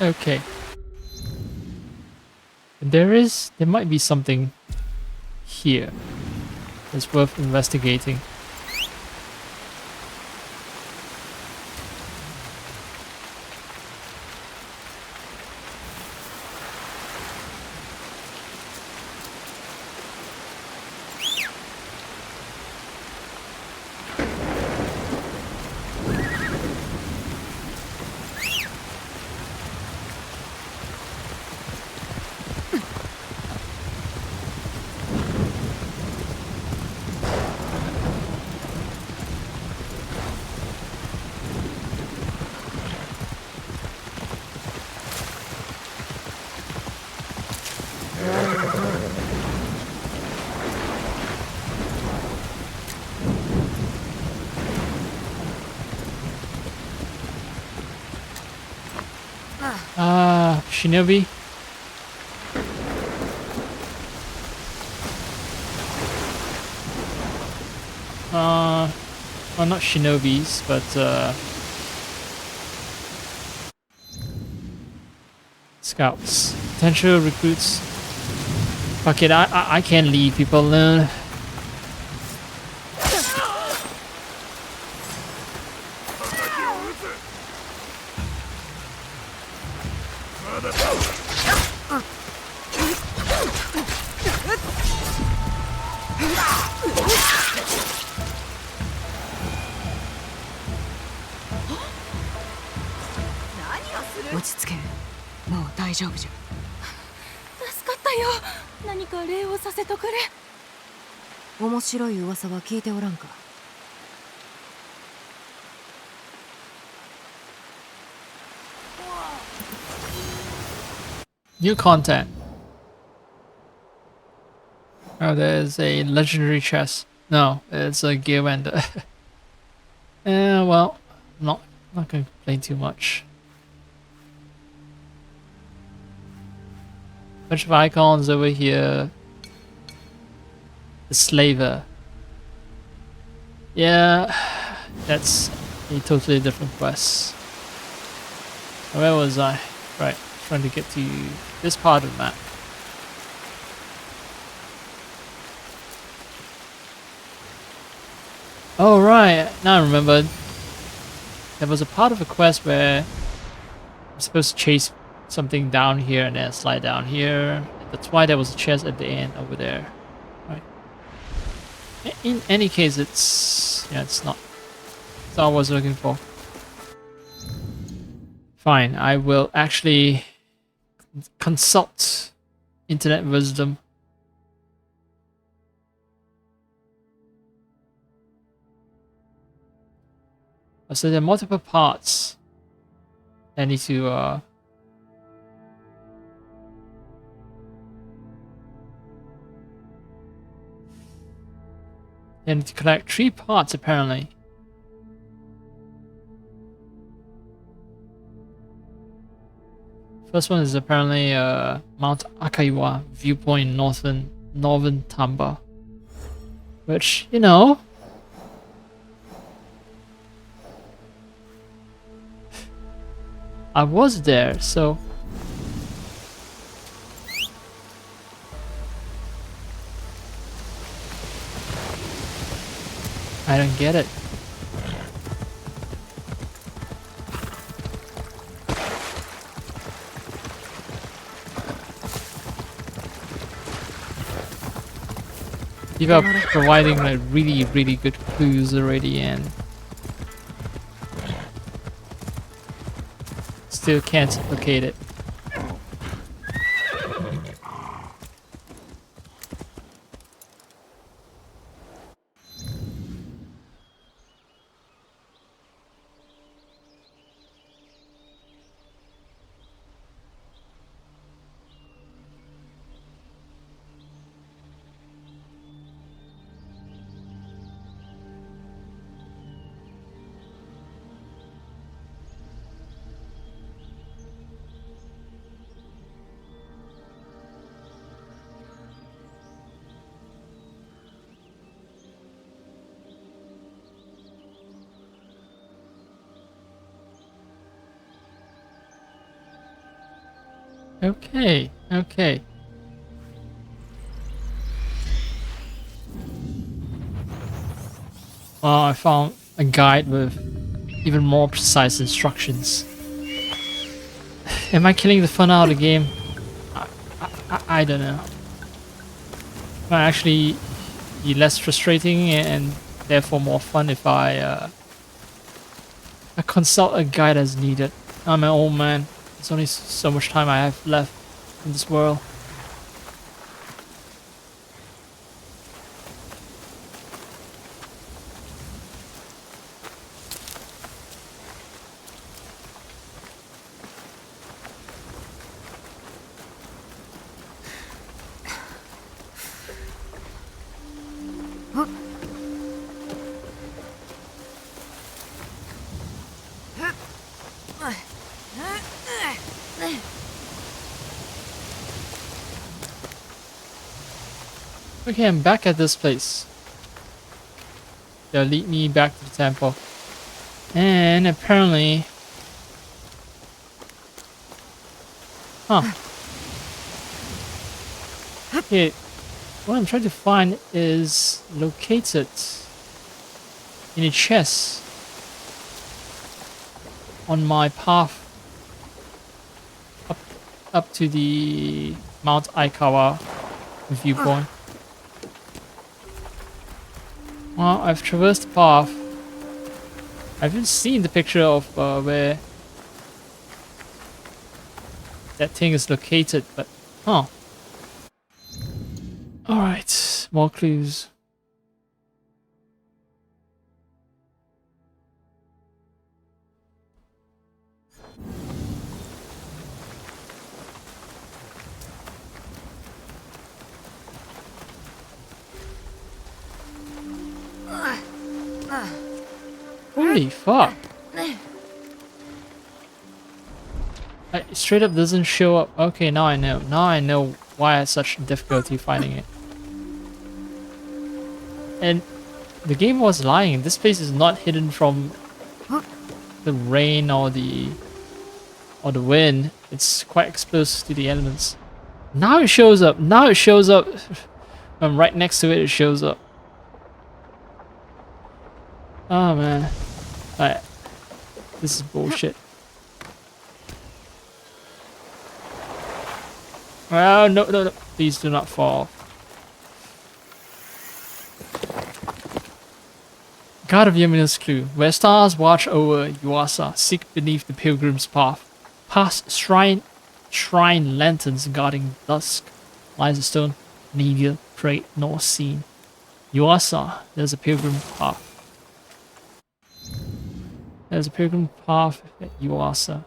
Okay. There might be something here that's worth investigating. Shinobi. Well, not shinobis, but scouts, potential recruits. Fuck it, I can't leave people alone. New content. Oh, there's a legendary chest. No, it's a gear vendor. Well, not gonna complain too much. Bunch of icons over here. The slaver. Yeah, that's a totally different quest. Where was I? Right, trying to get to this part of the map. Oh right, now I remembered. There was a part of a quest where I'm supposed to chase something down here and then slide down here. That's why there was a chest at the end over there. Right. In any case, it's not what I was looking for. Fine, I will actually consult internet wisdom. So there are multiple parts I need to I need to collect 3 parts apparently. First one is apparently Mount Akaiwa viewpoint northern Tamba, which, you know, I was there, so I don't get it. People are providing like really good clues already and still can't locate it. Okay, okay. Well, I found a guide with even more precise instructions. Am I killing the fun out of the game? I don't know. Might actually be less frustrating and therefore more fun if I consult a guide as needed. I'm an old man. There's only so much time I have left in this world. Okay, I'm back at this place. They'll lead me back to the temple. And apparently... Huh. Okay, what I'm trying to find is located in a chest on my path up to the Mount Aikawa viewpoint. Well, I've traversed the path. I haven't seen the picture of where that thing is located, but huh. Alright, more clues. Holy fuck. It straight up doesn't show up. Okay, now I know. Now I know why I had such difficulty finding it. And the game was lying. This place is not hidden from the rain or the wind. It's quite exposed to the elements. Now it shows up. Now it shows up. I'm right next to it. It shows up. Oh man. Alright. This is bullshit. Oh, no, no, no. Please do not fall. God of Yamina's clue. Where stars watch over Yuasa, seek beneath the pilgrim's path. Past shrine lanterns guarding dusk. Lies a stone, neither prayed nor seen. Yuasa, there's a pilgrim path. There's a pilgrim path at Yuasa.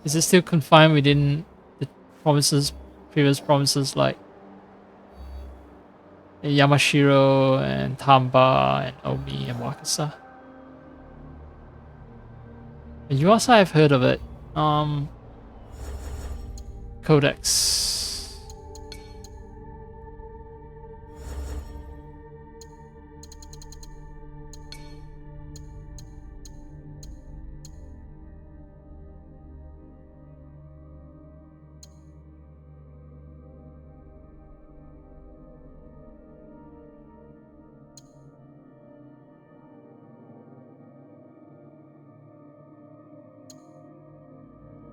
Is it still confined within the previous provinces like Yamashiro and Tamba and Omi and Wakasa? And Yuasa, I've heard of it. Codex.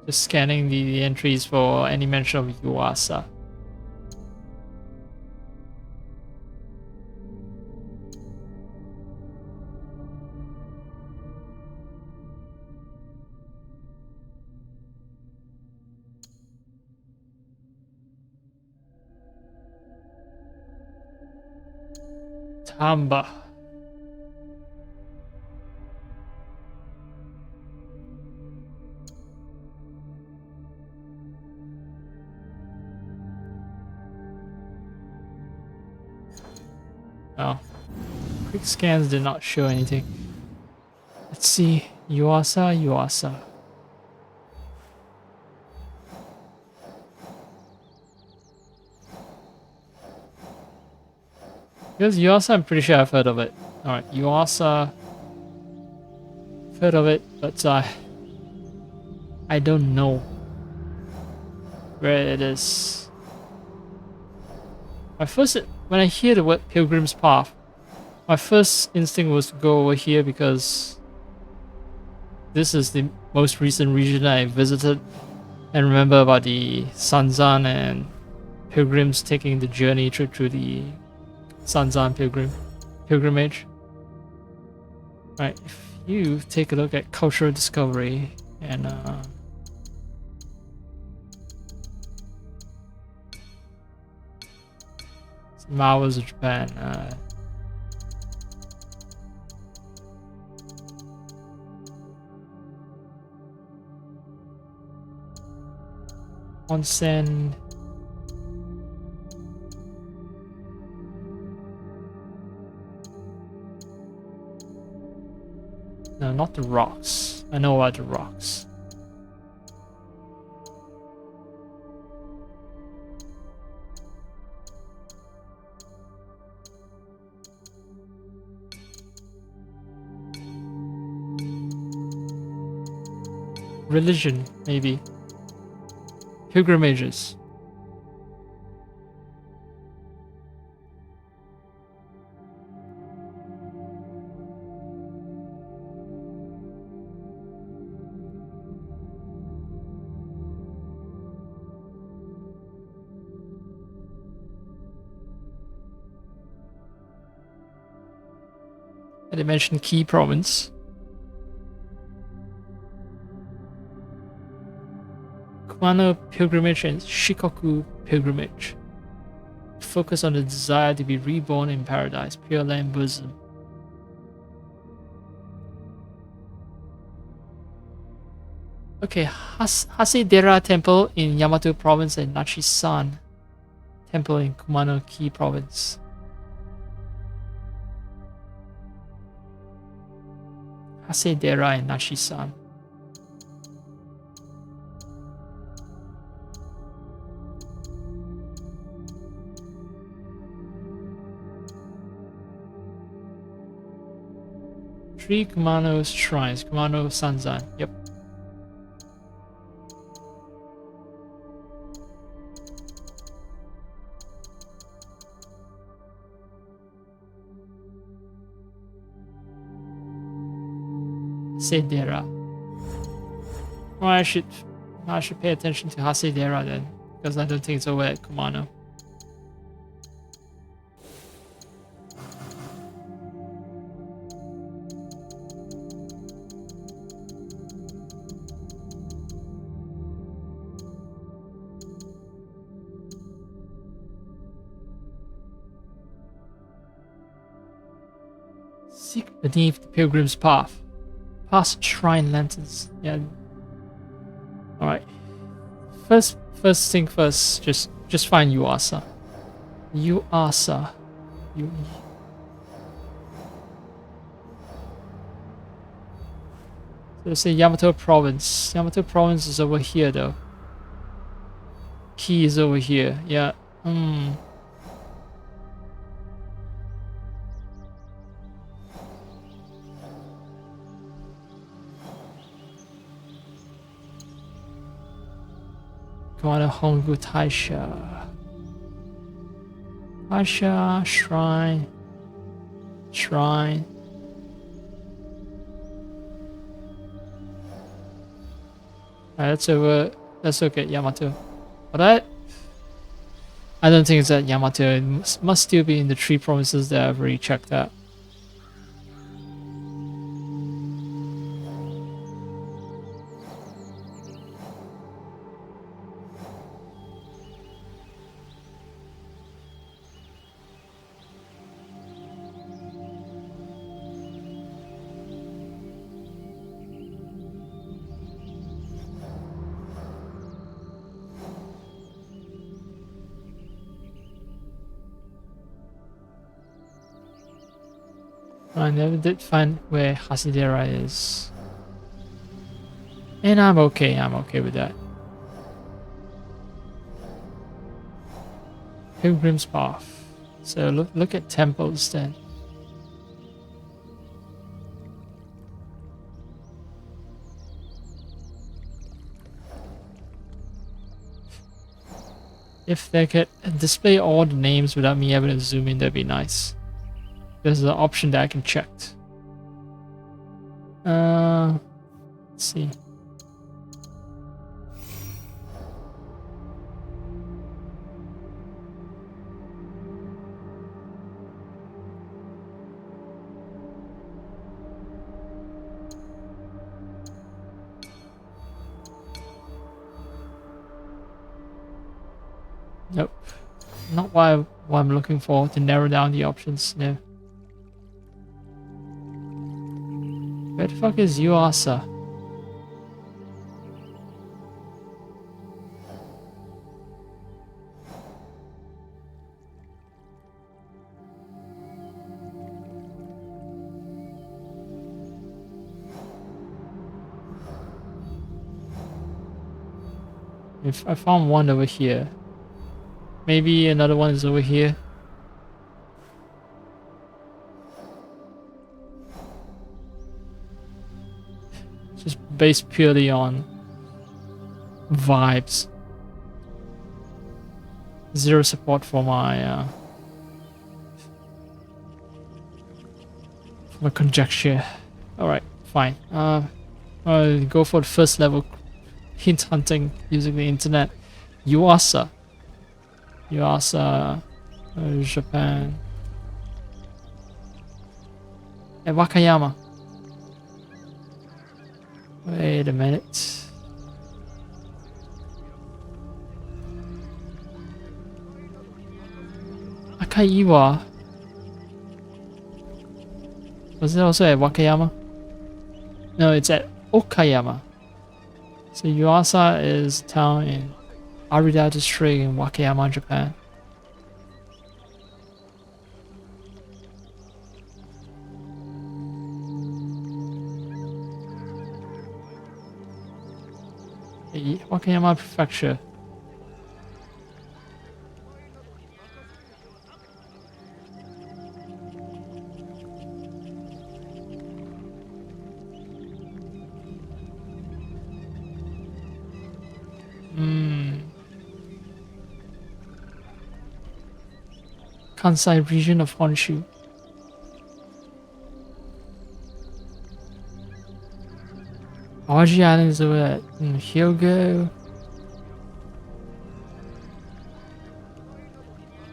Just scanning the entries for any mention of Yuasa. Tamba. Oh. Quick scans did not show anything. Let's see. Yuasa. Because Yuasa, I'm pretty sure I've heard of it. Alright, Yuasa. I've heard of it, but I don't know where it is. When I hear the word Pilgrim's Path, my first instinct was to go over here because this is the most recent region I visited and remember about the Sanzan and pilgrims taking the journey through the Sanzan pilgrimage. Right, if you take a look at cultural discovery and Marvels of Japan. Onsen. No, not the rocks. I know about the rocks. Religion, maybe. Pilgrimages. And they mentioned Key Province. Kumano Pilgrimage and Shikoku Pilgrimage. Focus on the desire to be reborn in paradise, Pure Land Buddhism. Okay, Hasedera Temple in Yamato Province and Nachi-san Temple in Kumano Key Province. Hasedera and Nachi-san. Three Kumano shrines. Kumano Sanzan. Yep. Hasedera. Well, I should pay attention to Hasedera then, because I don't think it's over at Kumano. Seek beneath the pilgrim's path. Past shrine lanterns. Yeah. Alright. First thing first, just find Yuasa. Yuasa. So let's say Yamato Province. Yamato Province is over here though. key is over here. Yeah. Hmm. Go on to Hongu Taisha. Taisha Shrine. Shrine. Alright, that's over. Let's look at Yamato. But I don't think it's at Yamato. It must still be in the 3 provinces that I've already checked out. I never did find where Hasidera is. And I'm okay with that. Pilgrim's Path. So look at temples then. If they could display all the names without me having to zoom in, that'd be nice. There's an option that I can check. Let's see. Nope. Not what I'm looking for to narrow down the options. No. Where the fuck is Yuasa? If I found one over here. Maybe another one is over here. Just based purely on vibes. Zero support for my conjecture. Alright, fine. I'll go for the first level hint hunting using the internet. Yuasa. Japan. And Wakayama. Wait a minute. Akaiwa. Was it also at Wakayama? No, it's at Okayama. So Yuasa is a town in Arida district in Wakayama, Japan. Wakayama Prefecture. Kansai region of Honshu. Awaji Island is over at Hyogo.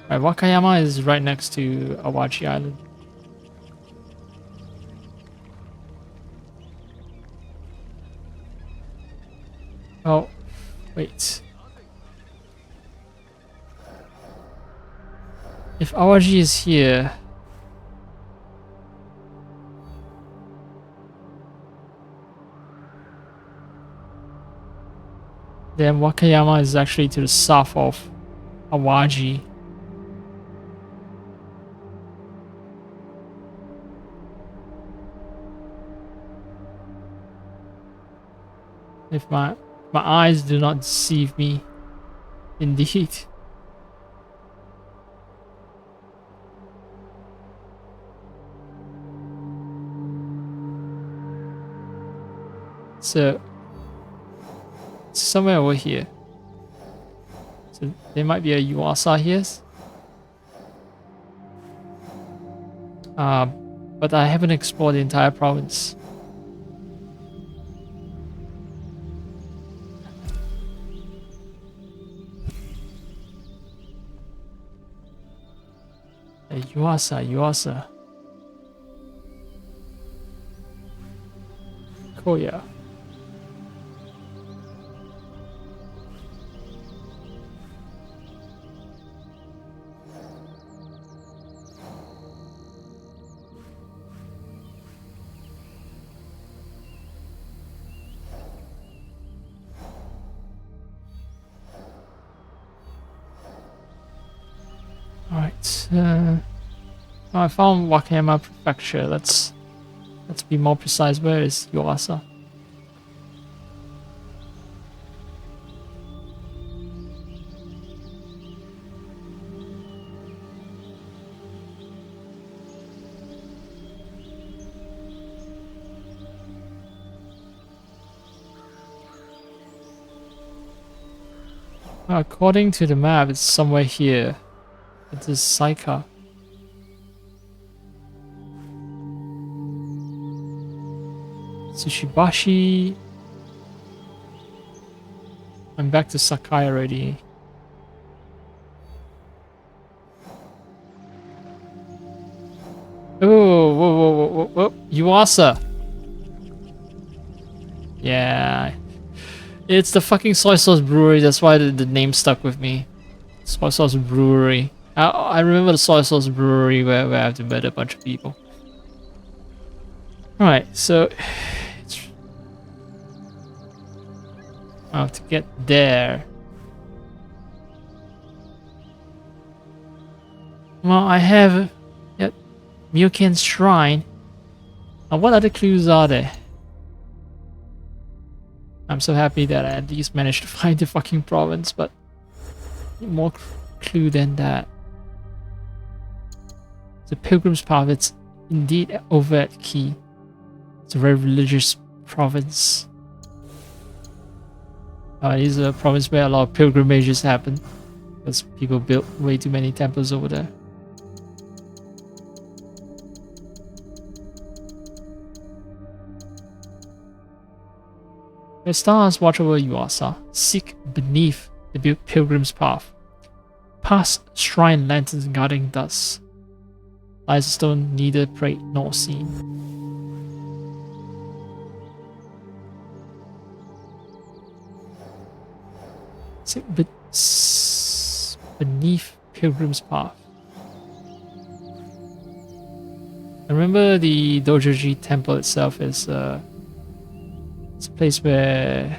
Right, Wakayama is right next to Awaji Island. Oh, wait. If Awaji is here, then Wakayama is actually to the south of Awaji. If my eyes do not deceive me. Indeed. So, somewhere over here. So there might be a Yuasa here. But I haven't explored the entire province. Yuasa. Koya. Alright, I found Wakayama Prefecture. Let's be more precise. Where is Yuasa? According to the map, it's somewhere here. It is Saika. Tsushibashi. I'm back to Sakai already. Oh, whoa. Yuasa. Yeah. It's the fucking soy sauce brewery, that's why the name stuck with me. Soy sauce brewery. I remember the soy sauce brewery where I have to meet a bunch of people. Alright, so I have to get there. Well, I have Myoken's Shrine. Now, what other clues are there? I'm so happy that I at least managed to find the fucking province, but more clue than that. The Pilgrim's Path, it's indeed over at Key. It's a very religious province. It is a province where a lot of pilgrimages happen, because people built way too many temples over there. The stars watch over Yuasa. Seek beneath the Pilgrim's Path. Past shrine lanterns guarding dust. Lies a stone neither prayed nor seen. Seek beneath Pilgrim's Path. I remember the Dojoji temple itself is it's a place where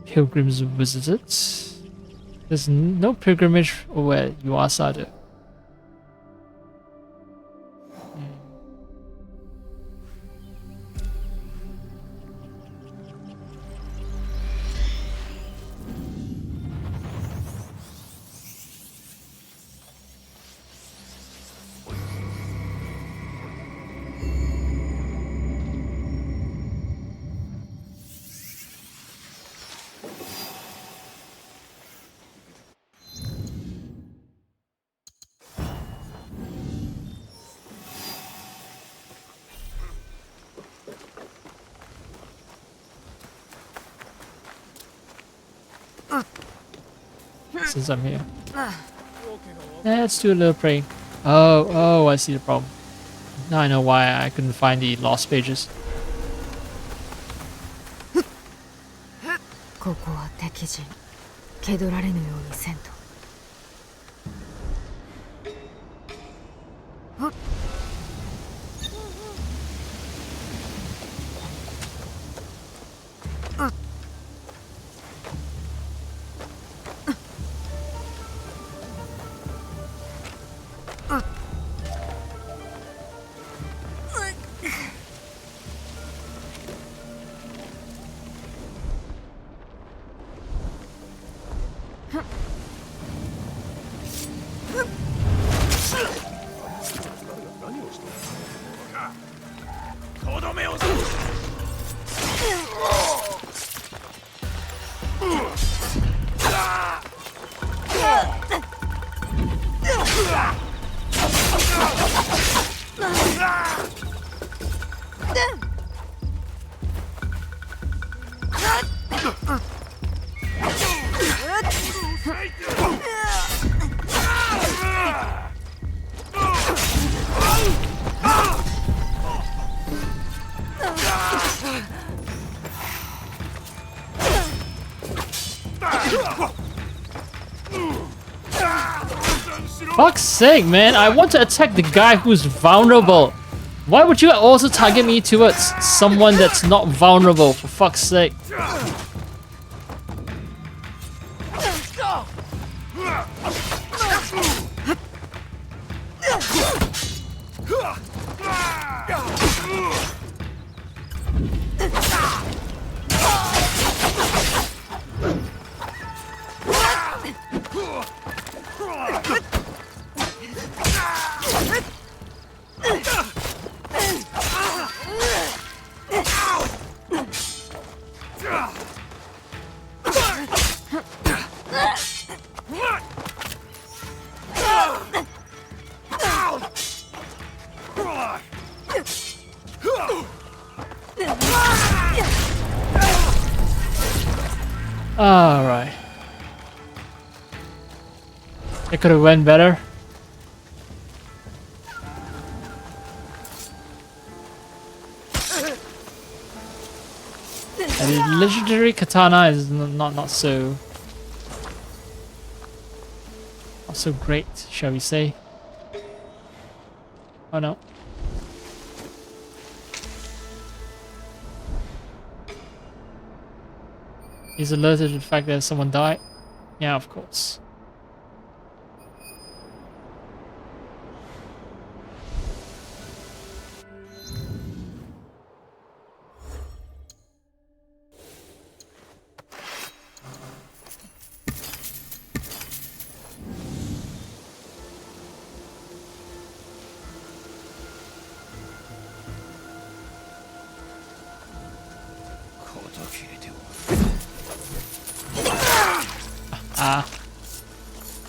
pilgrims visited. There's no pilgrimage over at Yuasa though. Since I'm here. Let's do a little praying. Oh, I see the problem. Now I know why I couldn't find the lost pages. ここは敵陣。気取られぬようにせんと。Fuck's sake, man. I want to attack the guy who's vulnerable. Why would you also target me towards someone that's not vulnerable, for fuck's sake? Alright. It could have went better. A legendary katana is not so great, shall we say? Oh no. He's alerted to the fact that someone died. Yeah, of course.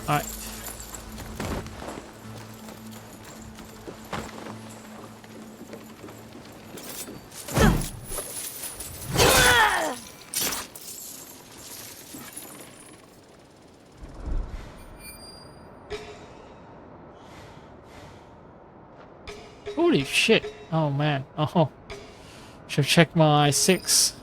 Alright. Holy shit. Oh man. Oh. Should check my 6.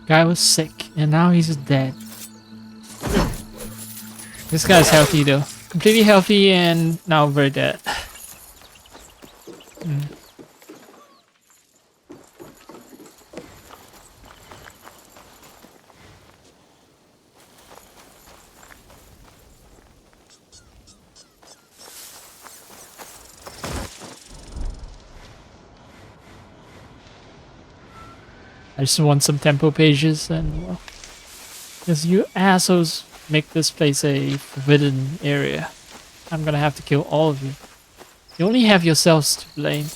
Guy was sick, and now he's dead. This guy's healthy though. Completely healthy and now very dead. I just want some tempo pages and, well, because you assholes make this place a forbidden area. I'm gonna have to kill all of you. You only have yourselves to blame.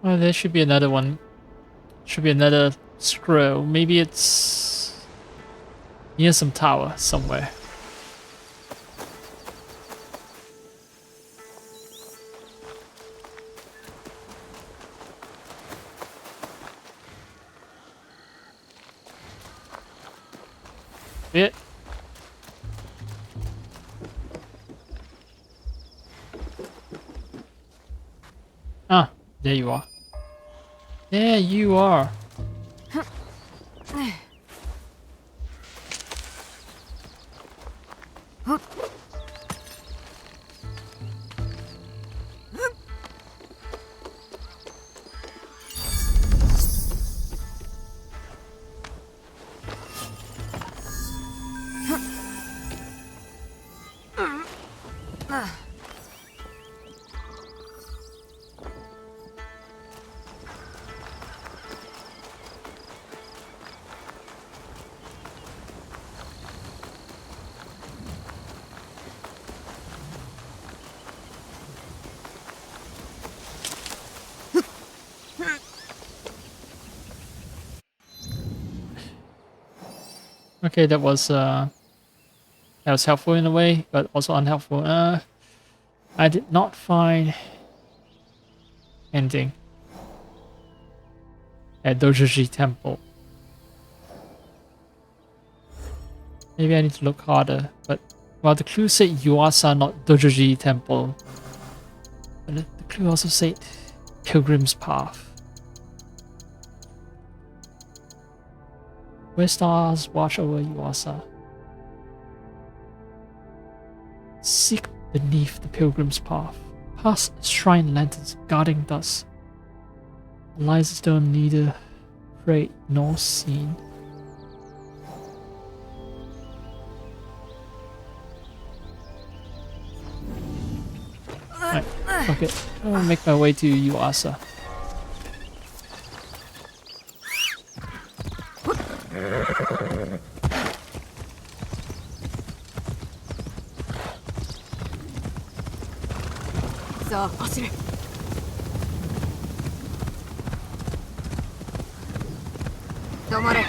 Oh, there should be another one. Should be another scroll. Maybe it's near some tower somewhere. It. Ah, there you are. There you are. Okay, that was helpful in a way, but also unhelpful. I did not find anything at Dojoji Temple. Maybe I need to look harder, but well, the clue said Yuasa, not Dojoji Temple. But the clue also said Pilgrim's Path. Where stars watch over Yuasa. Seek beneath the Pilgrim's Path. Past shrine lanterns guarding dust. Lies stone neither afraid nor seen. Right, fuck it. I'll make my way to Yuasa. So, 走れ。止まれ。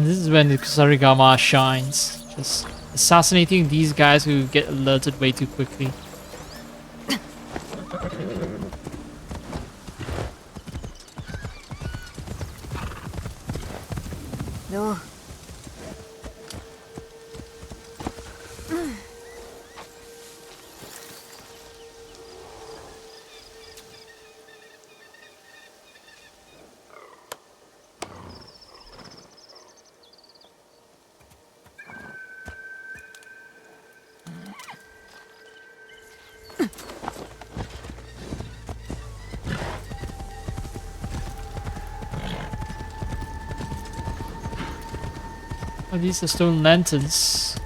This is when the Kusarigama shines. Just assassinating these guys who get alerted way too quickly. No. Oh, these are stone lanterns.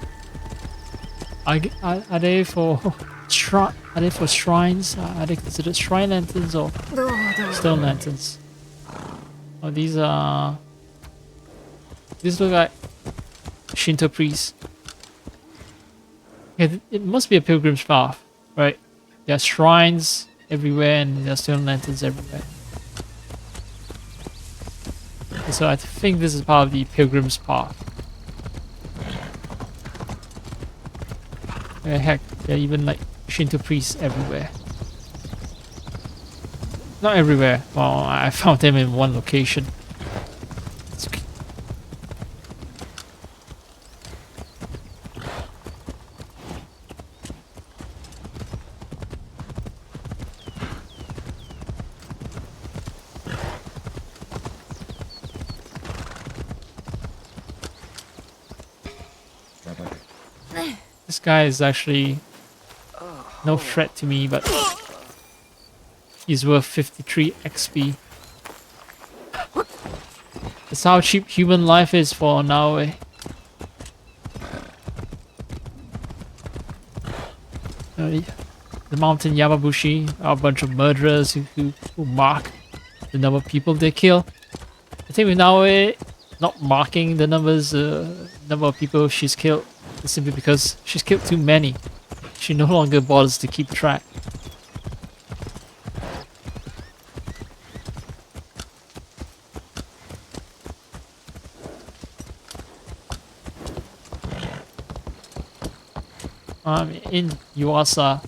Are they for Are they for shrines? Are they considered shrine lanterns or stone lanterns? Oh, these look like Shinto priests. Yeah, it must be a pilgrim's path, right? There are shrines everywhere and there are stone lanterns everywhere. So I think this is part of the pilgrim's path. Heck, there are even like Shinto priests everywhere. Not everywhere. Well, I found them in one location. This guy is actually no threat to me, but he's worth 53 XP. That's how cheap human life is for now, eh? The mountain Yamabushi are a bunch of murderers who mark the number of people they kill. I think with Naoe not marking the number of people she's killed is simply because she's killed too many. She no longer bothers to keep track. I'm in Yuasa.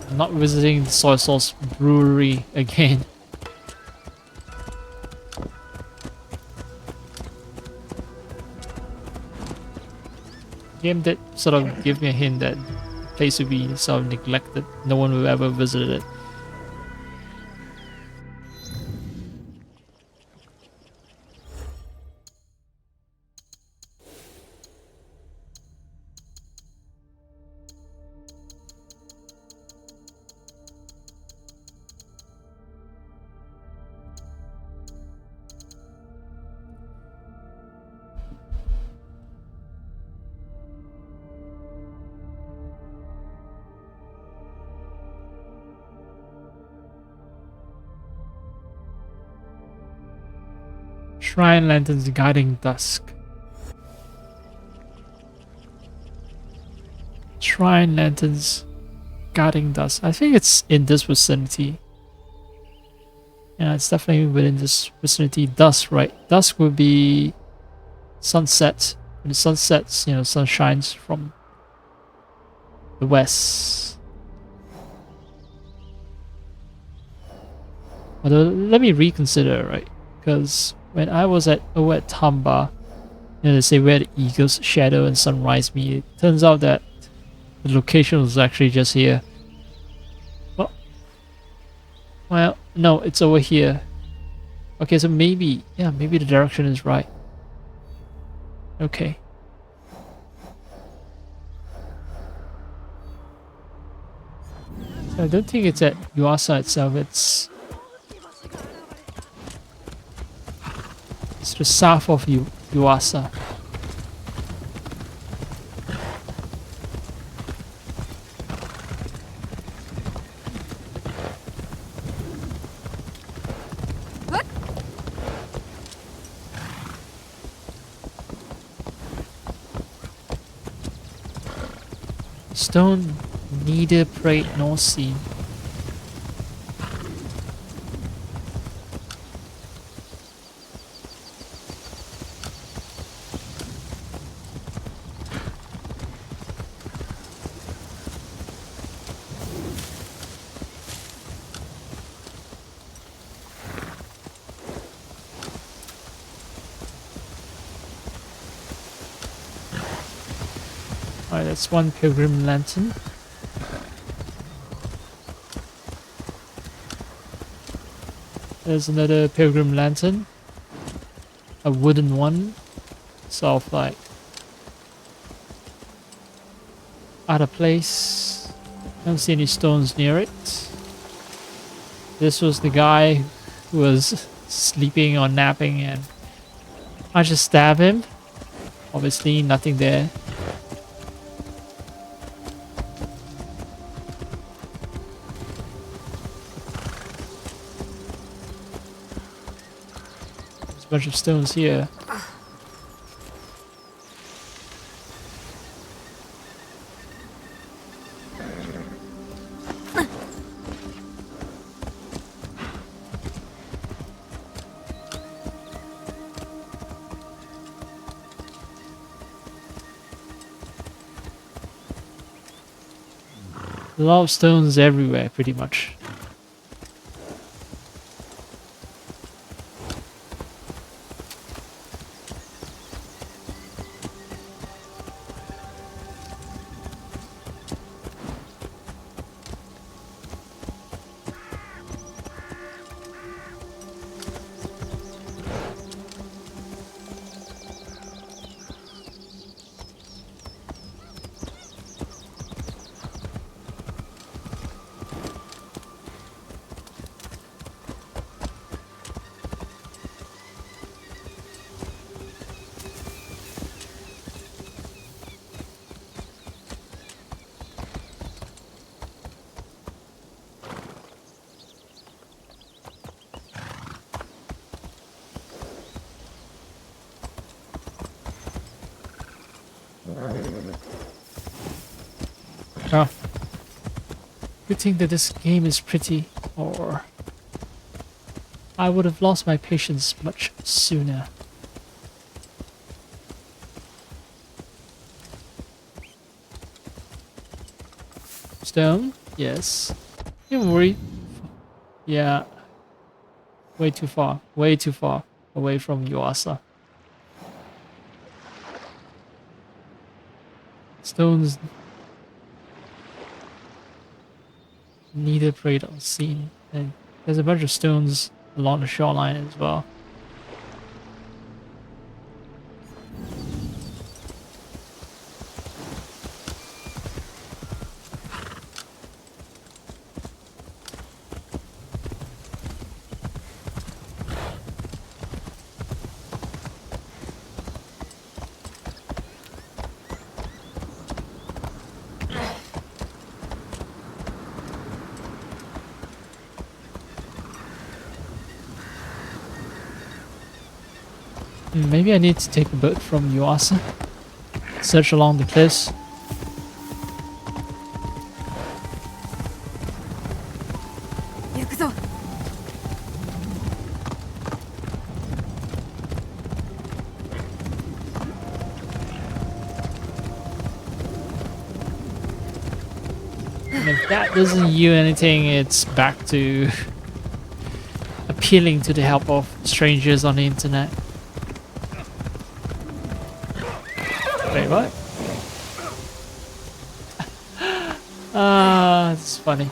I'm not visiting the soy sauce brewery again. Game that sort of gave me a hint that the place would be sort of neglected. No one will ever visit it. Shrine lanterns guiding dusk. Shrine lanterns guarding dusk. I think it's in this vicinity. Yeah, it's definitely within this vicinity. Dusk, right? Dusk would be sunset. When the sun sets, you know, sun shines from the west. Although, let me reconsider, right? Because when I was at Tamba, you know, they say where the eagle's shadow and sunrise meet. It turns out that the location was actually just here. Well, no, it's over here. Okay, so maybe, yeah, maybe the direction is right. Okay. So I don't think it's at Yuasa itself, it's just south of Yuasa. Stone neither prayed nor seen. Alright, that's one pilgrim lantern. There's another pilgrim lantern. A wooden one. Sort of like out of place. Don't see any stones near it. This was the guy who was sleeping or napping and I just stab him. Obviously nothing there. Bunch of stones here. A lot of stones everywhere, pretty much. think that this game is pretty, or I would have lost my patience much sooner. Stone? Yes. Don't worry. Yeah. Way too far away from Yuasa. Stones needed preyed on scene, and there's a bunch of stones along the shoreline as well. Maybe I need to take a boat from Yuasa. Search along the cliffs. And if that doesn't yield anything, it's back to appealing to the help of strangers on the internet. Wait, what? Ah, it's funny.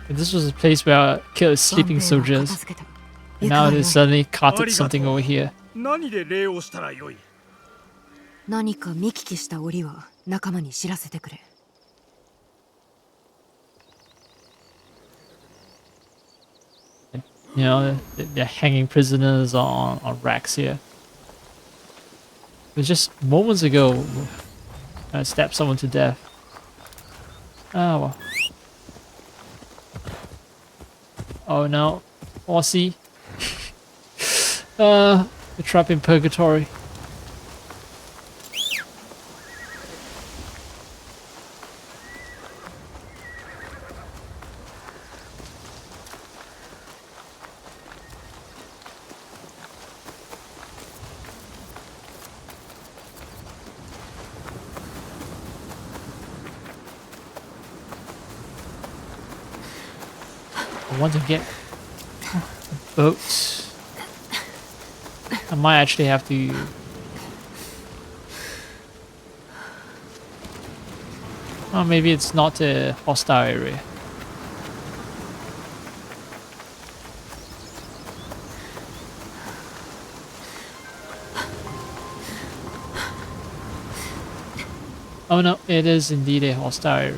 This was a place where I killed sleeping soldiers. And now they suddenly carted something over here. 何で礼をしたらよい？何か見聞きした折は仲間に知らせてくれ。You know, they're hanging prisoners on racks here. It was just moments ago I stabbed someone to death. Ah, well. Oh no. Aussie. The trap in purgatory. I want to get a boat. I might actually have to... Oh, maybe it's not a hostile area. Oh no, it is indeed a hostile area.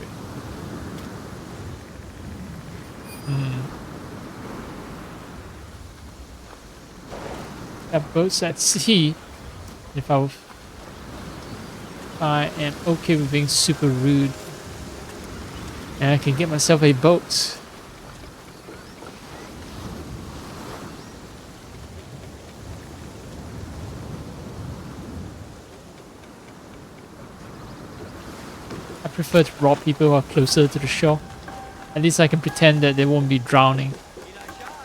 Have boats at sea. If I am okay with being super rude, and I can get myself a boat. I prefer to rob people who are closer to the shore. At least I can pretend that they won't be drowning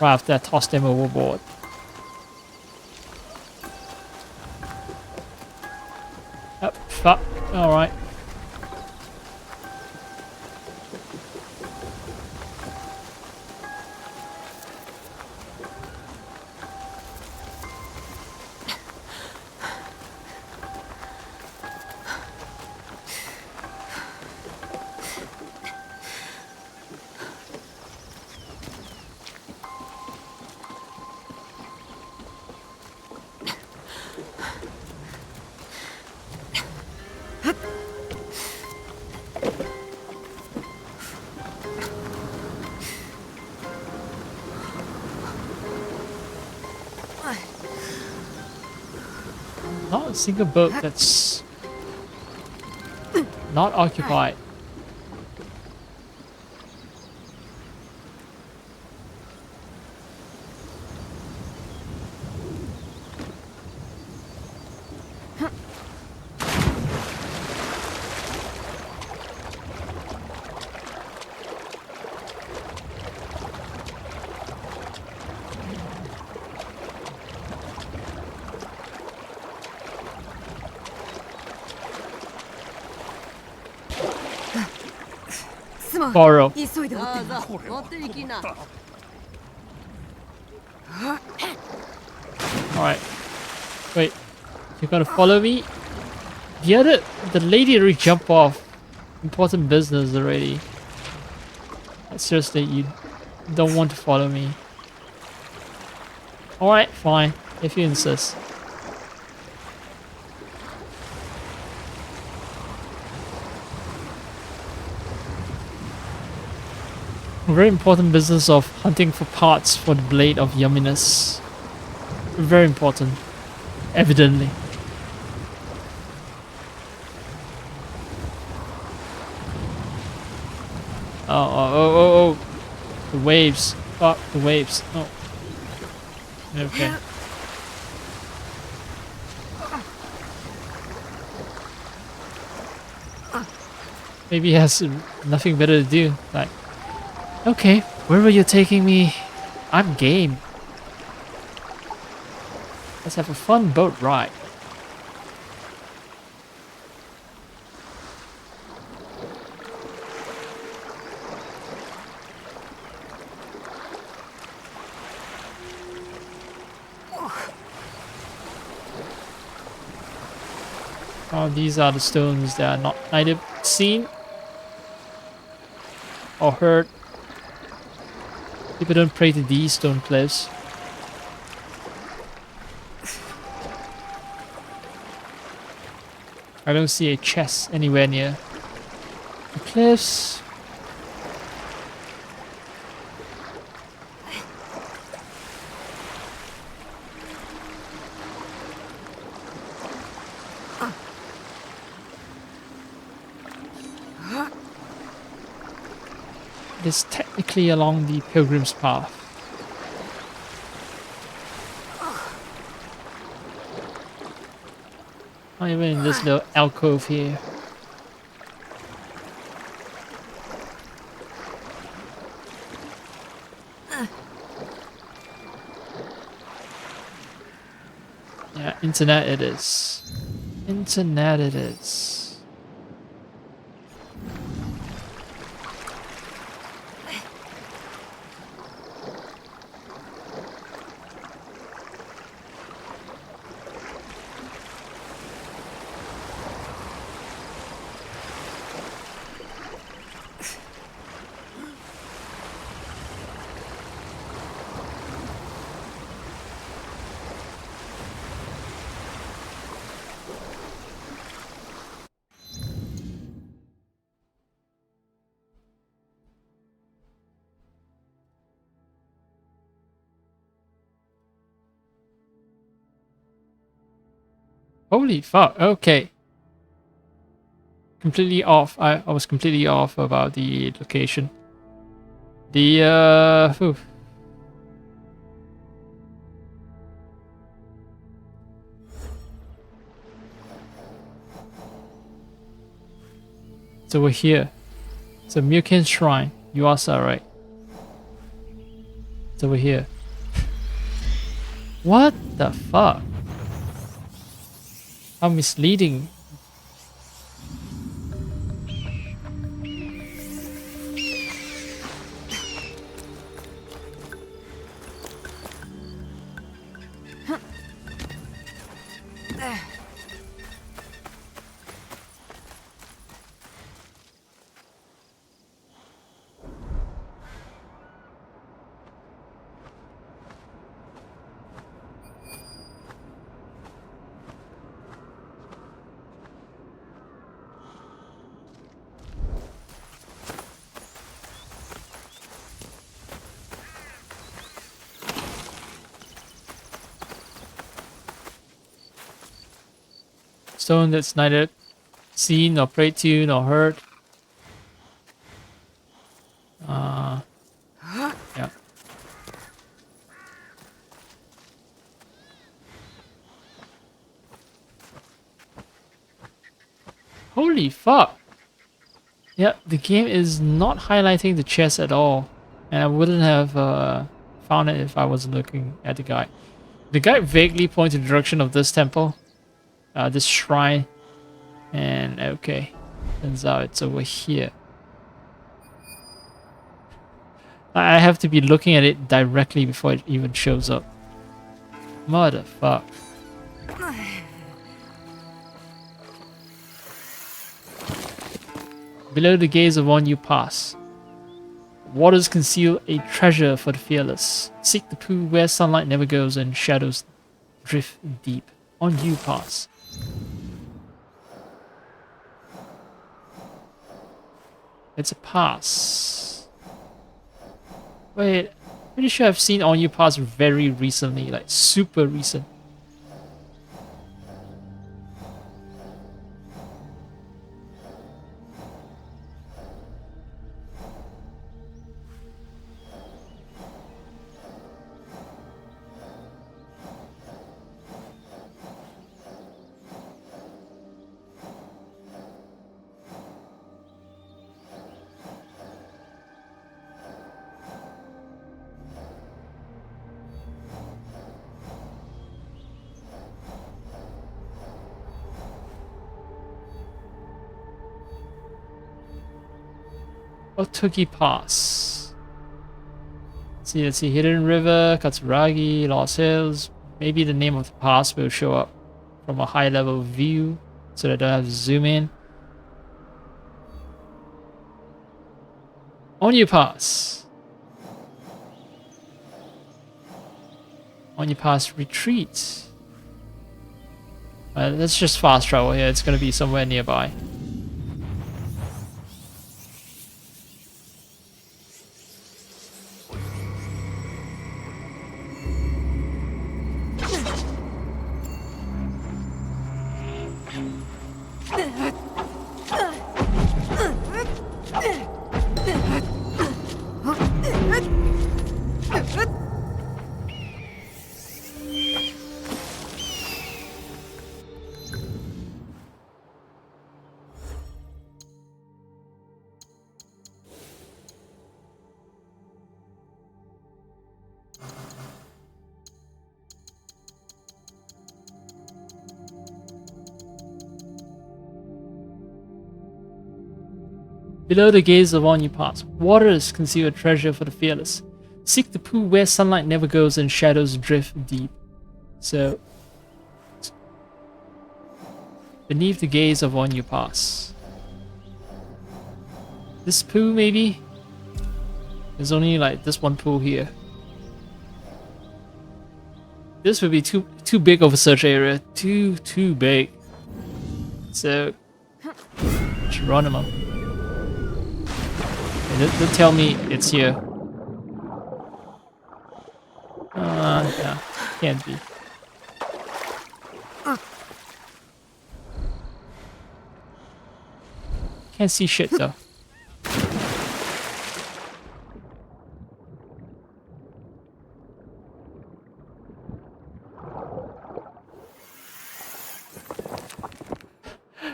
right after I toss them overboard. Oh, fuck. Alright. Not a single boat that's not occupied. borrow. 急いで追ってどうぞ持っていきな。 Alright. Wait. You're gonna follow me? The lady already jumped off. Important business already. Seriously, you don't want to follow me. Alright, fine. If you insist. Very important business of hunting for parts for the blade of yumminess. Very important. Evidently. Oh. The waves. Oh, the waves. Oh. Okay. Maybe he has nothing better to do. Like, okay, wherever you're taking me, I'm game. Let's have a fun boat ride. Oh, these are the stones that are not either seen or heard. People don't pray to these stone cliffs. I don't see a chest anywhere near the cliffs. It is technically along the pilgrim's path. Not even in this little alcove here. Yeah, internet it is. Internet it is. Holy fuck, okay. Completely off. I was completely off about the location. Oof. So we're here. It's a Mirkin shrine. You are so right. So we're here. What the fuck? How misleading. Stone that's neither seen nor prayed to nor heard. Yeah. Holy fuck! Yeah, the game is not highlighting the chest at all. And I wouldn't have found it if I wasn't looking at the guide. The guide vaguely points in the direction of this temple. This shrine. And okay. Turns out it's over here. I have to be looking at it directly before it even shows up. Motherfuck. Below the gaze of one you pass. Waters conceal a treasure for the fearless. Seek the pool where sunlight never goes and shadows drift deep. On you pass. It's a pass. Wait, pretty sure I've seen On You Pass very recently, like super recent. Otogi Pass. Let's see. Hidden River, Katsuragi, Lost Hills. Maybe the name of the pass will show up from a high level view so that I don't have to zoom in. On you pass. On you pass retreat. Let's just fast travel here. It's gonna be somewhere nearby. Below the gaze of one you pass, waters conceal a treasure for the fearless. Seek the pool where sunlight never goes and shadows drift deep. So, beneath the gaze of one you pass. This pool, maybe? There's only like this one pool here. This would be too big of a search area. Too big. So, Geronimo. Don't tell me it's here. Yeah, can't be. Can't see shit though.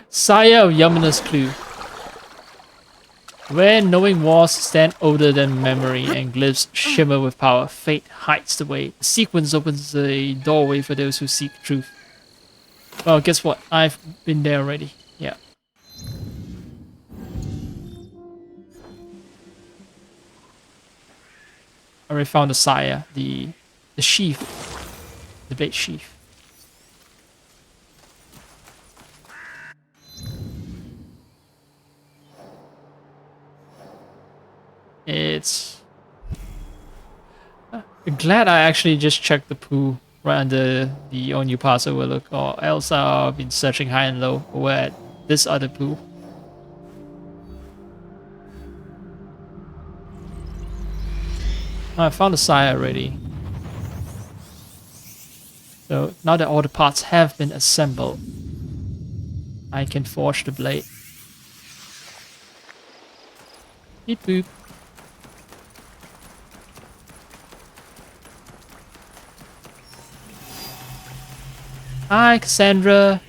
Sire of Yamuna's Clue. Where knowing walls stand older than memory and glyphs shimmer with power, fate hides the way. The sequence opens a doorway for those who seek truth. Well, guess what? I've been there already. Yeah. I already found the sire, the sheath, the blade sheath. It's glad I actually just checked the pool right under the On You Pass overlook, or else I've been searching high and low over at this other pool. I found the sire already. So now that all the parts have been assembled, I can forge the blade. Beep boop. Hi, Cassandra.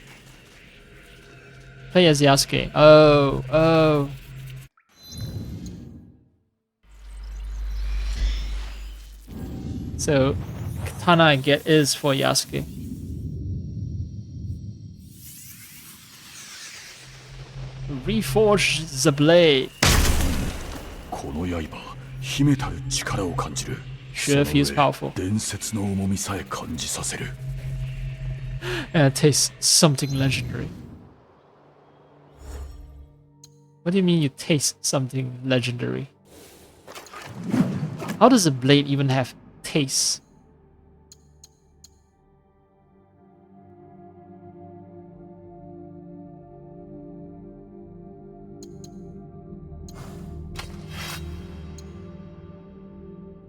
Play as Yasuke. Oh. So, katana I get is for Yasuke. Reforge the blade. この刃秘めたる力を感じる。 Sure feels powerful. 伝説の重みさえ感じさせる。 And it tastes something legendary. What do you mean you taste something legendary? How does a blade even have taste?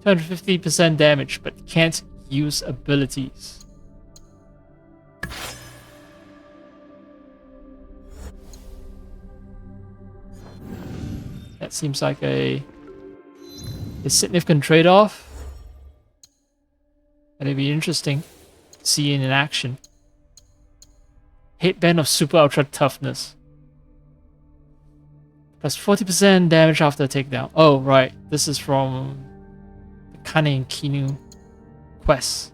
%50% damage, but can't use abilities. That seems like a significant trade-off. And it'd be interesting to see in action. Hitband of super ultra toughness. Plus 40% damage after takedown. Oh, right. This is from the Kane and Kinu quest.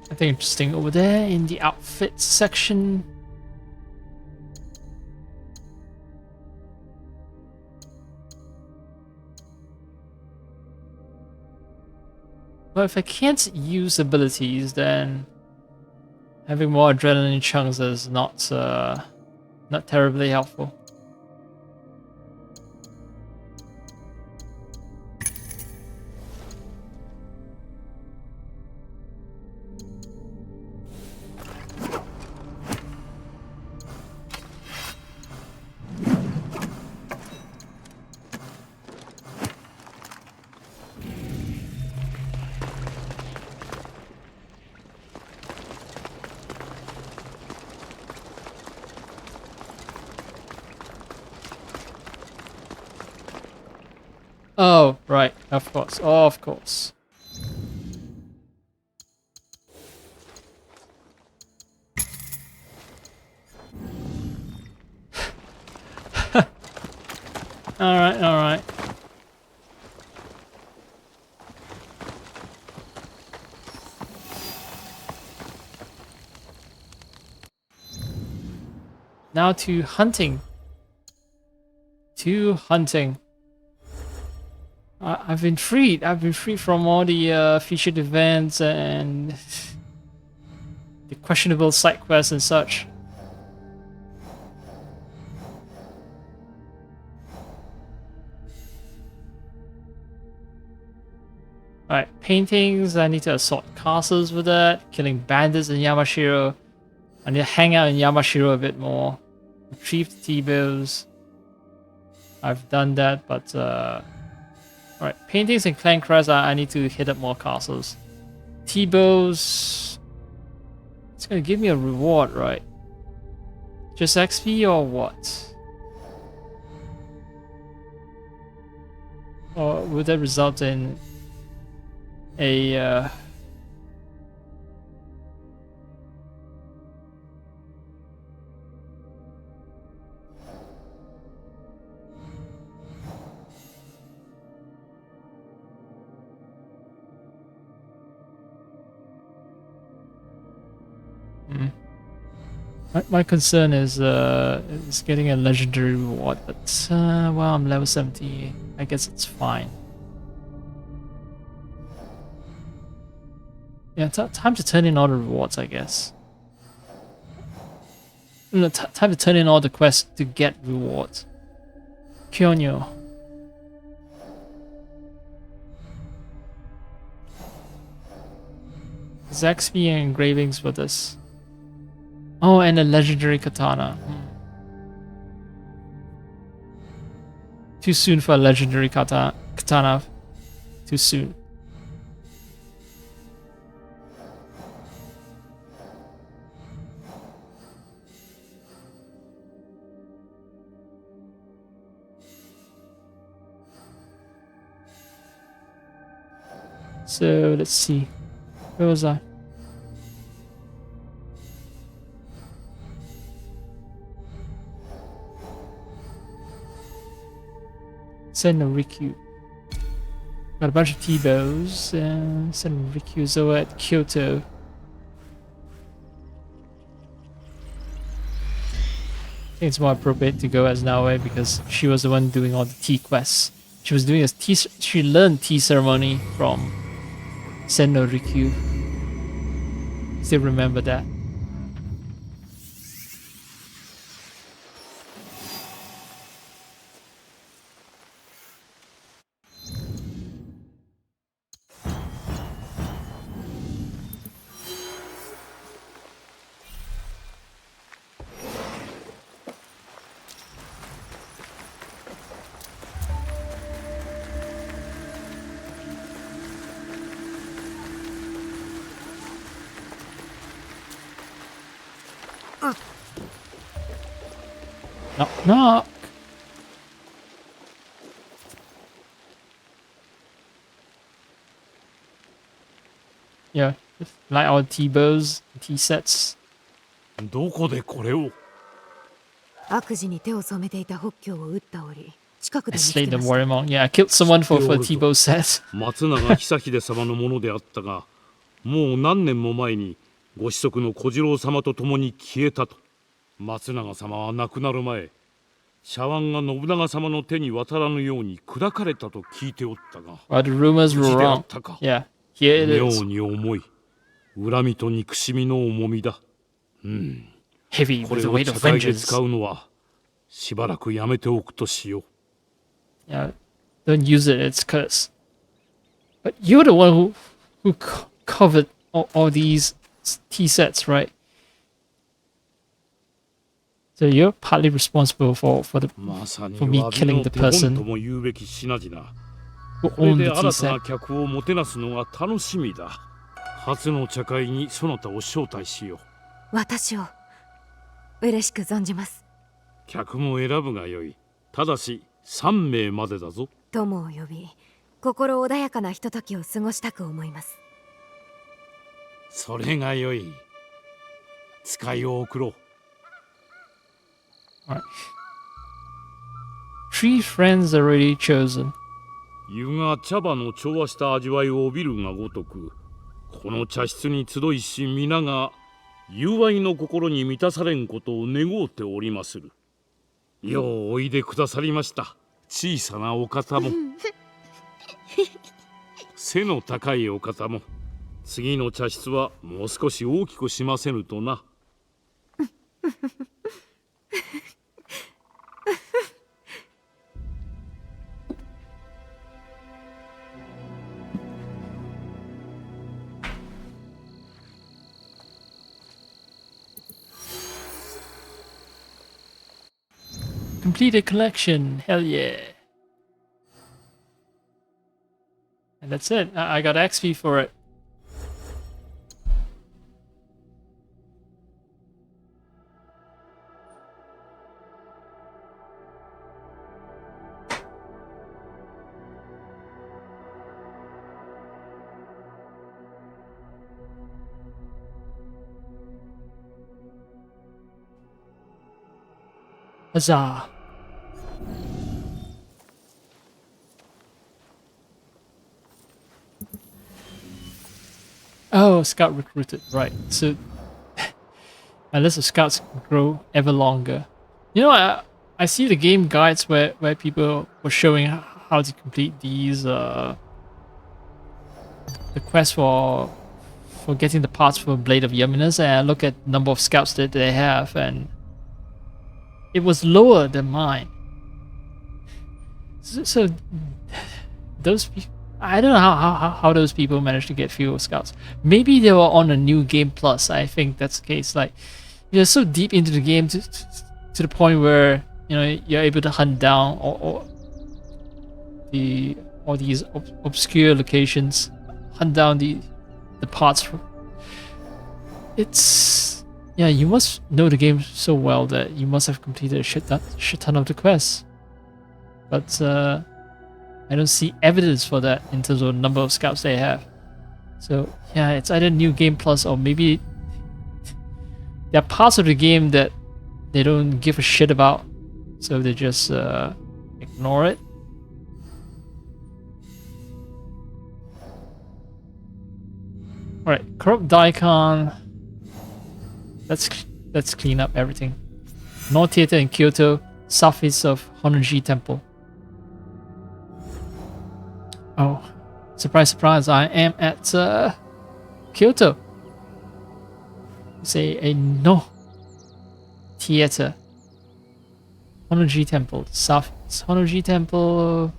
Nothing interesting over there in the outfits section. But if I can't use abilities, then having more adrenaline chunks is not terribly helpful. Oh, right, of course, of course. Alright, alright. Now to hunting. I've been freed. I've been freed from all the featured events and the questionable side quests and such. Alright, paintings. I need to assault castles with that. Killing bandits in Yamashiro. I need to hang out in Yamashiro a bit more. Retrieve the T-bows. I've done that, but alright, paintings and clan crests, I need to hit up more castles. T-bows. It's gonna give me a reward, right? Just XP or what? Or would that result in a My concern is getting a legendary reward, but well, I'm level 70. I guess it's fine. Yeah, time to turn in all the rewards, I guess. No, time to turn in all the quests to get rewards. Kyonyo. Zaxby and engravings for this. Oh, and a legendary katana. Too soon for a legendary katana. Too soon. So let's see. Where was I? Senno-Rikyu. Got a bunch of T-bows. Senno-Rikyu is over at Kyoto. I think it's more appropriate to go as Naoe because she was the one doing all the tea quests. She was doing a tea. She learned tea ceremony from Senno-Rikyu. Still remember that. Knock, knock. Yeah, like our T-bows, tea sets. どこでこれを？悪事に手を染めていた北京を撃った折、近く I で見つ slayed け the ました。 warrior monk. Yeah, I killed someone for a T-bow set. 松永久秀様のものであったが、もう何年も前にご子息の小次郎様と共に消えたと。松永様は亡くなる前、茶碗が信長様の手に渡らぬように砕かれたと聞いておったが、 Well, the rumors 無 were 事であ wrong. ったか。 Yeah, here it 妙 is. に重い。恨みと憎しみの重みだ。Heavy こ with れ the を weight 茶 of 会で使 vengeance. うのはしばらくやめておくとしよう。 Yeah, don't use it. It's cursed. But you're the one who covered all these tea sets, right? So you're partly responsible forまさに for me 詫び killing の the 手本 person とも言うべき品々。 who これ owned で the 新 tea たな set. 客をもてなすのが楽しみだ。初の茶会にそなたを招待しよう。私を嬉しく存じます。客も選ぶがよい。ただし3名までだぞ。友を呼び、心穏やかなひとときを過ごしたく思います。それがよい。使いを送ろう。Alright. 3 friends already chosen. 湯が茶葉の調和した味わいを帯びるがごとく、この茶室に集いし皆が友愛の心に満たされんことを願うておりまする。ようおいでくださりました。小さなお方も背の高いお方も、次の茶室はもう少し大きくしませぬとな。Complete a collection. Hell yeah. And that's it. I got XP for it. Huzzah. Oh, scout recruited. Right. So my list of scouts can grow ever longer. You know, I see the game guides where people were showing how to complete these the quest for getting the parts for Blade of Yumminess, and I look at the number of scouts that they have, and it was lower than mine. So those people, I don't know how those people managed to get fewer scouts. Maybe they were on a new game plus. I think that's the case. Like, you're so deep into the game to the point where, you know, you're able to hunt down all these obscure locations, hunt down the parts. It's, yeah, you must know the game so well that you must have completed a shit ton of the quests. But I don't see evidence for that in terms of the number of scouts they have. So yeah, it's either New Game Plus or maybe there are parts of the game that they don't give a shit about, so they just ignore it. Alright, corrupt daikon. Let's clean up everything. North Theater in Kyoto, southeast of Honnoji Temple. Oh, surprise, surprise! I am at Kyoto. It's a no theater. Honnoji Temple, southeast Honnoji Temple.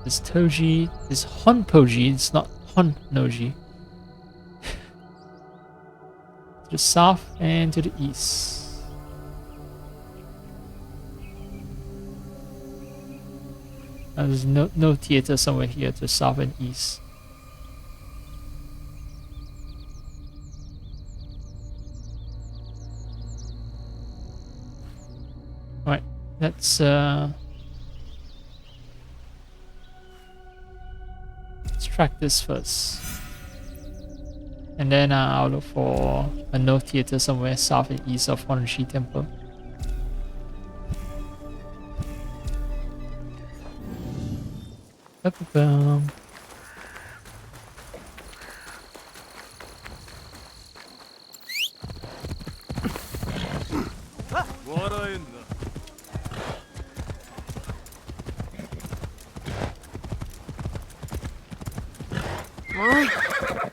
This Toji, this Honpoji, it's not Honnoji. To the south and to the east. And there's no theater somewhere here to the south and east. Alright, let's track this first. And then I'll look for a no theater somewhere south and east of Honnoji Temple. Ba-ba-bum.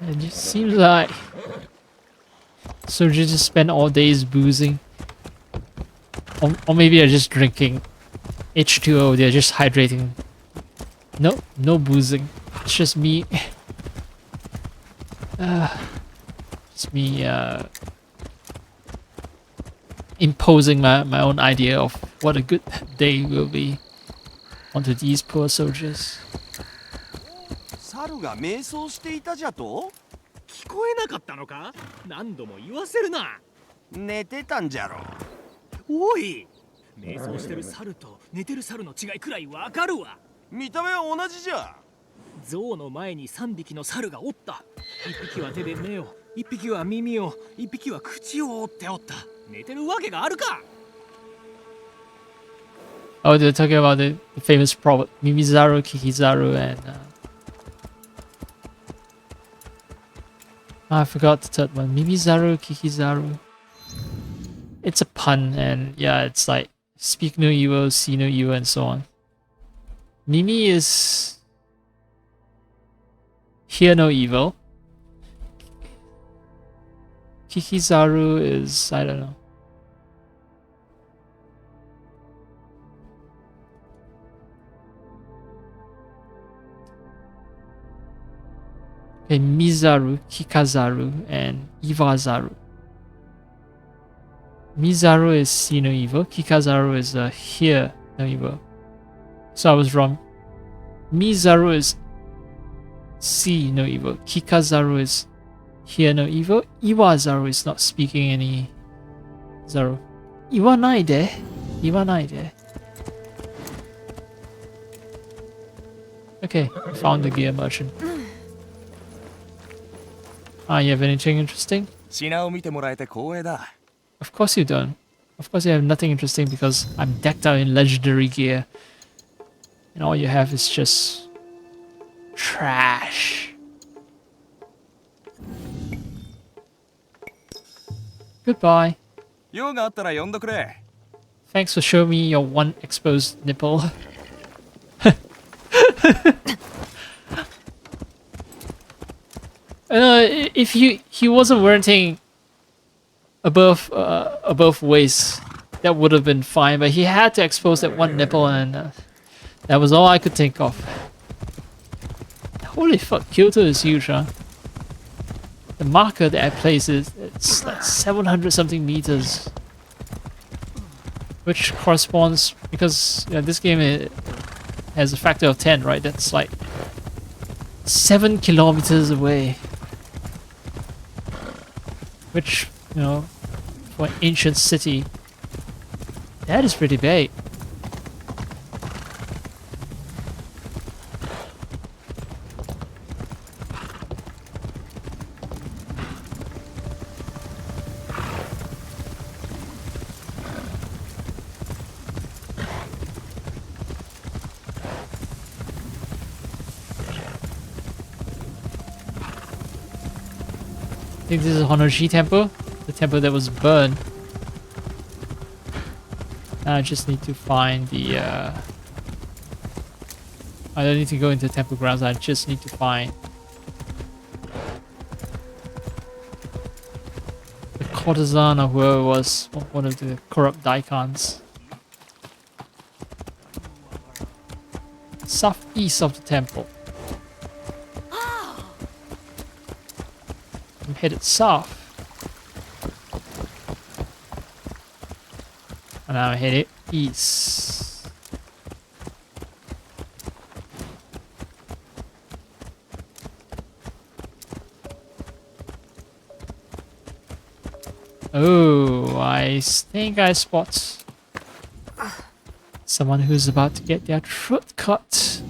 It just seems like soldiers just spend all days boozing. Or maybe they're just drinking H2O, they're just hydrating. No boozing. It's just me. Just me imposing my own idea of what a good day will be onto these poor soldiers. 猿が瞑想していたじゃと？聞こえなかったのか？何度も言わせるな。寝てたんじゃろ。おい、瞑想してる猿と寝てる猿の違いくらいわかるわ。見た目は同じじゃ。象の前に3匹の猿がおった。1匹は手で目を、1匹は耳を、1匹は口を覆っておった。寝てるわけがあるか。Oh, they're talking about the famous proverb Mimizaru, Kikizaru, and I forgot the third one. Mimizaru, Kikizaru. It's a pun, and yeah, it's like speak no evil, see no evil, and so on. Mimi is hear no evil. Kikizaru is, I don't know. Okay, Mizaru, Kikazaru, and Iwazaru. Mizaru is see no evil. Kikazaru is hear no evil. So I was wrong. Mizaru is see no evil. Kikazaru is hear no evil. Iwazaru is not speaking any Zaru. Iwanai de. Iwanai de. Okay, found the gear merchant. You have anything interesting? 品を見てもらえて光栄だ。Of course you don't. Of course you have nothing interesting because I'm decked out in legendary gear. And all you have is just trash. Goodbye. 用があったら呼んどくれ。Thanks for showing me your one exposed nipple. If he wasn't wearing above waist, that would have been fine. But he had to expose that one nipple, and that was all I could think of. Holy fuck, Kyoto is huge, huh? The marker that I placed it's like 700 something meters, which corresponds because this game has a factor of 10, right? That's like 7 kilometers away. Which, for an ancient city, that is pretty big. think this is Honoshi Temple, the temple that was burned. Now I just need to find the I don't need to go into temple grounds, I just need to find the courtesan or whoever was one of the corrupt daikons. Southeast of the temple. I'm headed south. And I'm headed east. Oh, I think I spot someone who's about to get their throat cut.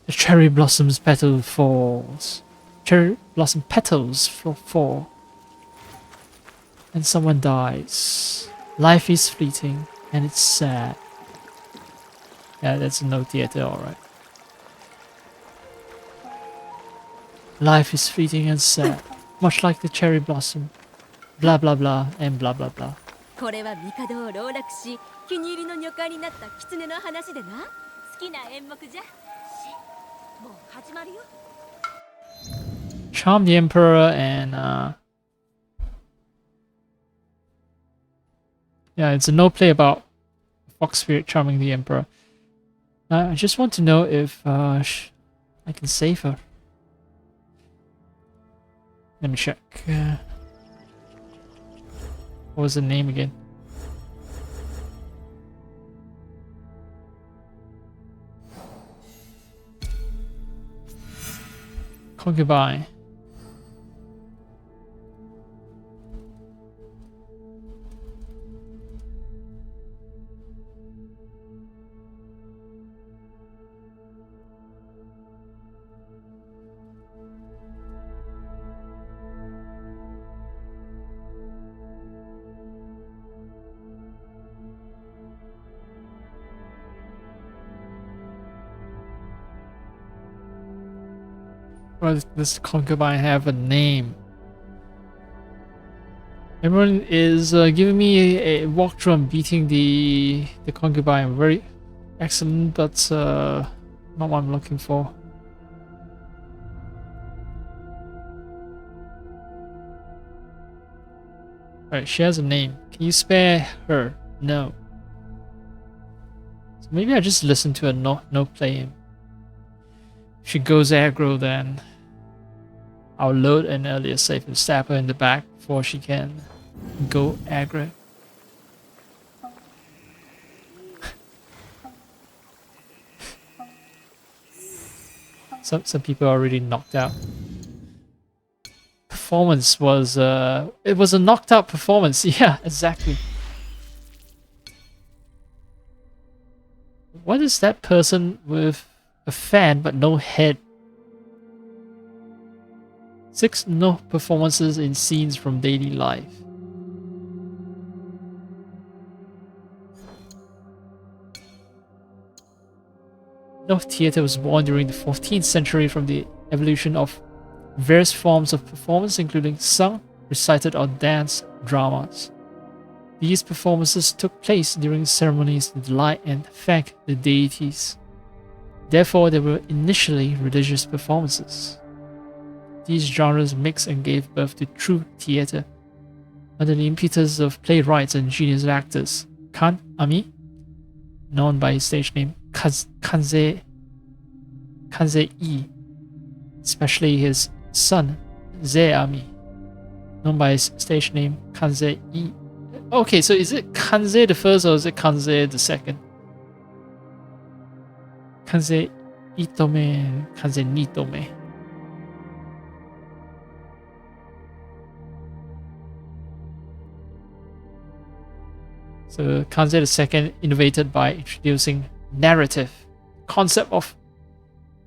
The cherry blossoms petal falls. Cherry blossom petals fall. And someone dies. Life is fleeting and it's sad. Yeah, that's no theater, alright. Life is fleeting and sad, much like the cherry blossom. Blah blah blah and blah blah blah. これは帝を籠絡し、気に入りの女官になった狐の話でな。好きな演目じゃ。もう始まるよ。Charm the emperor and yeah, it's a no play about fox spirit charming the emperor. I just want to know if I can save her. Let me check. What was the name again? Concubine. Does this concubine have a name? Everyone is giving me a walkthrough on beating the concubine. Very excellent, but not what I'm looking for. Alright, she has a name. Can you spare her? No. So maybe I just listen to a no play him. If she goes aggro, then I'll load an earlier save and stab her in the back before she can go aggro. Some people are already knocked out. Performance was it was a knocked out performance. Yeah, exactly. What is that person with a fan but no head? 6 no performances in scenes from daily life. No theatre was born during the 14th century from the evolution of various forms of performance, including sung, recited, or dance dramas. These performances took place during ceremonies to delight and thank the deities. Therefore, they were initially religious performances. These genres mixed and gave birth to true theatre. Under the impetus of playwrights and genius actors, Kan Ami, known by his stage name Kanze I, especially his son Ze Ami, known by his stage name Kanze I. Okay, so is it Kanze the first or is it Kanze the second? Kanze Itome, Kanze Nitome. So Kanze II innovated by introducing narrative, concept of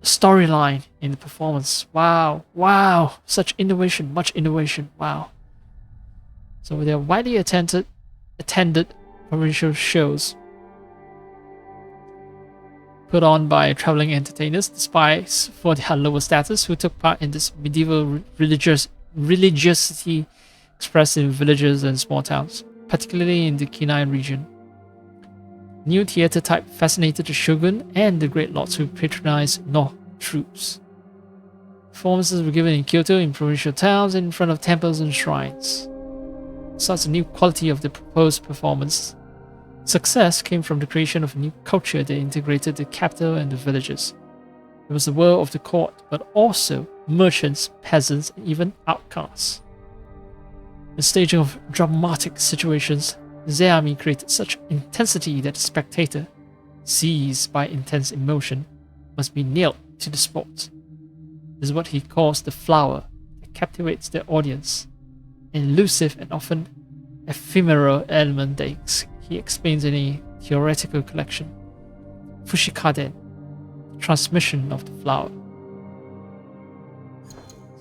storyline in the performance. Wow, wow, such innovation, much innovation, wow. So they are widely attended provincial shows. put on by traveling entertainers, the spies for their lower status who took part in this medieval religiosity expressed in villages and small towns, particularly in the Kinai region. New theater type fascinated the shogun and the great lords who patronized No troops. Performances were given in Kyoto, in provincial towns, and in front of temples and shrines. Such a new quality of the proposed performance. Success came from the creation of a new culture that integrated the capital and the villages. It was the world of the court, but also merchants, peasants, and even outcasts. The staging of dramatic situations, Zeami created such intensity that the spectator, seized by intense emotion, must be nailed to the spot. This is what he calls the flower that captivates the audience, an elusive and often ephemeral element that he explains in a theoretical collection, Fushikaden, transmission of the flower.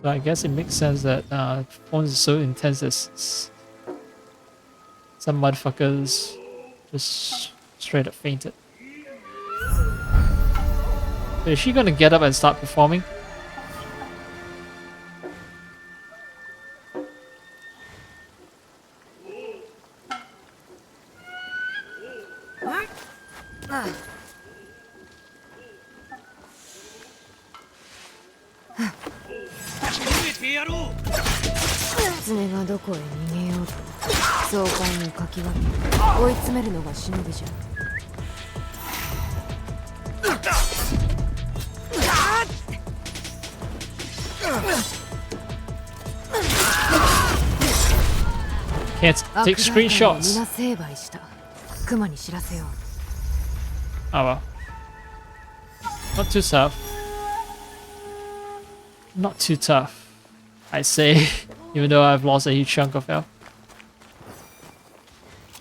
So I guess it makes sense that the performance is so intense that some motherfuckers just straight up fainted. So is she gonna get up and start performing? Can't take screenshots. Oh well. Not too tough. Not too tough, I say, even though I've lost a huge chunk of health.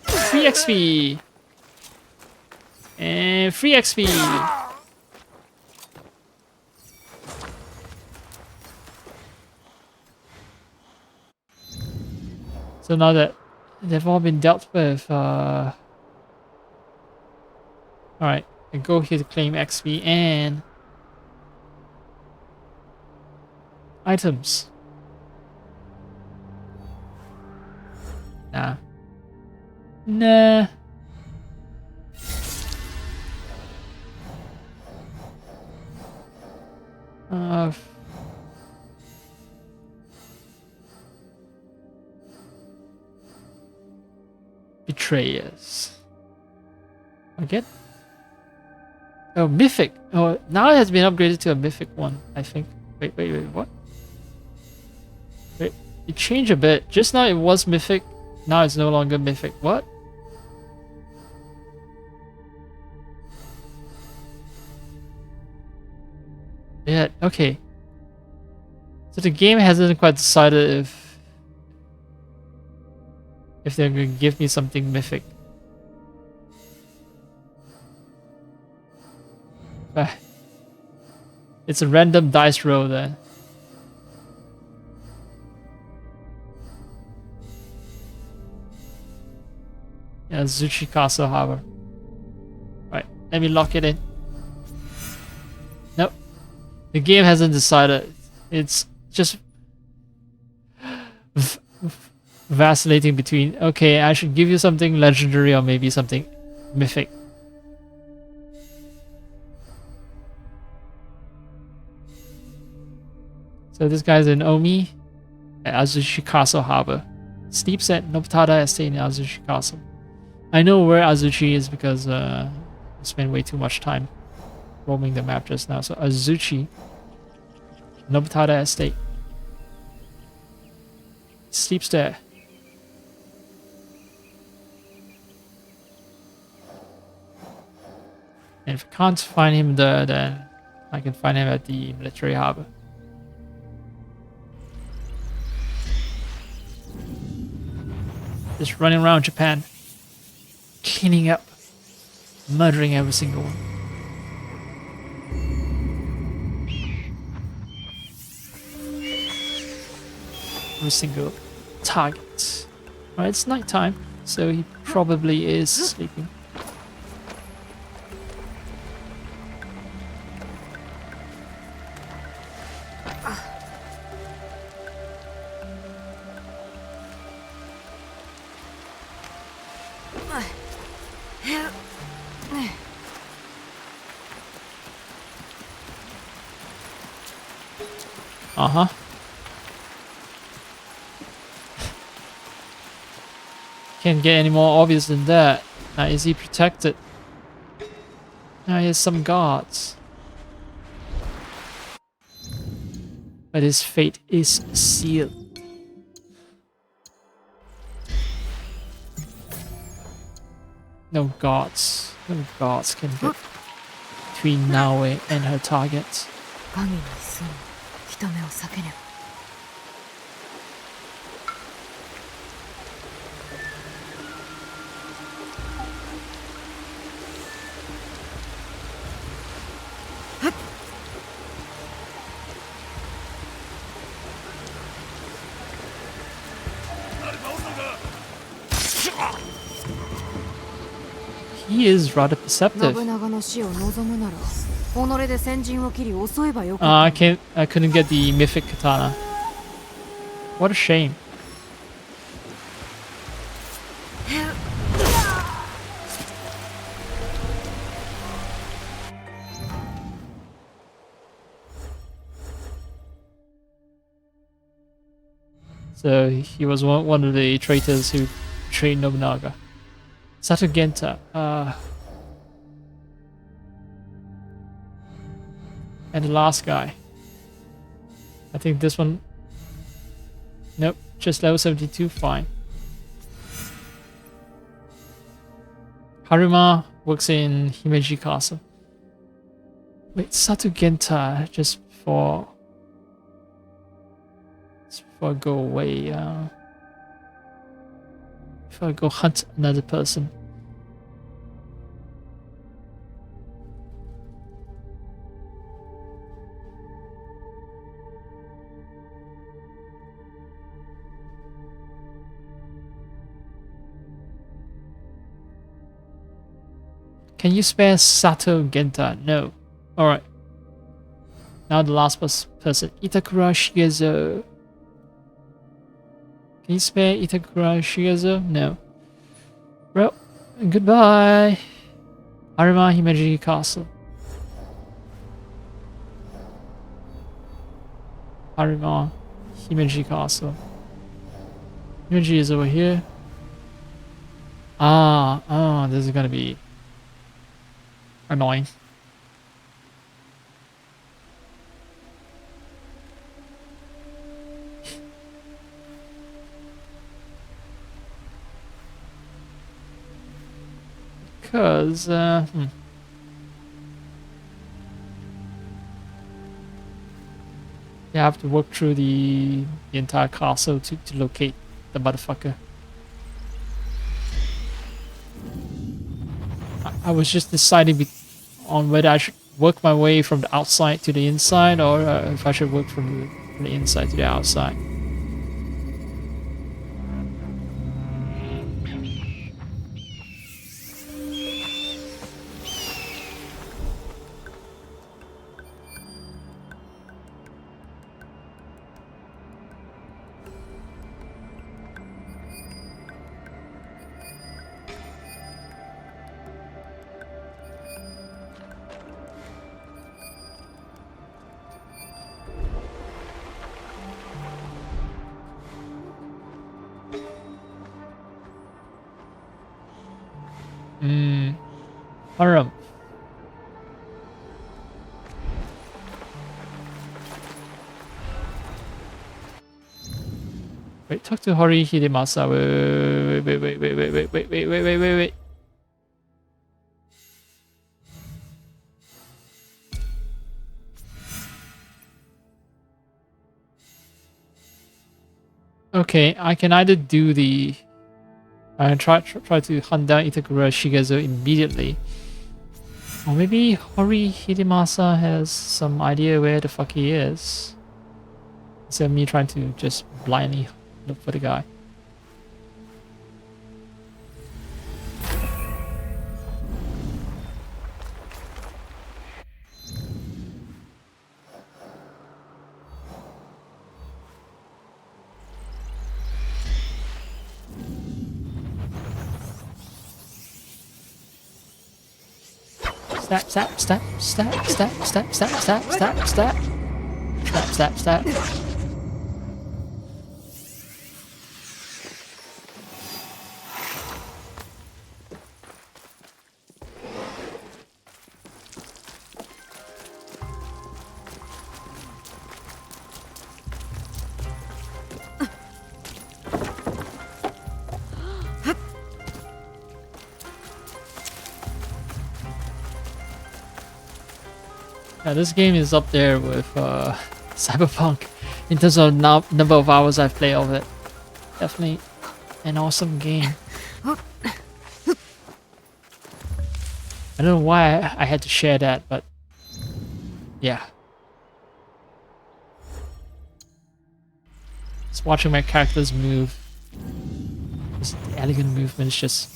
Free XP! And free XP! So now that they've all been dealt with, alright, I go here to claim XP and items. Nah. Betrayers. Again? Oh, mythic. Oh, now it has been upgraded to a mythic one, I think. Wait, what? Wait, it changed a bit. Just now it was mythic. Now it's no longer mythic. What? Yeah, okay. So the game hasn't quite decided if they're going to give me something mythic. It's a random dice roll then. Yeah, Zuchi Castle Harbor. Right, let me lock it in. Nope. The game hasn't decided. It's just vacillating between, okay, I should give you something legendary or maybe something mythic. So this guy's in Omi at Azuchi Castle Harbor. Sleeps at Nobutada Estate in Azuchi Castle. I know where Azuchi is because I spent way too much time roaming the map just now. So Azuchi, Nobutada Estate. Sleeps there. And if I can't find him there, then I can find him at the military harbor. Just running around Japan, cleaning up, murdering every single one. Every single target. Alright, it's nighttime, so he probably is sleeping. Uh-huh. Can't get any more obvious than that. Now is he protected? Now he has some guards. But his fate is sealed. No guards. No guards can get between Naoe and her target. 影に潜む人目を避ければ。He is rather perceptive. 信長の死を望むなら、己で先陣を切り襲えばよか I った。 I couldn't get the mythic katana. What a shame. So he was one of the traitors who betrayed Nobunaga. Satugenta. And the last guy. I think this one... Nope, just level 72, fine. Haruma works in Himeji Castle. Wait, Satugenta, just before I go away, before I go hunt another person. Can you spare Sato Genta? No. Alright. Now the last person. Itakura Shigezo. Can you spare Itakura Shigezo? No. Well, goodbye. Haruma Himeji Castle. Haruma Himeji Castle. Himeji is over here. This is gonna be annoying. Because, you have to work through the entire castle to locate the motherfucker. I was just deciding on whether I should work my way from the outside to the inside, or if I should work from the inside to the outside. Haram. Wait, talk to Hori Hidemasa. Wait. Okay, I can either do the... I try to hunt down Itakura Shigezo immediately. Or maybe Hori Hidemasa has some idea where the fuck he is. Instead of me trying to just blindly look for the guy. Stop, stop, stop, stop, stop, stop, stop, stop, stop, stop. Stop, stop, stop. Yeah, this game is up there with Cyberpunk in terms of number of hours I've played of it. Definitely an awesome game. I don't know why I had to share that, but yeah. Just watching my characters move. Just the elegant movements just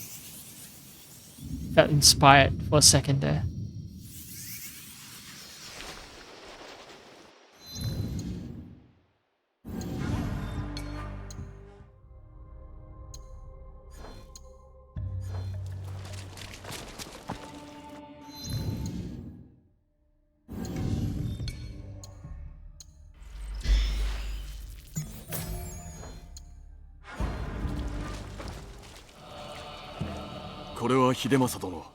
felt inspired for a second there.これは秀政殿。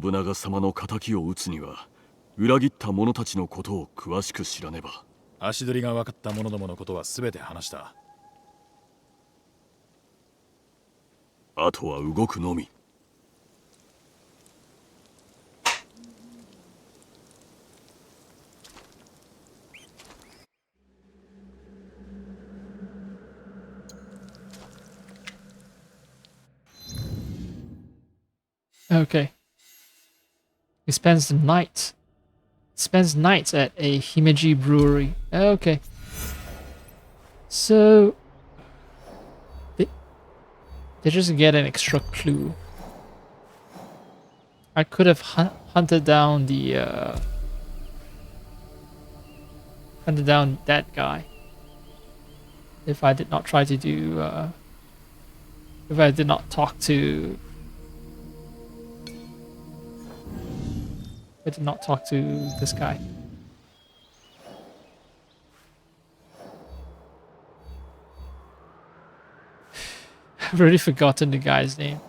信長様の仇を討つには裏切った者たちのことを詳しく知らねば。足取りが分かった者どものことは全て話した。あとは動くのみ。Okay. He spends the night. Spends nights at a Himeji brewery. Okay. So they just get an extra clue. I could have hunted down the hunted down that guy if I did not try to do if I did not talk to I did not talk to this guy. I've already forgotten the guy's name.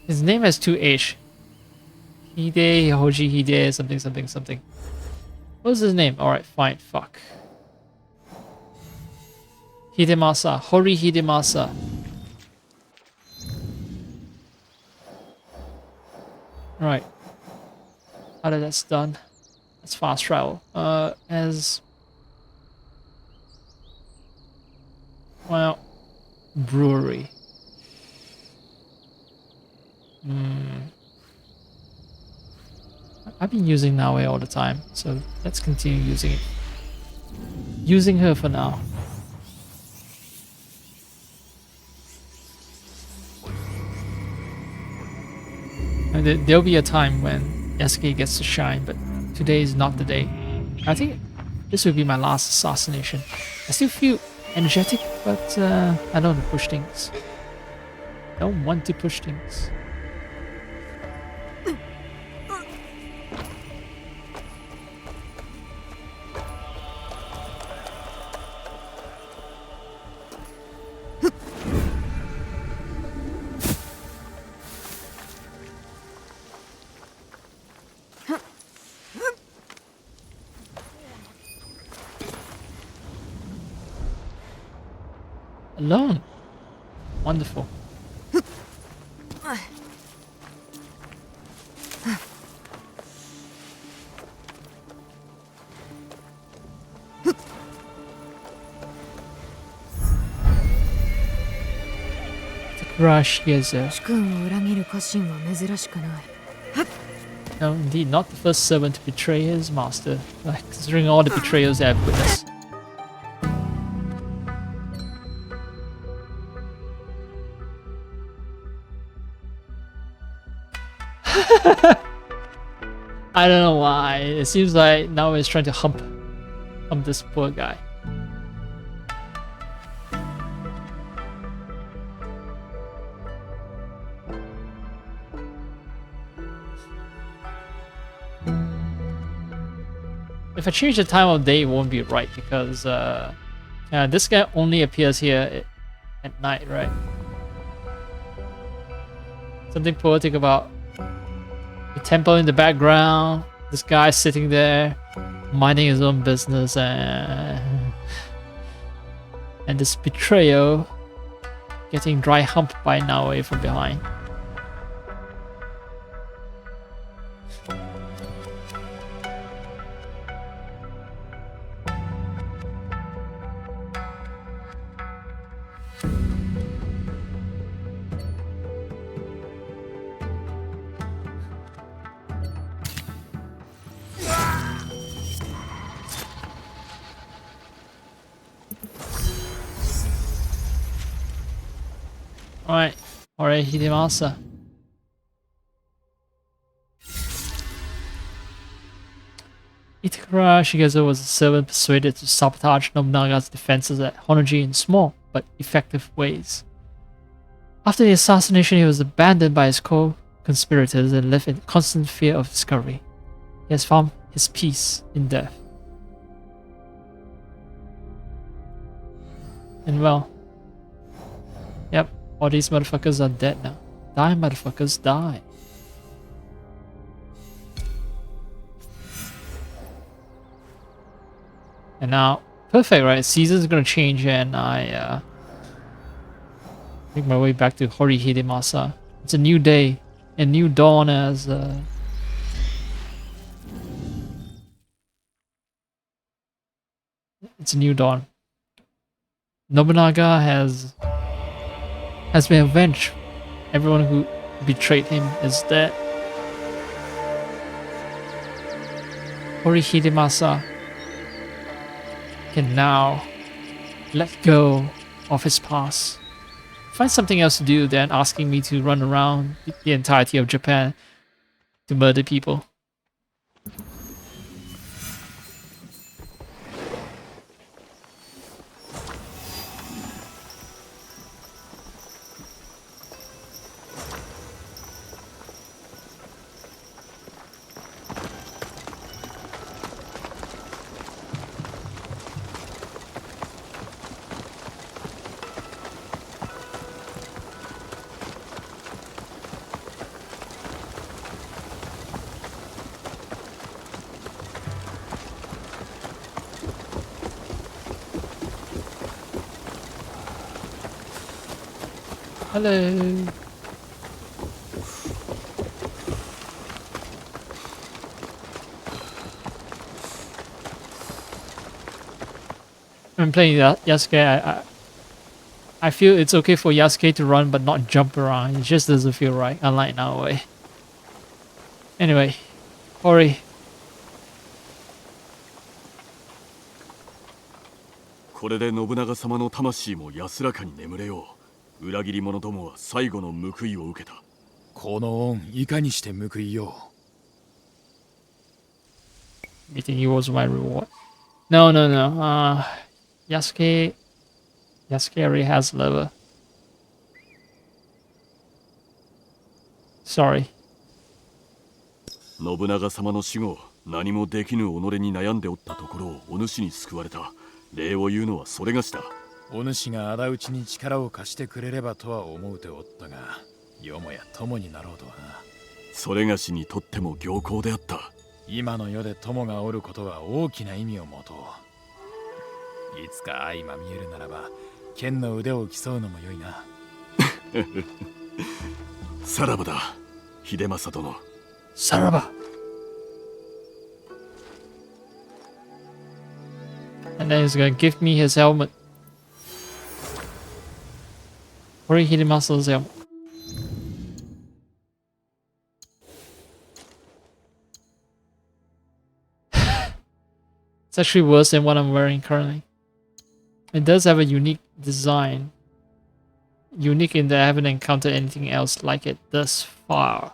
His name has two H. Hide, Hoji Hide, something, something, something. What's his name? Alright, fine, fuck. Hidemasa, Hori Hidemasa. Right. Now that that's done, let's fast travel. As well, brewery. I've been using Naue all the time, so let's continue using it. Using her for now. And there'll be a time when Yasuke gets to shine, but today is not the day. I think this will be my last assassination. I still feel energetic, but I don't want to push things. Don't want to push things. Alone. Wonderful. The crush is no, indeed, not the first servant to betray his master, considering all the betrayals I have witnessed. I don't know why. It seems like now he's trying to hump this poor guy. If I change the time of day, it won't be right because this guy only appears here at night, right? Something poetic about the temple in the background. This guy sitting there, minding his own business, and this betrayal getting dry humped by Naoe from behind. Alright, Hidemasa. Itakura Shigezo was a servant persuaded to sabotage Nobunaga's defenses at Honnoji in small but effective ways. After the assassination, he was abandoned by his co-conspirators and lived in constant fear of discovery. He has found his peace in death. And well, yep, all these motherfuckers are dead now. Die, motherfuckers, die. And now, perfect, right? Season's gonna change and I make my way back to Hori Hidemasa. It's a new day, a new dawn as it's a new dawn. Nobunaga has been avenged. Everyone who betrayed him is dead. Hori Hidemasa can now let go of his past. Find something else to do than asking me to run around the entirety of Japan to murder people. Hello. I'm playing Yasuke. I feel it's okay for Yasuke to run but not jump around. It just doesn't feel right, unlike Naoe. Anyway, Hori. これで信長様の魂も安らかに眠れよう。裏切り者どもは最後の報いを受けた。この恩いかにして報いよう。You think he was my reward? No. Yasuke already has level. Sorry. 信長様の死後、何もできぬ己に悩んでおったところをお主に救われた。礼を言うのはそれがしだ。お主が仇討ちに力を貸してくれればとは思うておったが、よもや友になろうとはな。それがしにとっても良好であった。今の世で友がおることは大きな意味を持とう。いつか相まみえるならば、剣の腕を競うのも良いな。さらばだ、秀政殿。さらば。And then he's gonna give me his helmet. Hori Hidemasa's helmet. It's actually worse than what I'm wearing currently. It does have a unique design. Unique in that I haven't encountered anything else like it thus far.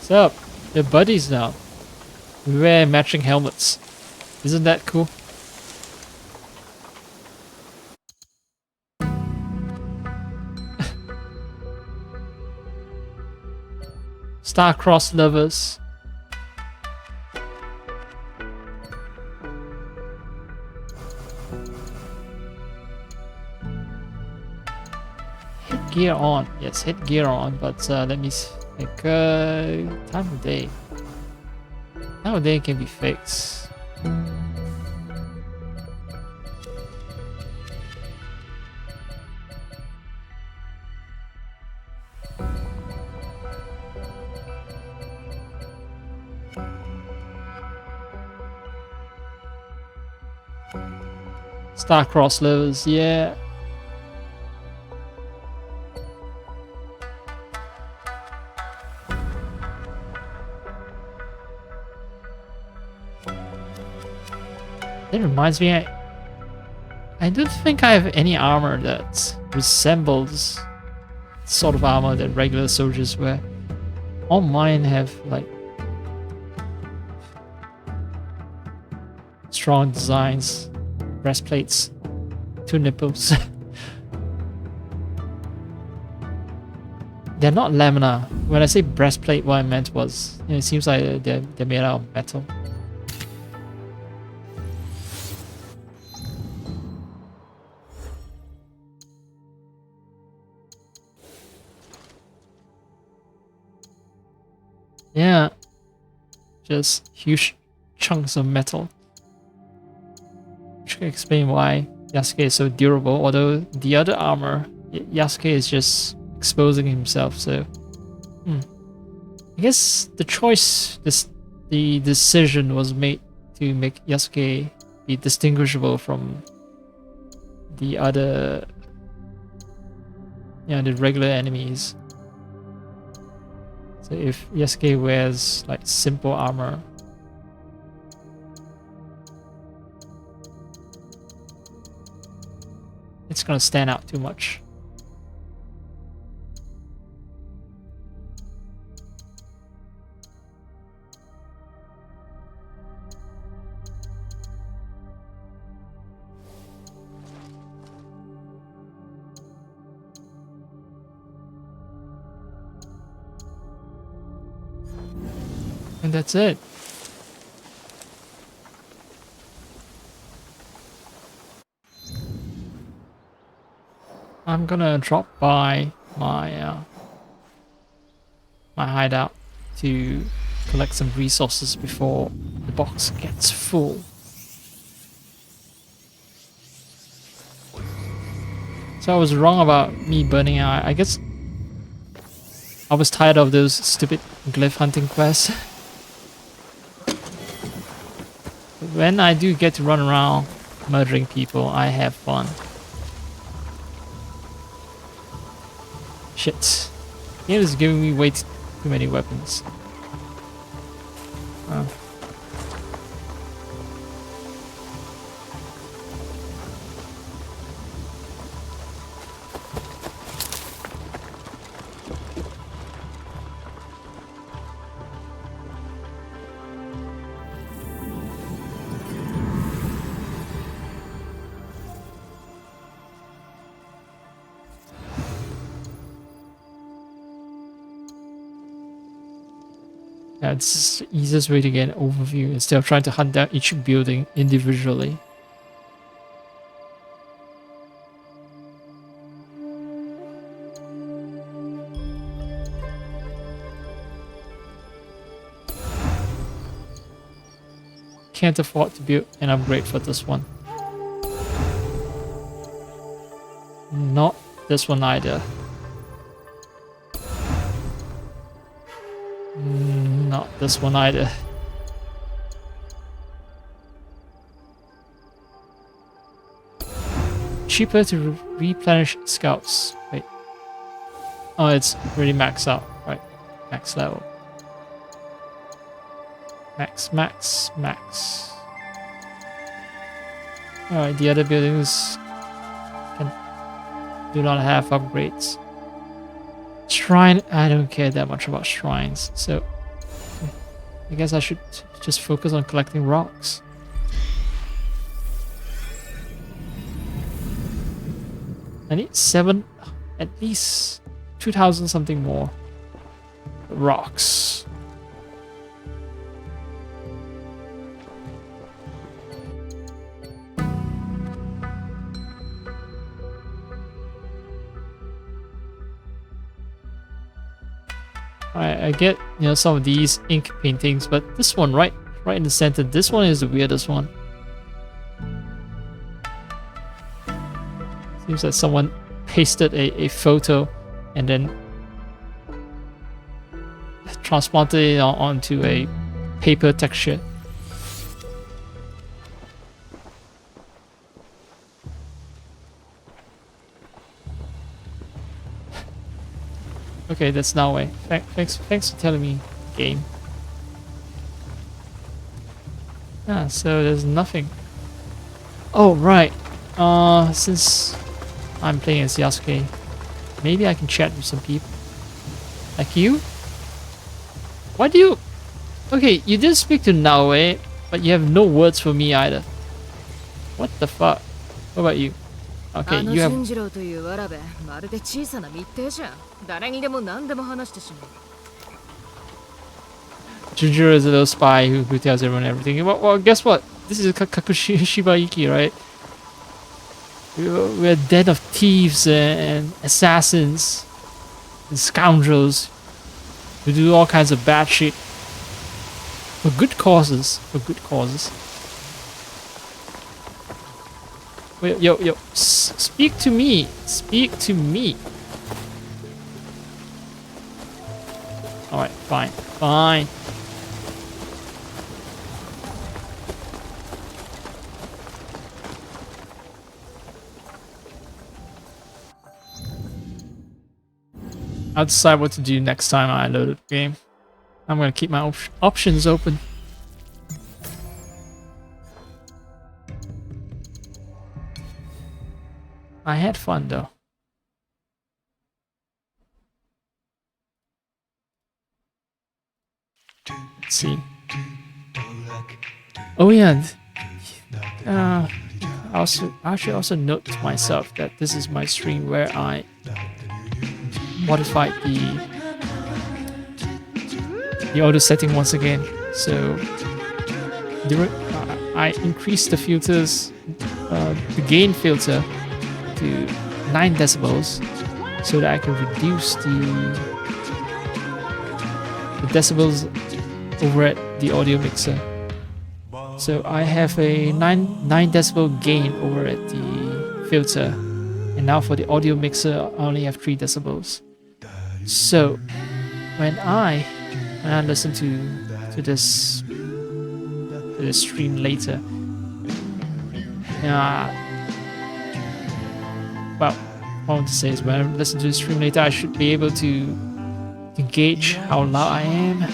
What's up? They're buddies now. We wear matching helmets. Isn't that cool? Star-crossed lovers. Headgear on. Yes, headgear on, but let me see. Like, time of day. Time of day can be fixed. Star-crossed lovers, yeah. That reminds me, I don't think I have any armor that resembles sort of armor that regular soldiers wear. All mine have like strong designs, breastplates, 2 nipples. They're not laminar. When I say breastplate, what I meant was, it seems like they're made out of metal. Yeah, just huge chunks of metal. Which can explain why Yasuke is so durable, although the other armor, Yasuke is just exposing himself, so... I guess the choice, the decision was made to make Yasuke be distinguishable from the other... the regular enemies. So if Yasuke wears like simple armor, it's gonna stand out too much. And that's it. I'm gonna drop by my my hideout to collect some resources before the box gets full. So I was wrong about me burning out. I guess I was tired of those stupid glyph hunting quests. When I do get to run around murdering people, I have fun. Shit. The game is giving me way too many weapons. Yeah, it's the easiest way to get an overview instead of trying to hunt down each building individually. Can't afford to build an upgrade for this one. Not this one either. Not this one either. Cheaper to replenish scouts. Wait. Oh, it's really maxed out. Right. Max level. Max. Alright, the other buildings do not have upgrades. Shrine, I don't care that much about shrines, so I guess I should just focus on collecting rocks. I need at least 2,000 something more rocks. I get, some of these ink paintings, but this one right in the center, this one is the weirdest one. Seems like someone pasted a photo and then transplanted it onto a paper texture. Okay, that's now way. Thanks for telling me, game. So there's nothing. Oh right. Since I'm playing as Yasuke, maybe I can chat with some people. Like you? Why do you? Okay, you did speak to Naoe, but you have no words for me either. What the fuck? What about you? Okay, you have. Junjiro is a little spy who tells everyone everything. Well, guess what? This is Kakushiba Iki, right? We're a den of thieves and assassins and scoundrels who do all kinds of bad shit for good causes. Wait, yo, speak to me. Speak to me. Alright, fine. I'll decide what to do next time I load the game. I'm gonna keep my options open. I had fun though. Let's see. Oh yeah. I should also note to myself that this is my stream where I modified the auto setting once again. So I increased the filters, the gain filter to 9 decibels so that I can reduce the decibels over at the audio mixer. So I have a 9 decibel gain over at the filter, and now for the audio mixer I only have 3 decibels. So when I listen to this stream later, well, what I want to say is when I listen to the stream later, I should be able to gauge how loud I am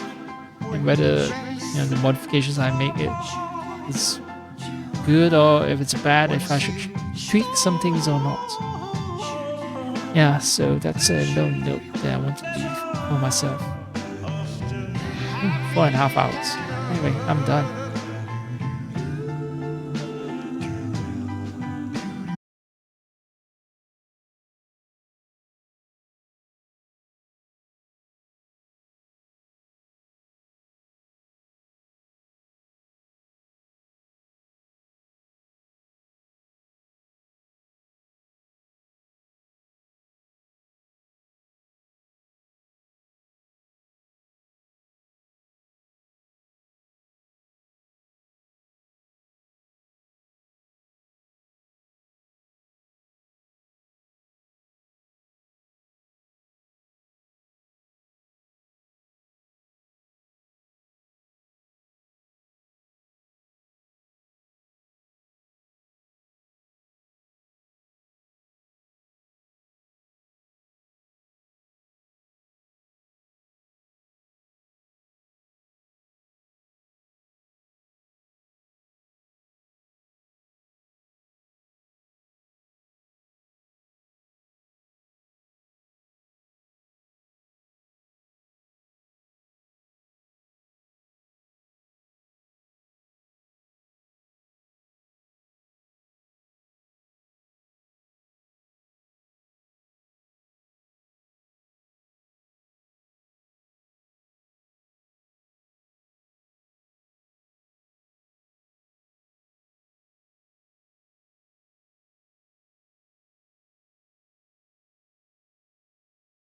and whether the modifications I make it's good or if it's bad, if I should tweak some things or not. Yeah, so that's a little note that I want to leave for myself. 4.5 hours. Anyway, I'm done.